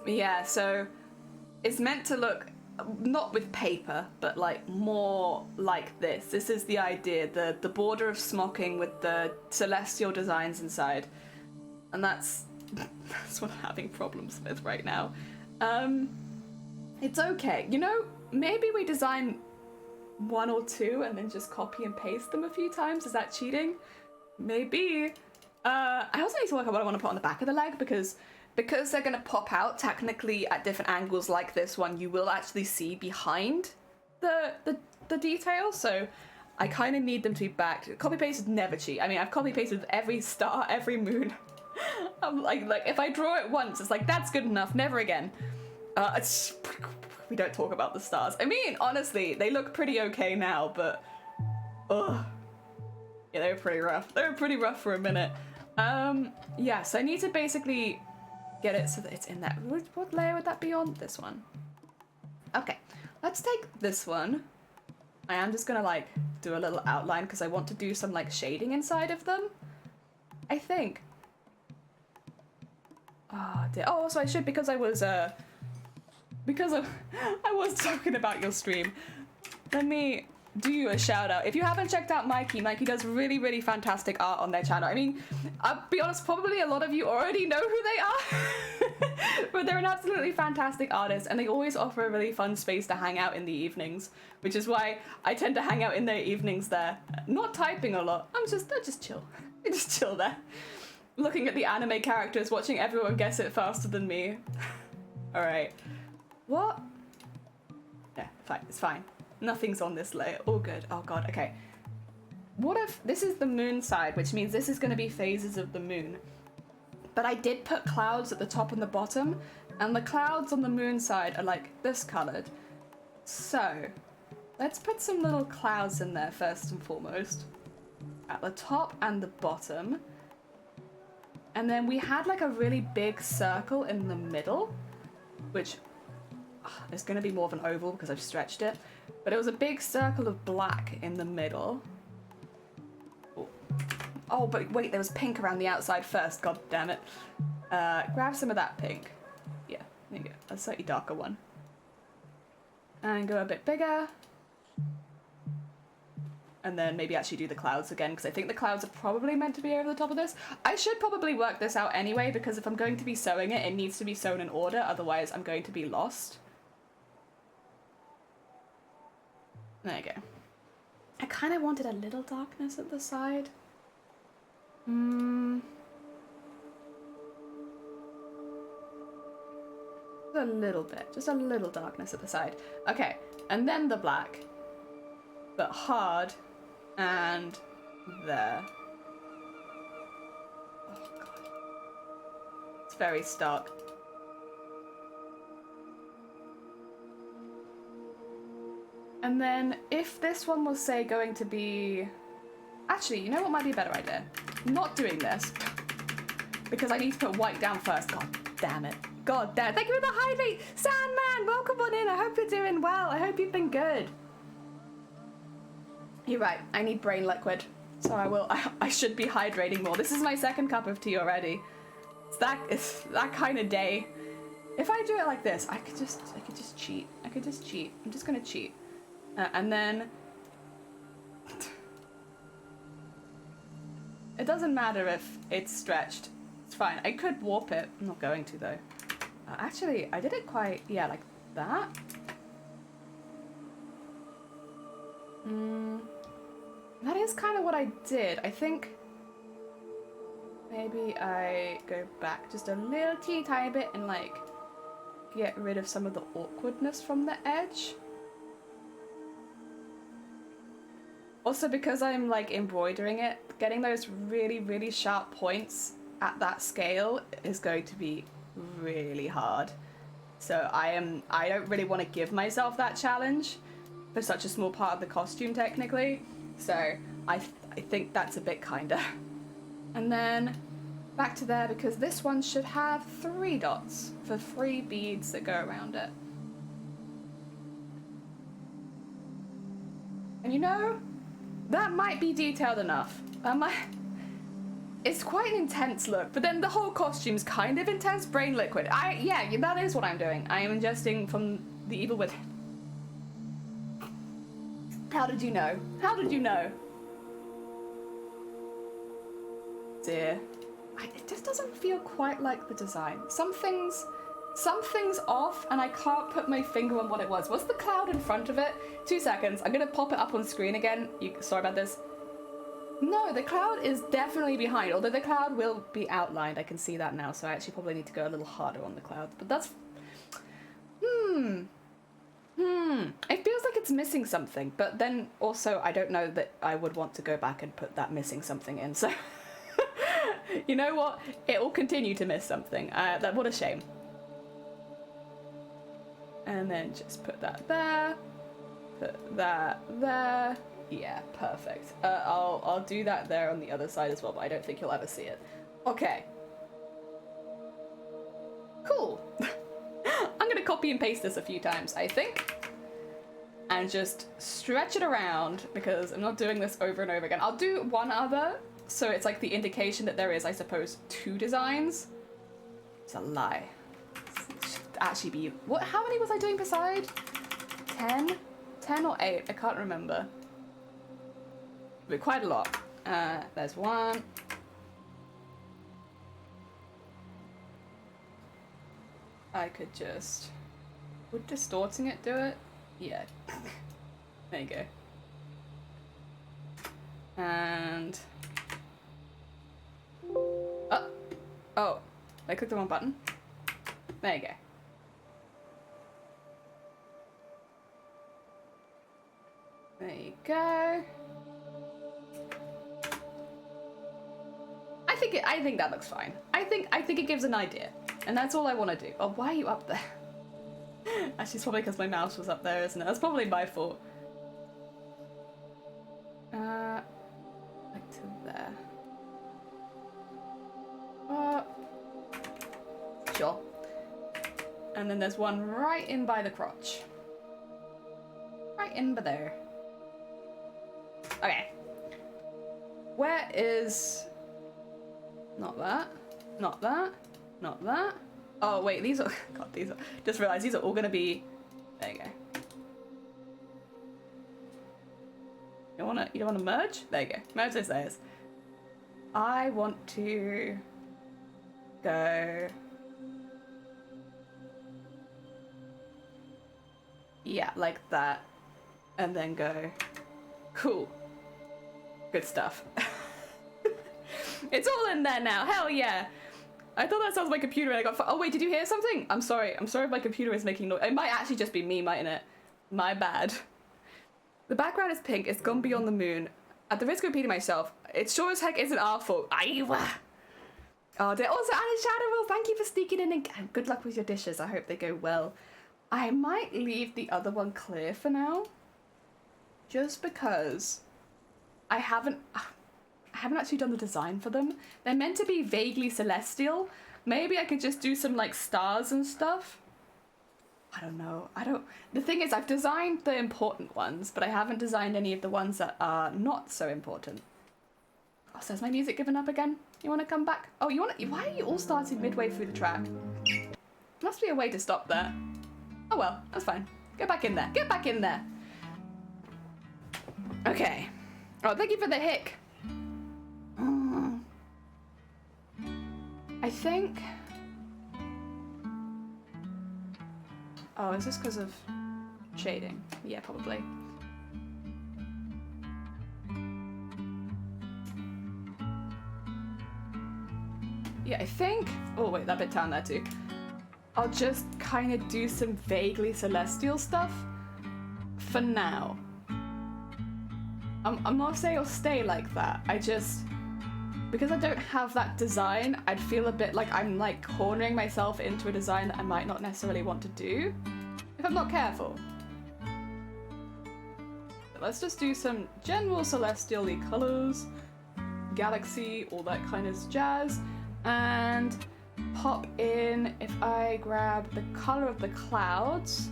Yeah, so it's meant to look not with paper, but like more like this. This is the idea, the border of smocking with the celestial designs inside. And that's what I'm having problems with right now. It's okay. You know, maybe we design one or two and then just copy and paste them a few times. Is that cheating? Maybe. I also need to work out what I want to put on the back of the leg, because they're going to pop out technically at different angles like this one. You will actually see behind the details, so I kind of need them to be back. Copy paste is never cheat. I mean, I've copy pasted every star, every moon. I'm like if I draw it once, it's like that's good enough. Never again. We don't talk about the stars. I mean, honestly, they look pretty okay now, but ugh. Yeah, they were pretty rough. They were pretty rough for a minute. Yeah, so I need to basically get it so that it's in that. What layer would that be on? This one. Okay, let's take this one. I am just gonna like do a little outline because I want to do some like shading inside of them, I think. Oh dear. Oh, also I should, because I was talking about your stream. Let me do you a shout out. If you haven't checked out Mikey does really, really fantastic art on their channel. I mean, I'll be honest, probably a lot of you already know who they are, but they're an absolutely fantastic artist, and they always offer a really fun space to hang out in the evenings, which is why I tend to hang out in their evenings there. Not typing a lot. I just chill. I just chill there. Looking at the anime characters, watching everyone guess it faster than me. Alright. What? Yeah, fine. It's fine. Nothing's on this layer. All good. Oh god, okay. What if this is the moon side, which means this is going to be phases of the moon. But I did put clouds at the top and the bottom, and the clouds on the moon side are like this colored. So, let's put some little clouds in there first and foremost. at the top and the bottom. And then we had like a really big circle in the middle, which is going to be more of an oval because I've stretched it. But it was a big circle of black in the middle. Oh, but wait, there was pink around the outside first. God damn it. Grab some of that pink. Yeah, there you go. A slightly darker one. And go a bit bigger. And then maybe actually do the clouds again, because I think the clouds are probably meant to be over the top of this. I should probably work this out anyway, because if I'm going to be sewing it, it needs to be sewn in order, otherwise I'm going to be lost. There you go. I kind of wanted a little darkness at the side. A little bit, just a little darkness at the side. Okay, and then the black, but hard, and there. Oh god. It's very stark. And then if this one was, say, going to be... Actually, you know what might be a better idea? Not doing this. Because I need to put white down first. God damn it. God damn it. Thank you for the hydrate! Sandman, welcome on in. I hope you're doing well. I hope you've been good. You're right. I need brain liquid. So I should be hydrating more. This is my second cup of tea already. It's that kind of day. If I do it like this, I could just cheat. I could just cheat. I'm just gonna cheat. And then... It doesn't matter if it's stretched. It's fine. I could warp it. I'm not going to, though. Actually, I did it quite... Yeah, like that. That is kind of what I did. I think... Maybe I go back just a little teeny tiny bit and, like, get rid of some of the awkwardness from the edge. Also, because I'm, like, embroidering it, getting those really, really sharp points at that scale is going to be really hard. So I don't really want to give myself that challenge for such a small part of the costume, technically. So I think that's a bit kinder. And then back to there, because this one should have 3 dots for 3 beads that go around it. And you know, that might be detailed enough. It's quite an intense look, but then the whole costume's kind of intense. Brain liquid. Yeah, that is what I'm doing. I am ingesting from the evil within. How did you know? How did you know? Dear. It just doesn't feel quite like the design. Something's off, and I can't put my finger on what it was. What's the cloud in front of it? 2 seconds. I'm gonna pop it up on screen again. Sorry about this. No, the cloud is definitely behind, although the cloud will be outlined. I can see that now, so I actually probably need to go a little harder on the cloud. But that's... It feels like it's missing something, but then also I don't know that I would want to go back and put that missing something in, so... You know what? It will continue to miss something. What a shame. And then just put that there. Put that there. Yeah, perfect. I'll do that there on the other side as well, but I don't think you'll ever see it. Okay. Cool. I'm gonna copy and paste this a few times, I think. And just stretch it around, because I'm not doing this over and over again. I'll do one other, so it's like the indication that there is, I suppose, 2 designs. It's a lie. It should actually be... How many was I doing per side? 10? 10 or 8? I can't remember. But quite a lot. There's 1. I could just... Would distorting it do it? Yeah. There you go. And... Oh. I clicked the wrong button. There you go. There you go. I think that looks fine. I think it gives an idea. And that's all I want to do. Oh, why are you up there? Actually, it's probably because my mouse was up there, isn't it? That's probably my fault. Like to there. Sure. And then there's one right in by the crotch. Right in by there. Okay. Where is... Not that. Not that. Not that. Oh, wait, these are... God, these are... Just realized these are all gonna be... There you go. You don't wanna merge? There you go. Merge those layers. I want to... go... Yeah, like that. And then go... Cool. Good stuff. It's all in there now. Hell yeah. I thought that sounds like my computer and I got... Oh wait, did you hear something? I'm sorry. I'm sorry if my computer is making noise. It might actually just be me, mightn't it? My bad. The background is pink. It's gone beyond the moon. At the risk of repeating myself, it sure as heck isn't our fault. Aiwa. Oh, dear. Also, Alice Shadowwell, thank you for sneaking in and good luck with your dishes. I hope they go well. I might leave the other one clear for now. Just because I haven't actually done the design for them. They're meant to be vaguely celestial. Maybe I could just do some like stars and stuff. I don't know. The thing is, I've designed the important ones, but I haven't designed any of the ones that are not so important. Oh, so has my music given up again? You want to come back? Oh, why are you all starting midway through the track? Must be a way to stop that. Oh well, that's fine. Get back in there. Get back in there. Okay. Oh, thank you for the hick. I think... Oh, is this because of shading? Yeah, probably. Yeah, I think... Oh, wait, that bit down there too. I'll just kind of do some vaguely celestial stuff for now. I'm not saying it'll stay like that. I just... Because I don't have that design, I'd feel a bit like I'm like cornering myself into a design that I might not necessarily want to do if I'm not careful. But let's just do some general celestial-y colors, galaxy, all that kind of jazz, and pop in, if I grab the color of the clouds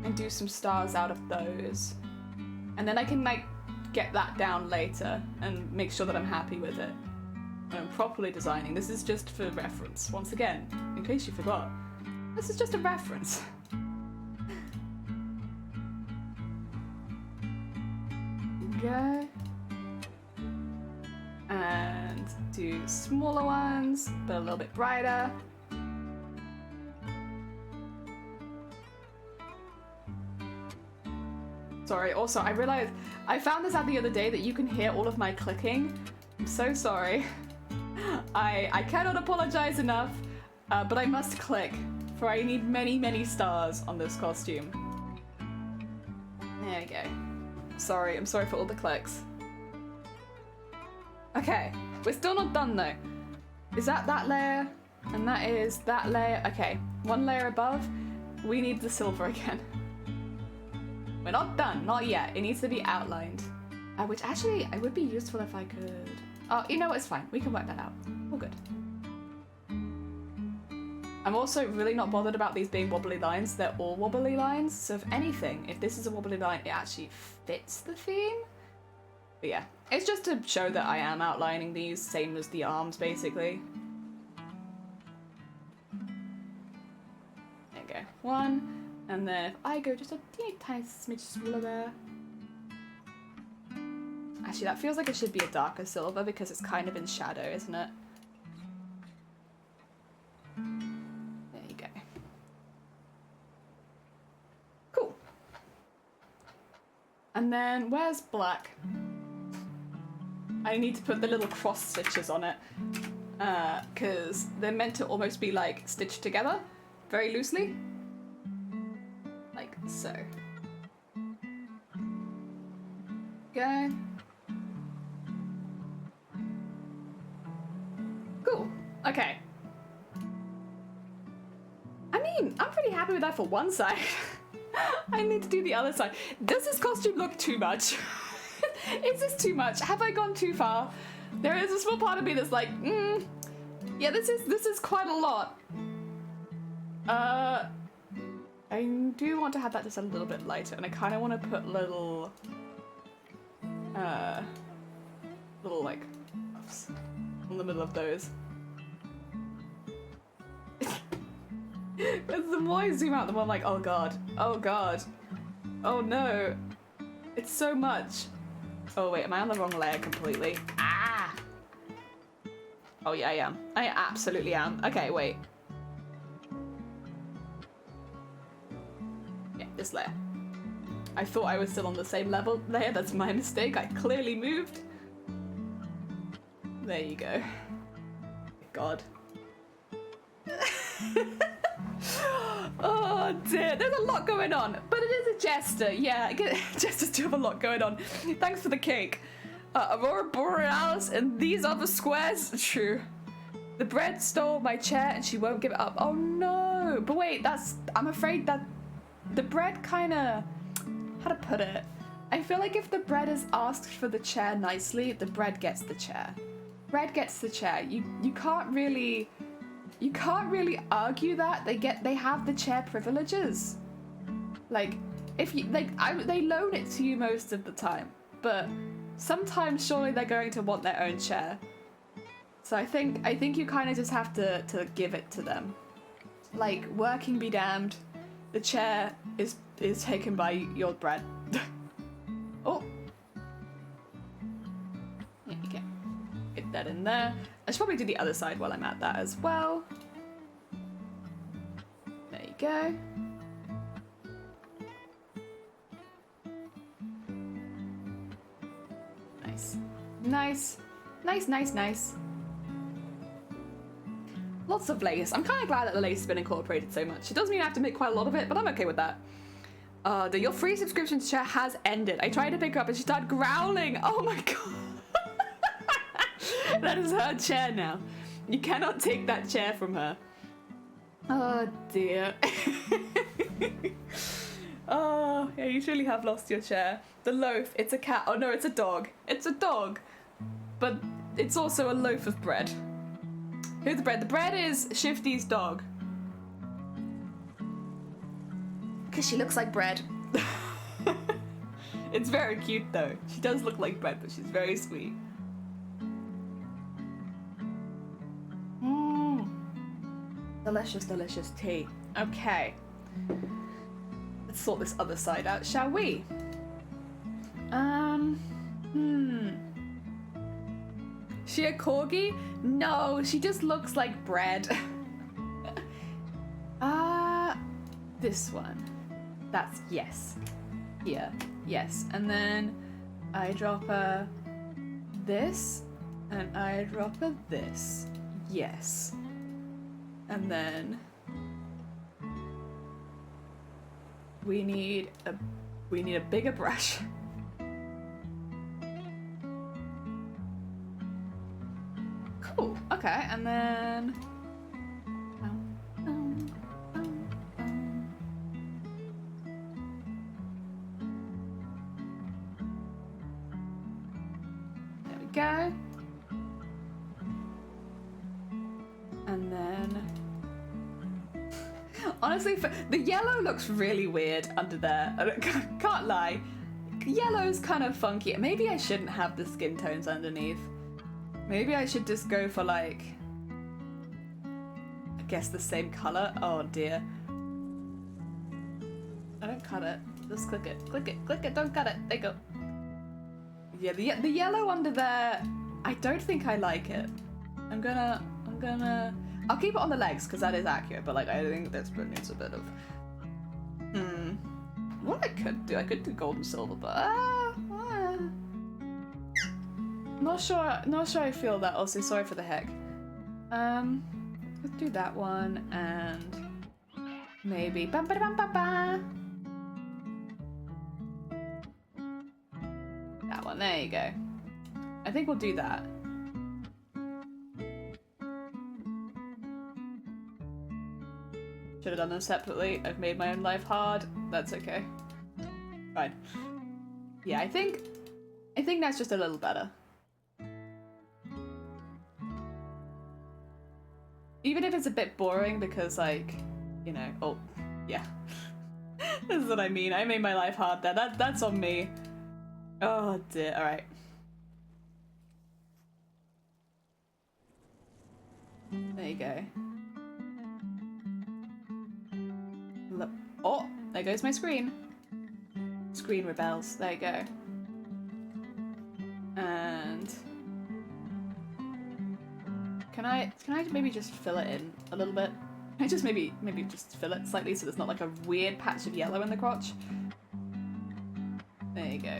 and do some stars out of those. And then I can like get that down later and make sure that I'm happy with it. When I'm properly designing. This is just for reference. Once again, in case you forgot, this is just a reference. Go. And do smaller ones, but a little bit brighter. Sorry, also I realized, I found this out the other day that you can hear all of my clicking. I'm so sorry. I cannot apologize enough, but I must click, for I need many, many stars on this costume. There we go. Sorry, I'm sorry for all the clicks. Okay, we're still not done though. Is that layer? And that is that layer. Okay, one layer above, we need the silver again. We're not done, not yet. It needs to be outlined. Which actually, it would be useful if I could... Oh, you know what, it's fine. We can work that out. All good. I'm also really not bothered about these being wobbly lines. They're all wobbly lines. So if anything, if this is a wobbly line, it actually fits the theme. But yeah, it's just to show that I am outlining these, same as the arms, basically. There you go. One. And then if I go just a teeny tiny smidge smaller there. Actually, that feels like it should be a darker silver because it's kind of in shadow, isn't it? There you go. Cool. And then where's black? I need to put the little cross stitches on it because they're meant to almost be like stitched together very loosely. Like so. Go. Cool. Okay. I mean, I'm pretty happy with that for one side. I need to do the other side. Does this costume look too much? Is this too much? Have I gone too far? There is a small part of me that's like, yeah, this is quite a lot. I do want to have that just a little bit lighter, and I kind of want to put little like puffs in the middle of those. But the more I zoom out, the more I'm like, oh god, oh god, oh no, it's so much. Oh wait, am I on the wrong layer completely? Ah! Oh yeah, I am. I absolutely am. Okay, wait. Yeah, this layer. I thought I was still on the same level layer. That's my mistake. I clearly moved. There you go. God. Oh dear, there's a lot going on, but it is a jester. Yeah, jesters do have a lot going on. Thanks for the cake. Aurora Borealis and these other squares. True. The bread stole my chair and she won't give it up. Oh no. But wait, I'm afraid that the bread kind of, how to put it? I feel like if the bread is asked for the chair nicely, the bread gets the chair. Bread gets the chair. You can't really argue that. They have the chair privileges. Like, if you they loan it to you most of the time, but sometimes surely they're going to want their own chair. So I think you kind of just have to give it to them. Like, working be damned, the chair is taken by your bread. Oh. Yeah, you can get that in there. I should probably do the other side while I'm at that as well. There you go. Nice. Nice. Nice, nice, nice. Lots of lace. I'm kind of glad that the lace has been incorporated so much. It does mean I have to make quite a lot of it, but I'm okay with that. Your free subscription to chair has ended. I tried to pick her up and she started growling. Oh my god. That is her chair now. You cannot take that chair from her. Oh dear. Oh, yeah, you surely have lost your chair. The loaf, it's a cat. Oh no, it's a dog. It's a dog. But it's also a loaf of bread. Who's the bread? The bread is Shifty's dog. Because she looks like bread. It's very cute though. She does look like bread, but she's very sweet. Delicious, delicious tea. Okay. Let's sort this other side out, shall we? She a corgi? No, she just looks like bread. This one. That's yes. Here, yes. And then I drop her this, and I drop her this. Yes. And then we need a bigger brush. Cool. Okay, and then there we go. And then honestly, the yellow looks really weird under there. I can't lie. Yellow's kind of funky. Maybe I shouldn't have the skin tones underneath. Maybe I should just go for like, I guess the same color. Oh dear. I don't cut it. Just click it. Click it. Click it. Don't cut it. There you go. Yeah, the yellow under there, I don't think I like it. I'll keep it on the legs because that is accurate, but like I think this bit needs a bit of. What I could do gold and silver, but not sure I feel that. Also, sorry for the heck. Let's do that one and maybe that one. There you go. I think we'll do that. Should have done them separately. I've made my own life hard. That's okay. Fine. Yeah, I think I think that's just a little better. Even if it's a bit boring because, like, you know, oh, yeah. This is what I mean. I made my life hard there. That's on me. Oh dear, alright. There you go. Look. Oh, there goes my screen. Screen rebels. There you go. And can I maybe just fill it in a little bit? Can I just maybe just fill it slightly so there's not like a weird patch of yellow in the crotch? There you go.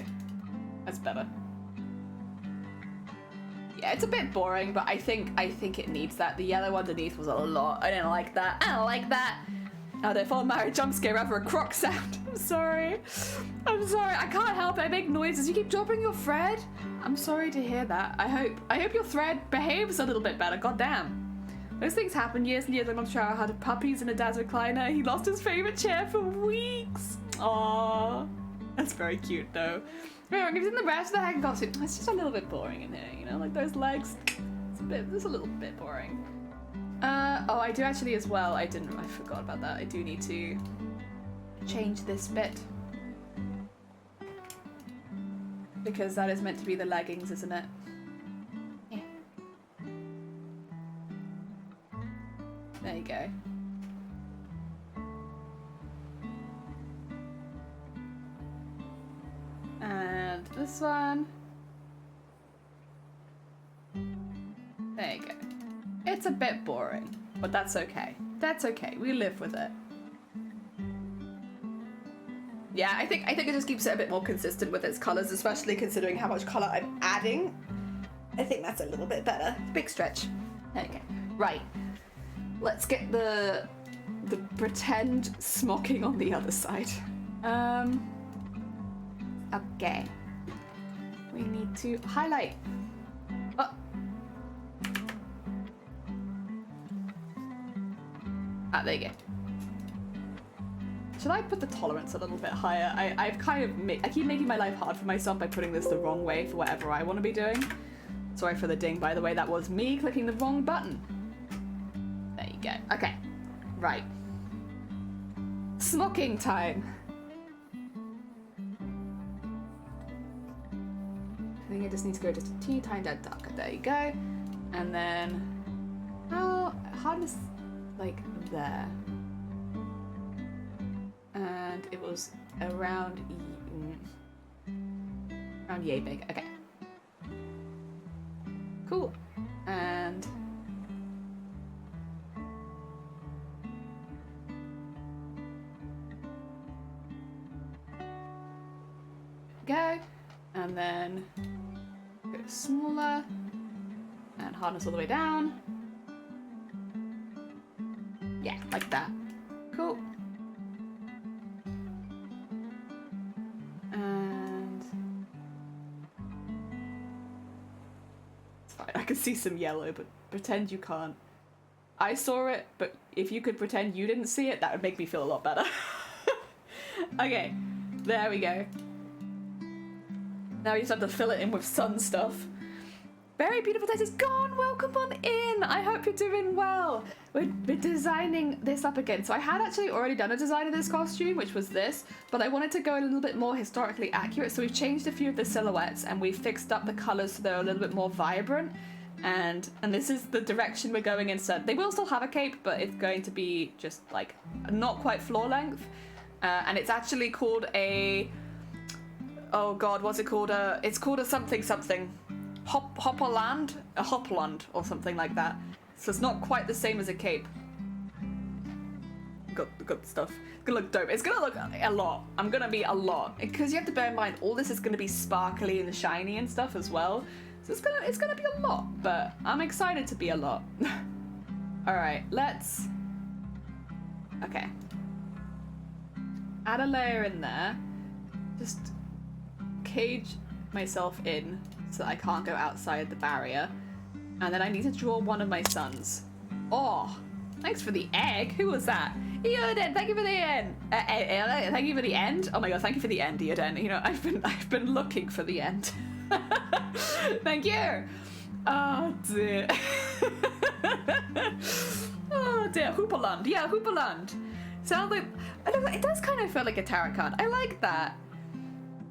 That's better. Yeah, it's a bit boring, but I think it needs that. The yellow underneath was a lot. I didn't like that. I don't like that. Oh, they fall married jump scare after a croc sound. I'm sorry. I'm sorry. I can't help it. I make noises. You keep dropping your thread. I'm sorry to hear that. I hope your thread behaves a little bit better. God damn. Those things happen years and years. I'm not sure I had puppies in a dad's recliner. He lost his favorite chair for weeks. Aww. That's very cute though. Anyway, gives him the rest of the hang costume. It's just a little bit boring in here, you know, like those legs. It's a little bit boring. Oh, I do actually as well. I forgot about that. I do need to change this bit. Because that is meant to be the leggings, isn't it? Yeah. There you go. And this one. There you go. It's a bit boring, but that's okay. That's okay. We live with it. Yeah, I think it just keeps it a bit more consistent with its colours, especially considering how much colour I'm adding. I think that's a little bit better. Big stretch. There you go. Right. Let's get the pretend smocking on the other side. Okay. We need to highlight. Oh. Ah, there you go. Should I put the tolerance a little bit higher? I keep making my life hard for myself by putting this the wrong way for whatever I want to be doing. Sorry for the ding, by the way. That was me clicking the wrong button. There you go. Okay. Right. Smocking time. I think I just need to go just a teeny tiny bit darker. There you go. And then hardness like there. And it was around yay big. Okay. Cool. And go. And then go smaller and hardness all the way down. Yeah, like that. Cool. And it's fine. I can see some yellow, but pretend you can't. I saw it, but if you could pretend you didn't see it, that would make me feel a lot better. Okay, there we go. Now we just have to fill it in with sun stuff. Very beautiful taste is gone. Welcome on in. I hope you're doing well. We're designing this up again. So I had actually already done a design of this costume, which was this, but I wanted to go a little bit more historically accurate. So we've changed a few of the silhouettes and we've fixed up the colors so they're a little bit more vibrant. And this is the direction we're going in. So they will still have a cape, but it's going to be just like not quite floor length. And it's actually called a, oh God, what's it called? It's called a something. Hopperland? A hopland or something like that. So it's not quite the same as a cape. Got stuff. It's gonna look dope. It's gonna look a lot. I'm gonna be a lot. Because you have to bear in mind, all this is gonna be sparkly and shiny and stuff as well. So it's gonna be a lot, but I'm excited to be a lot. Alright, let's... Okay. Add a layer in there. Just cage myself in so that I can't go outside the barrier. And then I need to draw one of my sons. Oh, thanks for the egg. Who was that? Eoden, thank you for the end. Thank you for the end. Oh my god, thank you for the end, Eoden. You know, I've been looking for the end. Thank you. Oh dear. Oh dear. Hoopaland. Yeah, Hoopaland. Sounds like, I don't know, it does kind of feel like a tarot card. I like that.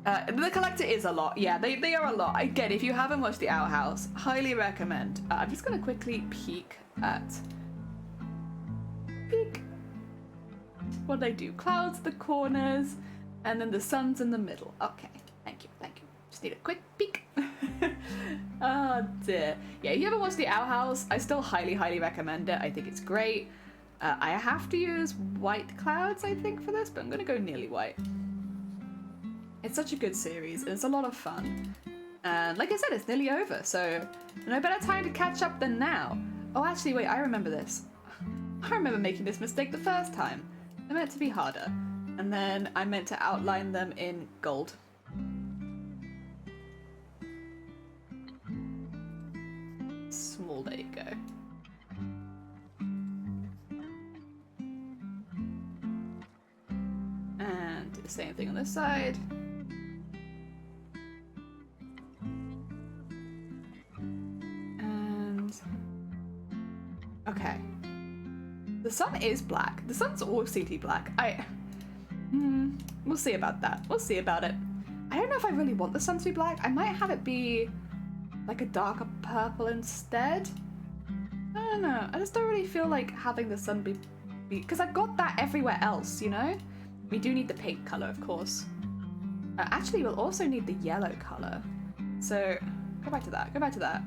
The collector is a lot. Yeah, they are a lot. Again, if you haven't watched the Owl House, highly recommend. I'm just gonna quickly peek at. What they do? Clouds, the corners, and then the sun's in the middle. Okay, thank you. Just need a quick peek. Oh dear. Yeah, if you haven't watched the Owl House, I still highly recommend it. I think it's great. I have to use white clouds, I think, for this, but I'm gonna go nearly white. It's such a good series, and it's a lot of fun. And like I said, it's nearly over, so no better time to catch up than now. Oh, actually, wait, I remember this. I remember making this mistake the first time. I meant to be harder, and then I meant to outline them in gold. Small, there you go. And do the same thing on this side. And okay. The sun is black. The sun's always seem to be black. We'll see about that. We'll see about it. I don't know if I really want the sun to be black. I might have it be like a darker purple instead. I don't know. I just don't really feel like having the sun be because I've got that everywhere else, you know? We do need the pink color, of course. Actually, we'll also need the yellow color. So, go back to that. Go back to that.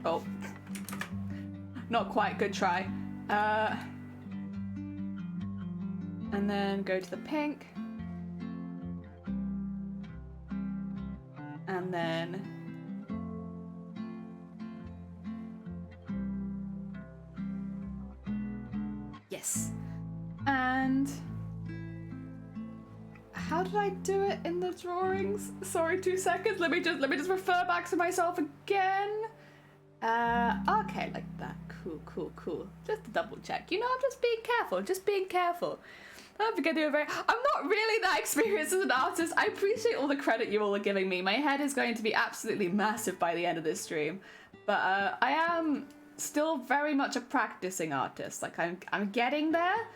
Oh. Not quite. Good try. And then go to the pink. And then yes. And how did I do it in the drawings? Sorry, 2 seconds. Let me just refer back to myself again. Okay, like that. Cool. Just to double check. You know, I'm just being careful. Don't forget I'm not really that experienced as an artist. I appreciate all the credit you all are giving me. My head is going to be absolutely massive by the end of this stream. But I am still very much a practicing artist. Like I'm getting there,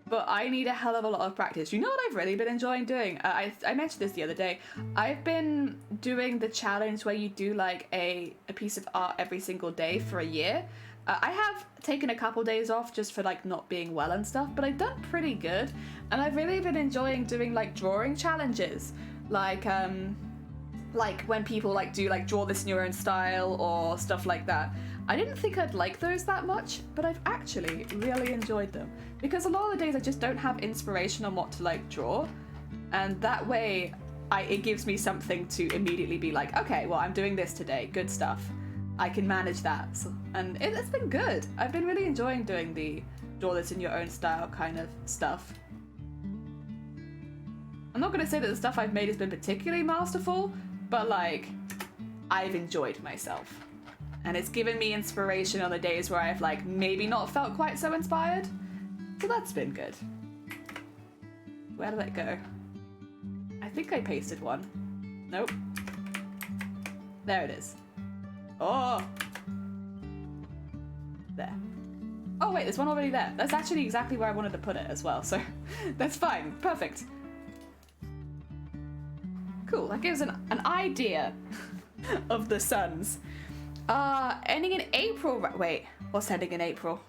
but I need a hell of a lot of practice. You know what I've really been enjoying doing? I mentioned this the other day. I've been doing the challenge where you do like a piece of art every single day for a year. I have taken a couple days off just for like not being well and stuff, but I've done pretty good, and I've really been enjoying doing like drawing challenges, like when people like do like draw this in your own style or stuff like that. I didn't think I'd like those that much, but I've actually really enjoyed them because a lot of the days I just don't have inspiration on what to like draw, and that way it gives me something to immediately be like, okay, well, I'm doing this today, good stuff. I can manage that, and it's been good. I've been really enjoying doing the draw this in your own style kind of stuff. I'm not going to say that the stuff I've made has been particularly masterful, but like, I've enjoyed myself. And it's given me inspiration on the days where I've like maybe not felt quite so inspired. So that's been good. Where did that go? I think I pasted one. Nope. There it is. Oh! There. Oh wait, there's one already there. That's actually exactly where I wanted to put it as well, so that's fine. Perfect. Cool, that gives an idea of the suns. Ending in April. Wait, what's ending in April?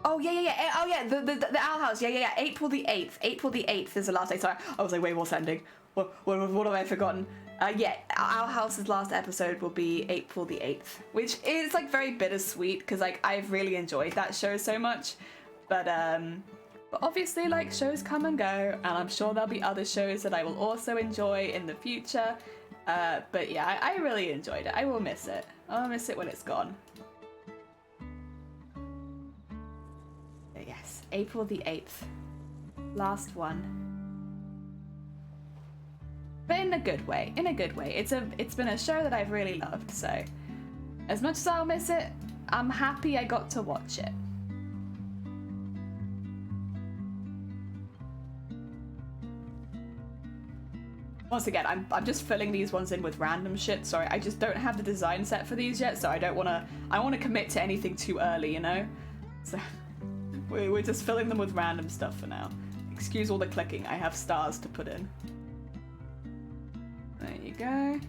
Oh yeah. Oh yeah, the Owl House. Yeah. April the 8th. April the 8th is the last day. Sorry, I was like, wait, what's ending? What have I forgotten? Yeah, Owl House's last episode will be April the 8th, which is like very bittersweet because like I've really enjoyed that show so much, but obviously like shows come and go, and I'm sure there'll be other shows that I will also enjoy in the future. But yeah, I really enjoyed it. I will miss it. I'll miss it when it's gone. Yes, April the 8th. Last one. But in a good way. It's been a show that I've really loved, so as much as I'll miss it, I'm happy I got to watch it. Once again, I'm just filling these ones in with random shit. Sorry, I just don't have the design set for these yet, so I don't wanna commit to anything too early, you know? So we're just filling them with random stuff for now. Excuse all the clicking, I have stars to put in. There you go. And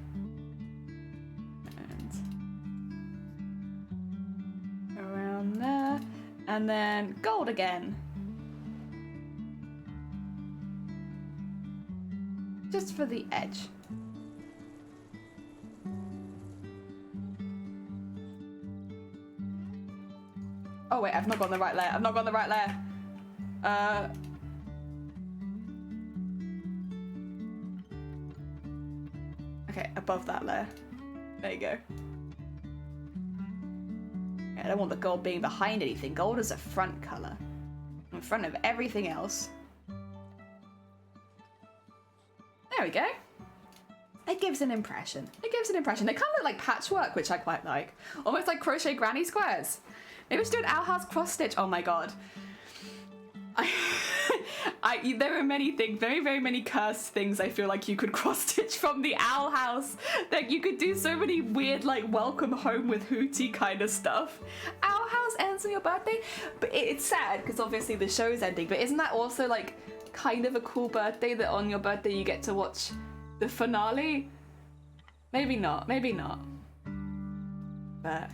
around there. And then gold again. Just for the edge. Oh wait, I've not gone the right layer. I've not gone the right layer. Okay, above that layer. There you go. I don't want the gold being behind anything. Gold is a front color. In front of everything else. There we go. It gives an impression. It gives an impression. They kind of look like patchwork, which I quite like. Almost like crochet granny squares. Maybe we should do an Owl House cross stitch. Oh my god. There are many things, very, very many cursed things I feel like you could cross stitch from the Owl House. Like you could do so many weird, like welcome home with Hootie kind of stuff. Owl House ends on your birthday, but it's sad because obviously the show's ending. But isn't that also like kind of a cool birthday that on your birthday you get to watch the finale? Maybe not, maybe not. But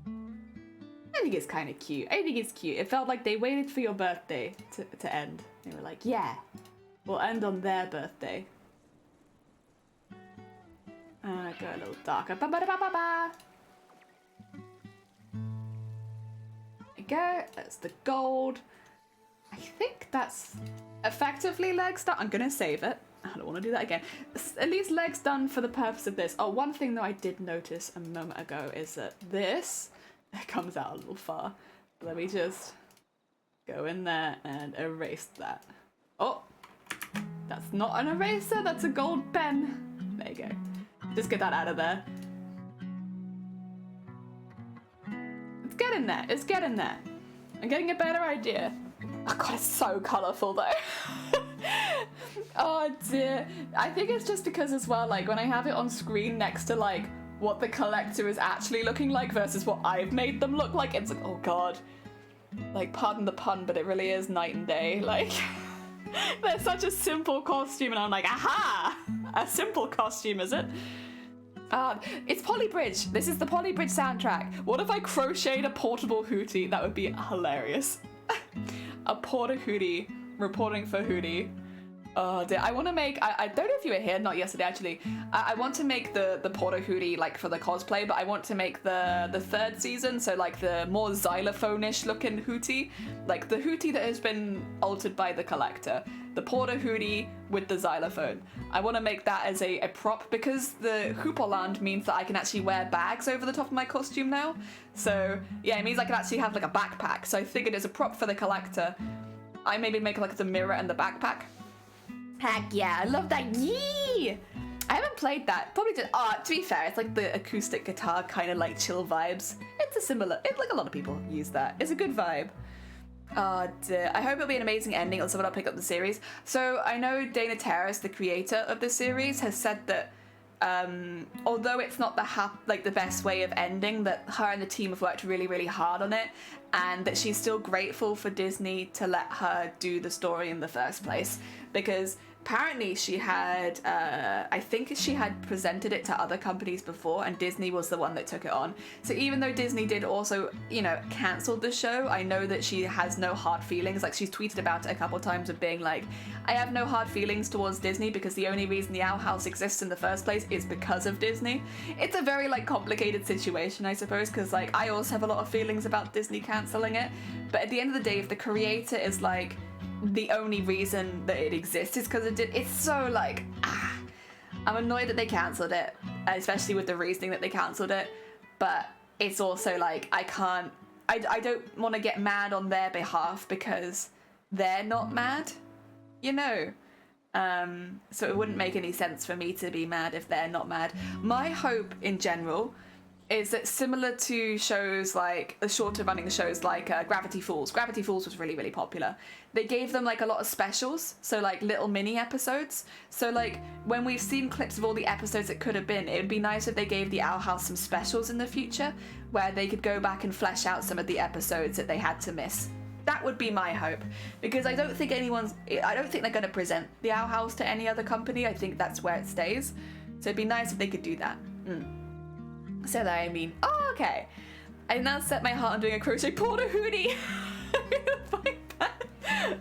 I think it's kind of cute. I think it's cute. It felt like they waited for your birthday to end. They were like, yeah, we'll end on their birthday. Go a little darker. Ba-ba-da-ba-ba-ba. There you go. That's the gold. I think that's effectively legs done. I'm gonna save it. I don't want to do that again. At least legs done for the purpose of this. Oh, one thing that I did notice a moment ago is that this, it comes out a little far. Let me just go in there and erase that. Oh, that's not an eraser, that's a gold pen. There you go. Just get that out of there. It's getting there, it's getting there. I'm getting a better idea. Oh god, it's so colourful though. Oh dear. I think it's just because as well, like when I have it on screen next to like what the collector is actually looking like versus what I've made them look like, it's like, oh god. Like, pardon the pun, but it really is night and day. Like, they're such a simple costume and I'm like, aha! A simple costume, is it? It's Polybridge. This is the Polybridge soundtrack. What if I crocheted a portable Hootie? That would be hilarious. A porter Hootie reporting for Hootie. Oh dear, I want to make, I don't know if you were here, not yesterday actually, I want to make the Porter Hootie like for the cosplay, but I want to make the third season, so like the more xylophone-ish looking Hootie, like the Hootie that has been altered by the collector, the Porter Hootie with the xylophone. I want to make that as a prop because the Hooperland means that I can actually wear bags over the top of my costume now, so yeah, it means I can actually have like a backpack, so I figured as a prop for the collector, I maybe make like the mirror and the backpack. Heck yeah, I love that. Yee! I haven't played that. Probably did. To be fair, it's like the acoustic guitar kind of like chill vibes. It's a similar, it's like a lot of people use that. It's a good vibe. Oh dear. I hope it'll be an amazing ending on someone I'll pick up the series. So I know Dana Terrace, the creator of the series, has said that although it's not the best way of ending, that her and the team have worked really, really hard on it, and that she's still grateful for Disney to let her do the story in the first place, because apparently she had, I think she had presented it to other companies before and Disney was the one that took it on. So even though Disney did also, you know, cancel the show, I know that she has no hard feelings. Like she's tweeted about it a couple of times of being like, I have no hard feelings towards Disney because the only reason the Owl House exists in the first place is because of Disney. It's a very like complicated situation, I suppose, because like I also have a lot of feelings about Disney cancelling it. But at the end of the day, if the creator is like, the only reason that it exists is because it's so like, I'm annoyed that they cancelled it, especially with the reasoning that they cancelled it, but it's also like, I don't want to get mad on their behalf because they're not mad, you know? So it wouldn't make any sense for me to be mad if they're not mad. My hope in general is that similar to shows like the shorter running shows like Gravity Falls. Gravity Falls was really, really popular. They gave them like a lot of specials, so like little mini episodes. So like when we've seen clips of all the episodes it could have been, it would be nice if they gave the Owl House some specials in the future where they could go back and flesh out some of the episodes that they had to miss. That would be my hope, because I don't think they're going to present the Owl House to any other company. I think that's where it stays. So it'd be nice if they could do that. So that I mean, oh, okay. I now set my heart on doing a crochet porter hoodie.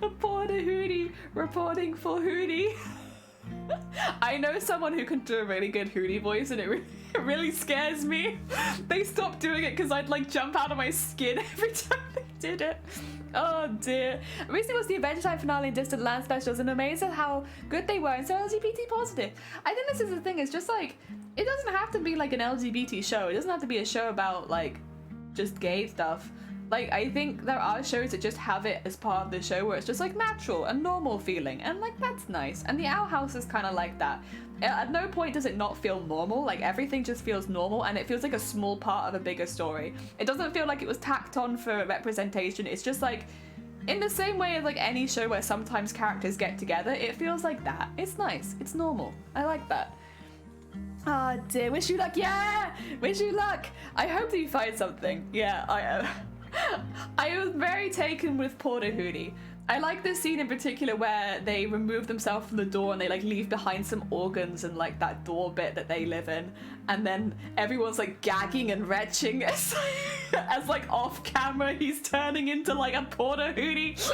A porter hoodie reporting for Hootie. I know someone who can do a really good Hootie voice, and it really scares me. They stopped doing it because I'd like jump out of my skin every time they did it. Oh dear. Recently was the Adventure Time finale and Distant Land specials, and amazed at how good they were and so LGBT positive. I think this is the thing, it's just like, it doesn't have to be like an LGBT show. It doesn't have to be a show about like just gay stuff. Like, I think there are shows that just have it as part of the show where it's just like natural and normal feeling, and like that's nice. And the Owl House is kind of like that. At no point does it not feel normal. Like everything just feels normal, and it feels like a small part of a bigger story. It doesn't feel like it was tacked on for representation. It's just like, in the same way as like any show where sometimes characters get together, it feels like that. It's nice. It's normal. I like that. Oh dear, wish you luck. Yeah, wish you luck. I hope that you find something. Yeah, I was very taken with Porter Hootie. I like this scene in particular where they remove themselves from the door and they like leave behind some organs and like that door bit that they live in, and then everyone's like gagging and retching as like off camera he's turning into like a Porter Hootie.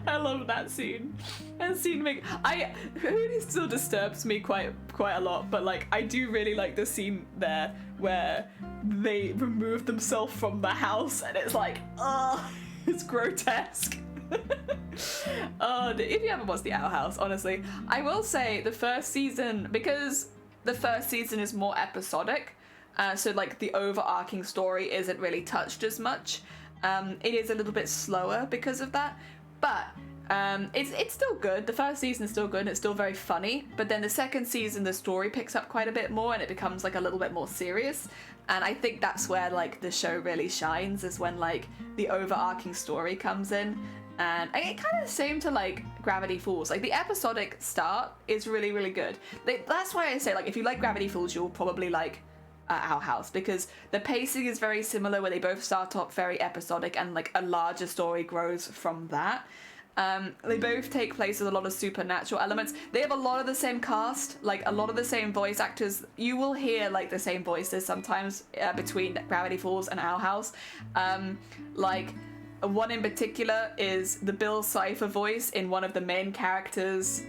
I love that scene. That scene Hootie still disturbs me quite a lot, but like I do really like the scene there where they remove themselves from the house and it's like, it's grotesque. If you haven't watched the Owl House, honestly, I will say the first season, because the first season is more episodic, so like the overarching story isn't really touched as much. It is a little bit slower because of that, but it's still good. The first season is still good and it's still very funny, but then the second season the story picks up quite a bit more and it becomes like a little bit more serious, and I think that's where like the show really shines, is when like the overarching story comes in. And it kind of the same to like Gravity Falls. Like the episodic start is really, really good. That's why I say like if you like Gravity Falls, you'll probably like Owl House, because the pacing is very similar, where they both start off very episodic and like a larger story grows from that. They both take place with a lot of supernatural elements. They have a lot of the same cast, like a lot of the same voice actors. You will hear like the same voices sometimes between Gravity Falls and Owl House. Like one in particular is the Bill Cipher voice in one of the main characters.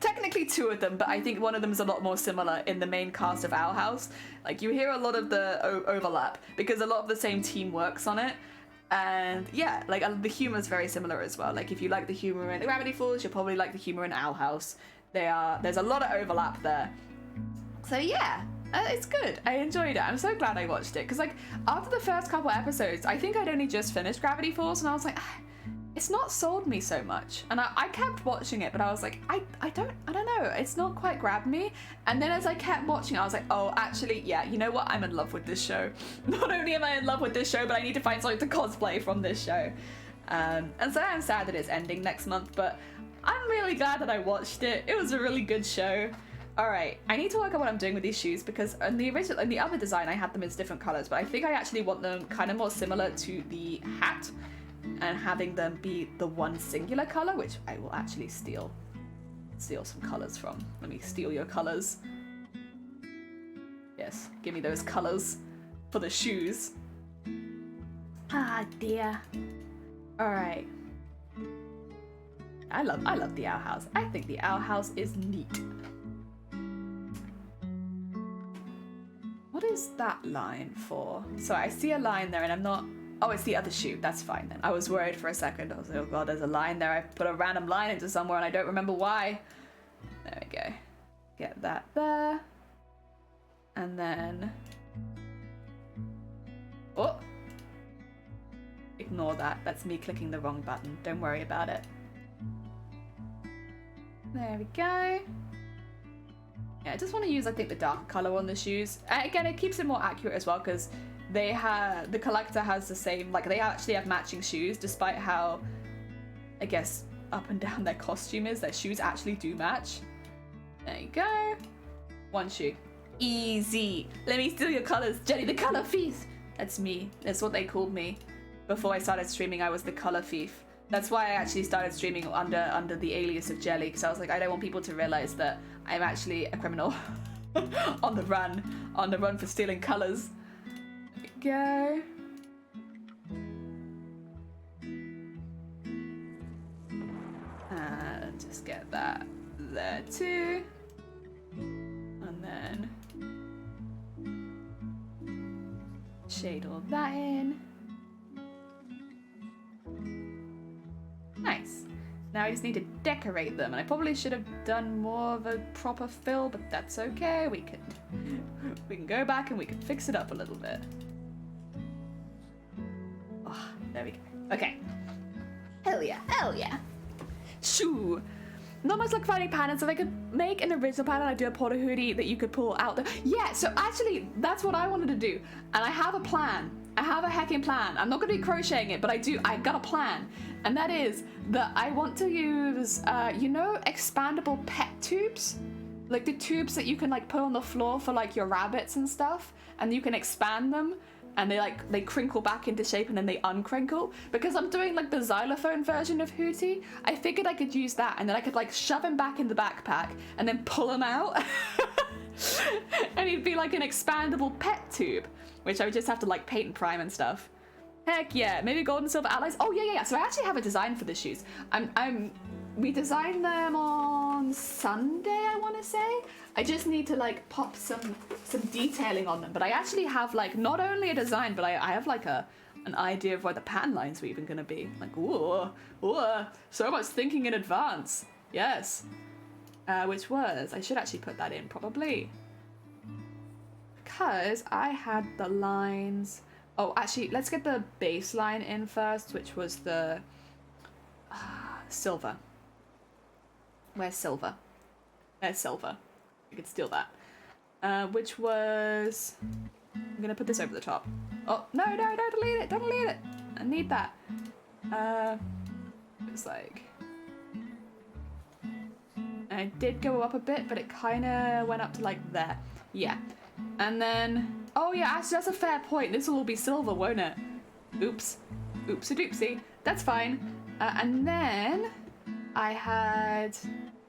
Technically two of them, but I think one of them is a lot more similar in the main cast of Owl House. Like you hear a lot of the overlap because a lot of the same team works on it. And yeah, like the humor is very similar as well. Like if you like the humor in Gravity Falls, you'll probably like the humor in Owl House. There's a lot of overlap there. So yeah, it's good. I enjoyed it. I'm so glad I watched it, because like after the first couple episodes, I think I'd only just finished Gravity Falls and I was like, it's not sold me so much. And I kept watching it, but I was like, I don't know, it's not quite grabbed me. And then as I kept watching, I was like, oh, actually, yeah, you know what? I'm in love with this show. Not only am I in love with this show, but I need to find something to cosplay from this show. And so I'm sad that it's ending next month, but I'm really glad that I watched it. It was a really good show. All right, I need to work out what I'm doing with these shoes, because in the other design, I had them as different colors, but I think I actually want them kind of more similar to the hat, and having them be the one singular color, which I will actually steal some colors from. Let me steal your colors. Yes, give me those colors for the shoes. Ah dear. All right. I love the Owl House. I think the Owl House is neat. What is that line for? So I see a line there and I'm not... Oh, it's the other shoe. That's fine then. I was worried for a second. I was like, oh god, there's a line there. I put a random line into somewhere and I don't remember why. There we go. Get that there. And then... Oh! Ignore that. That's me clicking the wrong button. Don't worry about it. There we go. Yeah, I just want to use, I think, the darker color on the shoes. Again, it keeps it more accurate as well, because the collector has the same, like, they actually have matching shoes, despite how, I guess, up and down their costume is. Their shoes actually do match. There you go. One shoe. Easy. Let me steal your colors. Jenny, the color thief. That's me. That's what they called me. Before I started streaming, I was the color thief. That's why I actually started streaming under the alias of Jelly, because I was like, I don't want people to realize that I'm actually a criminal on the run for stealing colors. There we go. And just get that there too. And then shade all that in. Nice. Now I just need to decorate them, and I probably should have done more of a proper fill, but that's okay. We can go back and we can fix it up a little bit. Oh, there we go. Okay. Hell yeah, hell yeah. Shoo. Not much like finding patterns. If I could make an original pattern, I'd do a porter hoodie that you could pull out the... Yeah, so actually, that's what I wanted to do. And I have a plan. I have a hecking plan. I'm not going to be crocheting it, but I got a plan. And that is that I want to use, you know, expandable pet tubes? Like the tubes that you can like put on the floor for like your rabbits and stuff. And you can expand them. And they crinkle back into shape and then they uncrinkle. Because I'm doing like the xylophone version of Hootie, I figured I could use that and then I could like shove him back in the backpack and then pull him out. And he'd be like an expandable pet tube, which I would just have to like paint and prime and stuff. Heck yeah, maybe gold and silver alloys. Oh yeah. So I actually have a design for the shoes. We designed them on Sunday, I want to say. I just need to like pop some detailing on them. But I actually have like not only a design, but I have like an idea of where the pattern lines were even going to be. Like, ooh, so much thinking in advance. Yes. Which was, I should actually put that in probably. Because I had the lines. Oh, actually, let's get the baseline in first, which was the silver. Where's silver? There's silver. You could steal that. Which was... I'm gonna put this over the top. Oh, no, don't delete it, don't delete it. I need that. It's like... I did go up a bit, but it kind of went up to like there. Yeah. And then... Oh yeah, actually that's a fair point. This will all be silver, won't it? Oops. Oopsie-doopsie. That's fine. And then I had...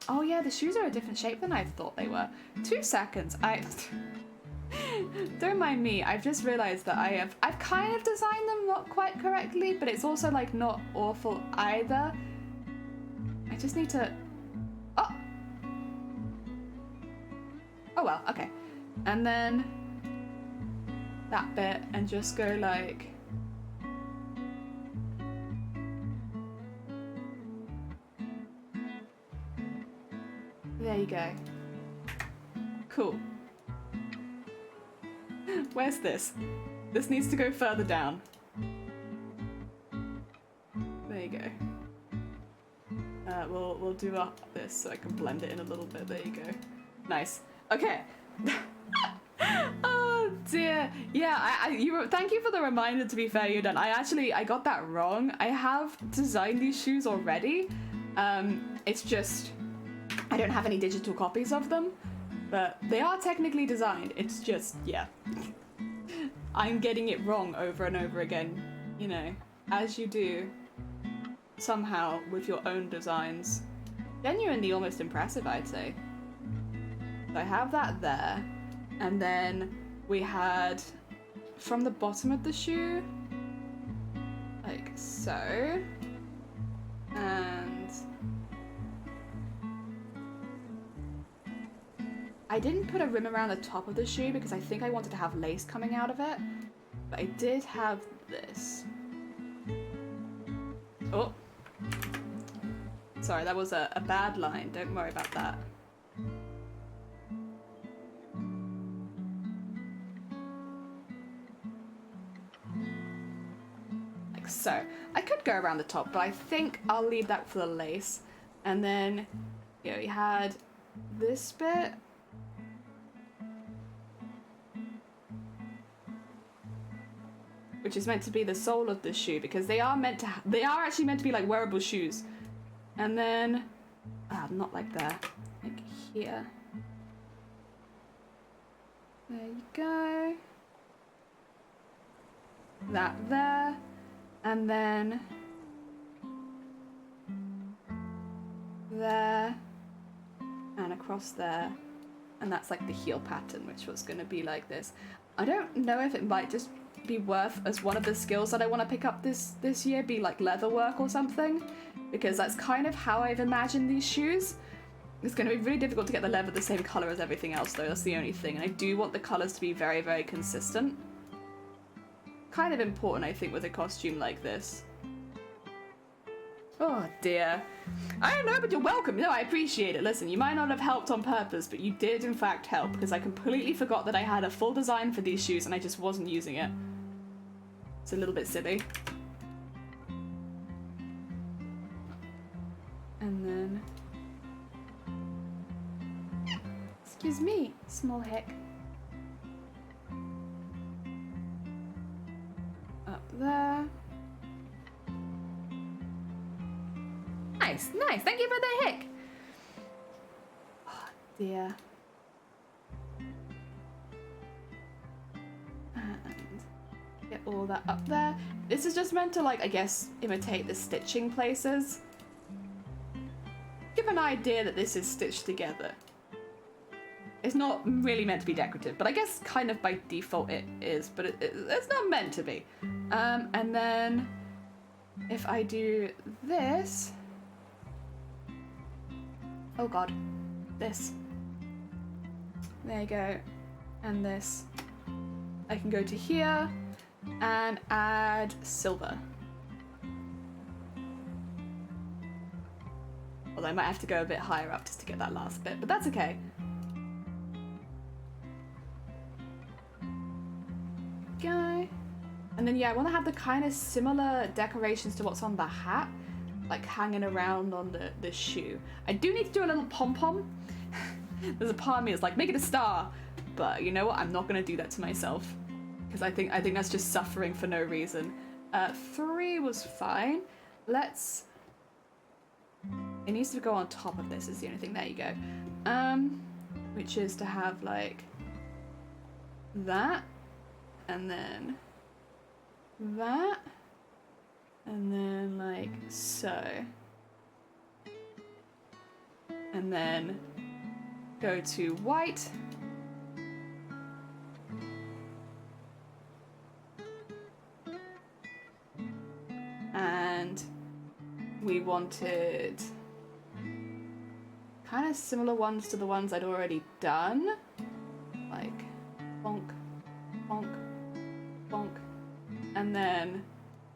Oh yeah, the shoes are a different shape than I thought they were. 2 seconds. Don't mind me. I've just realized that I've kind of designed them not quite correctly, but it's also like not awful either. I just need to... Oh! Oh well, okay. And then that bit and just go like... There you go. Cool. Where's this? This needs to go further down. There you go. We'll do up this so I can blend it in a little bit. There you go. Nice. Okay. Oh dear. Yeah, thank you for the reminder, to be fair, you're done. I got that wrong. I have designed these shoes already. It's just I don't have any digital copies of them, but they are technically designed. It's just, yeah. I'm getting it wrong over and over again, you know, as you do somehow with your own designs. Genuinely almost impressive, I'd say. So I have that there, and then we had from the bottom of the shoe, like so, and I didn't put a rim around the top of the shoe because I think I wanted to have lace coming out of it, but I did have this. Oh, sorry, that was a bad line, don't worry about that. Like so. I could go around the top, but I think I'll leave that for the lace. And then, you know, we had this bit. which is meant to be the sole of the shoe, because they are actually meant to be like wearable shoes. And then, not like that, like here. There you go. That there, and then there, and across there, and that's like the heel pattern, which was going to be like this. I don't know if it might just be worth as one of the skills that I want to pick up this year, be like leather work or something, because that's kind of how I've imagined these shoes. It's going to be really difficult to get the leather the same color as everything else, though. That's the only thing, and I do want the colors to be very, very consistent. Kind of important, I think, with a costume like this. Oh dear. I don't know, but you're welcome. No, I appreciate it. Listen, you might not have helped on purpose, but you did in fact help, because I completely forgot that I had a full design for these shoes and I just wasn't using it. It's a little bit silly. And then... Excuse me, small hick. Up there. Nice, nice. Thank you for the hick. Oh dear. And get all that up there. This is just meant to, like, I guess, imitate the stitching places. Give an idea that this is stitched together. It's not really meant to be decorative, but I guess kind of by default it is, but it's not meant to be. And then if I do this, oh god, this, there you go, and this, I can go to here and add silver. Although I might have to go a bit higher up just to get that last bit, but that's okay. Go. And then yeah, I want to have the kind of similar decorations to what's on the hat, like hanging around on the shoe. I do need to do a little pom-pom. There's a part of me that's like, make it a star, but you know what, I'm not going to do that to myself, because I think that's just suffering for no reason. 3 was fine. Let's... It needs to go on top of this is the only thing. There you go. Which is to have like that, and then that, and then like so, and then go to white, and we wanted kind of similar ones to the ones I'd already done, like bonk, bonk, bonk, and then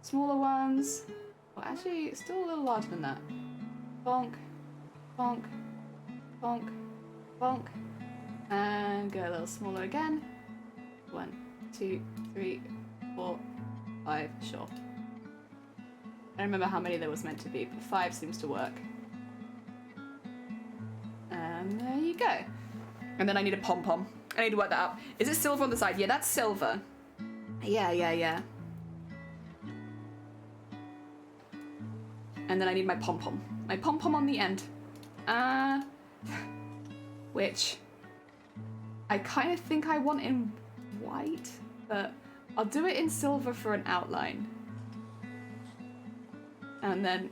smaller ones, well actually still a little larger than that, bonk, bonk, bonk, bonk, and go a little smaller again, 1, 2, 3, 4, 5, sure. I don't remember how many there was meant to be, but 5 seems to work. And there you go. And then I need a pom-pom. I need to work that out. Is it silver on the side? Yeah, that's silver. Yeah. And then I need my pom-pom. My pom-pom on the end. Which I kind of think I want in white, but I'll do it in silver for an outline. And then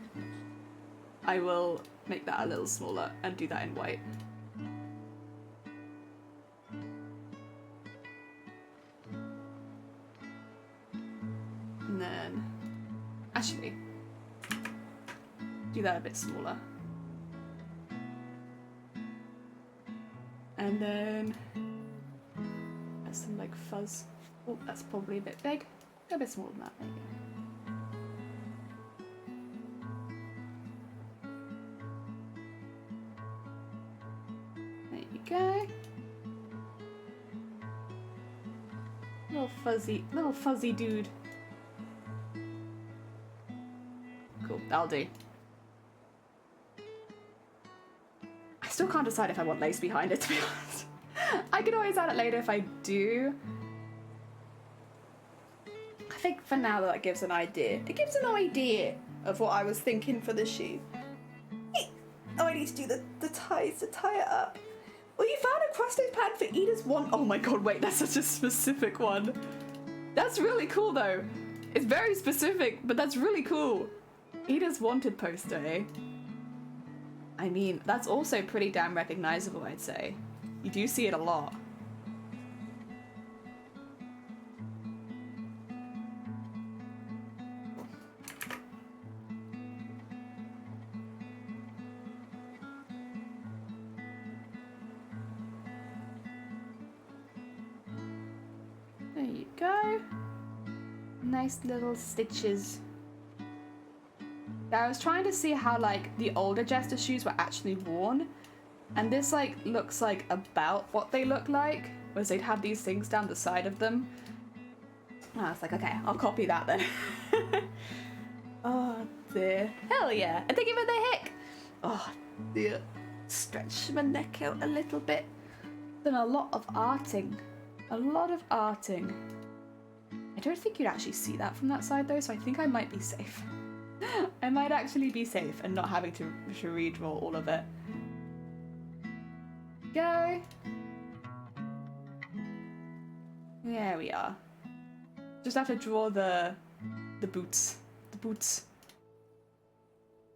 I will make that a little smaller and do that in white. And then, actually, do that a bit smaller. And then, there's some like fuzz. Oh, that's probably a bit big. Go a bit smaller than that, there you go. Go. Little fuzzy dude. Cool, that'll do. I still can't decide if I want lace behind it, to be honest. I can always add it later if I do. think for now that gives an idea. It gives an idea of what I was thinking for the shoe. Oh, I need to do the ties to tie it up. Well, you found a cross-stitch pattern for Ida's one. Oh my god, wait, that's such a specific one. That's really cool though. It's very specific, but that's really cool. Ida's wanted poster, eh? I mean, that's also pretty damn recognizable, I'd say. You do see it a lot. There you go. Nice little stitches. Yeah, I was trying to see how like the older Jester shoes were actually worn, and this like looks like about what they look like, whereas they'd have these things down the side of them. And I was like, okay, I'll copy that then. Oh dear. Hell yeah. And thank you for the hick. Oh dear. Stretch my neck out a little bit. Done a lot of arting. A lot of arting. I don't think you'd actually see that from that side though, so I think I might be safe. I might actually be safe and not having to redraw all of it. Go. There we are. Just have to draw the boots. The boots.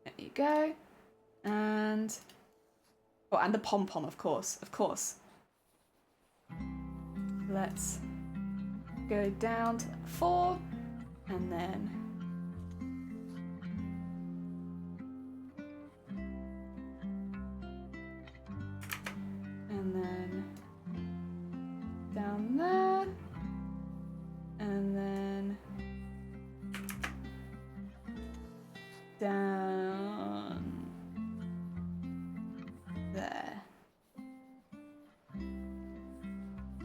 There you go. And oh, and the pom-pom, of course. Of course. Let's go down to 4 and then down there, and then down there.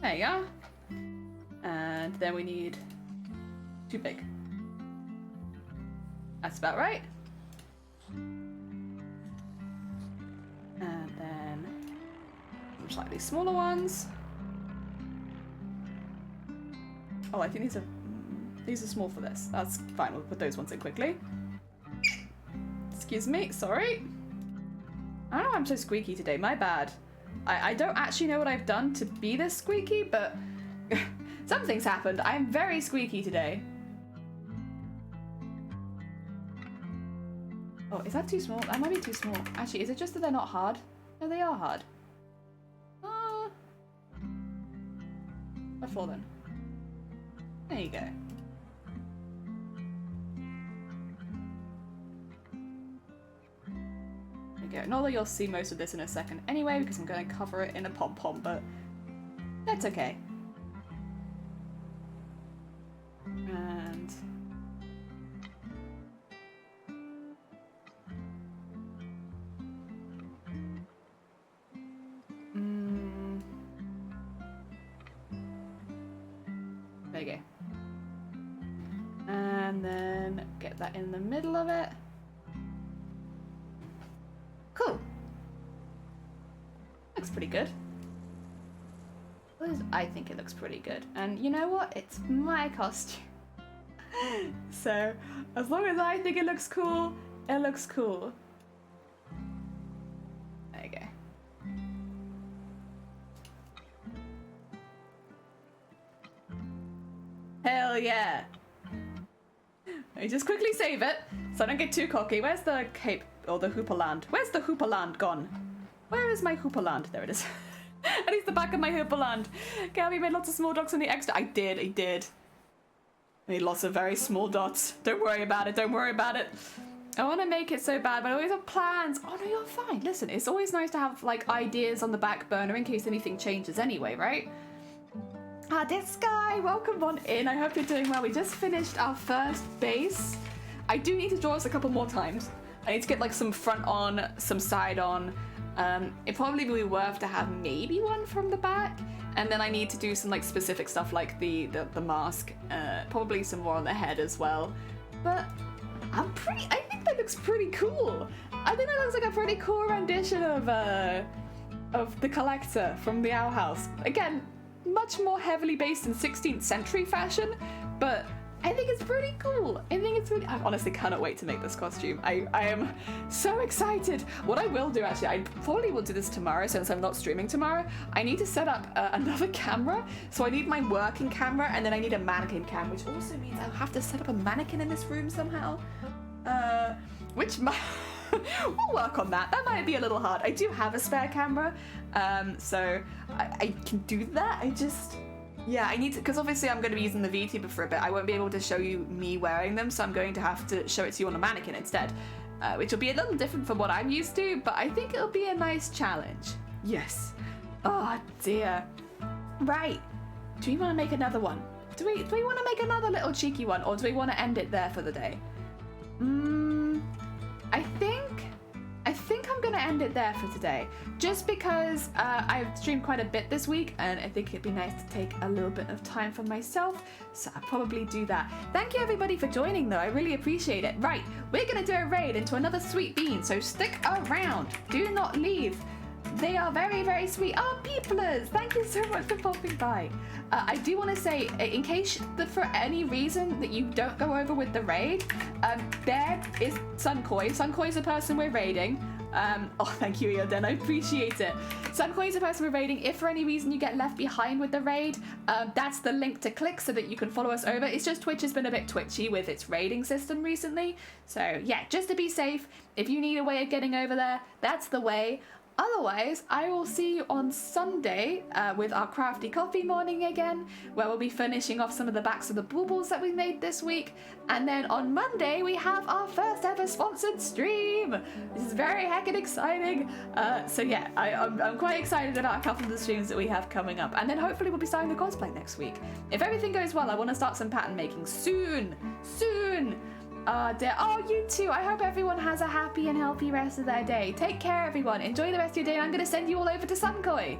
There you go. And then we need too big. That's about right. And then some slightly smaller ones. Oh, I think these are small for this. That's fine, we'll put those ones in quickly. Excuse me, sorry. I don't know why I'm so squeaky today, my bad. I don't actually know what I've done to be this squeaky, but something's happened. I'm very squeaky today. Oh, is that too small? That might be too small. Actually, is it just that they're not hard? No, they are hard. What for then? There you go. There you go. Not that you'll see most of this in a second anyway, because I'm going to cover it in a pom-pom, but that's okay. And there you go. And then get that in the middle of it. Cool. Looks pretty good. I think it looks pretty good. And you know what? It's my costume. So, as long as I think it looks cool, it looks cool. There you go. Hell yeah! Let me just quickly save it, so I don't get too cocky. Where's the cape, or the hooperland? Where's the hooperland gone? Where is my hooperland? There it is. At least the back of my hooperland. Gabby made lots of small dots on the extra. I did. I made lots of very small dots. Don't worry about it, don't worry about it. I want to make it so bad, but I always have plans. Oh no, you're fine. Listen, it's always nice to have like ideas on the back burner in case anything changes anyway, right? Ah, this guy, welcome on in. I hope you're doing well. We just finished our first base. I do need to draw this a couple more times. I need to get like some front on, some side on. It probably would be worth to have maybe one from the back, and then I need to do some like specific stuff like the mask, probably some more on the head as well. But I think that looks pretty cool. I think that looks like a pretty cool rendition of the Collector from the Owl House. Again, much more heavily based in 16th century fashion, but I think it's pretty cool. I honestly cannot wait to make this costume. I am so excited. What I will do, actually, I probably will do this tomorrow since I'm not streaming tomorrow. I need to set up another camera. So I need my working camera, and then I need a mannequin cam, which also means I'll have to set up a mannequin in this room somehow. Which might... we'll work on that. That might be a little hard. I do have a spare camera, so I can do that. Yeah, I need to, because obviously I'm going to be using the VTuber for a bit. I won't be able to show you me wearing them, so I'm going to have to show it to you on a mannequin instead, which will be a little different from what I'm used to, but I think it'll be a nice challenge. Yes. Oh dear. Right. Do we want to make another one? Do we want to make another little cheeky one, or do we want to end it there for the day? I think I'm gonna end it there for today, just because I've streamed quite a bit this week, and I think it'd be nice to take a little bit of time for myself, so I'll probably do that. Thank you everybody for joining though, I really appreciate it. Right, we're gonna do a raid into another sweet bean, so stick around, do not leave. They are very, very sweet. Oh, peoplers, thank you so much for popping by. I do want to say, in case for any reason that you don't go over with the raid, there is Sunkoi. Sunkoi's the person we're raiding. Oh, thank you, Ioden, I appreciate it. Sunkoi is the person we're raiding. If for any reason you get left behind with the raid, that's the link to click so that you can follow us over. It's just Twitch has been a bit twitchy with its raiding system recently. So yeah, just to be safe, if you need a way of getting over there, that's the way. Otherwise, I will see you on Sunday with our crafty coffee morning again, where we'll be finishing off some of the backs of the baubles that we made this week. And then on Monday, we have our first ever sponsored stream. This is very heckin' exciting. So yeah, I'm quite excited about a couple of the streams that we have coming up. And then hopefully we'll be starting the cosplay next week. If everything goes well, I want to start some pattern making soon. Dear. Oh, you too. I hope everyone has a happy and healthy rest of their day. Take care, everyone. Enjoy the rest of your day, and I'm going to send you all over to Sunkoi.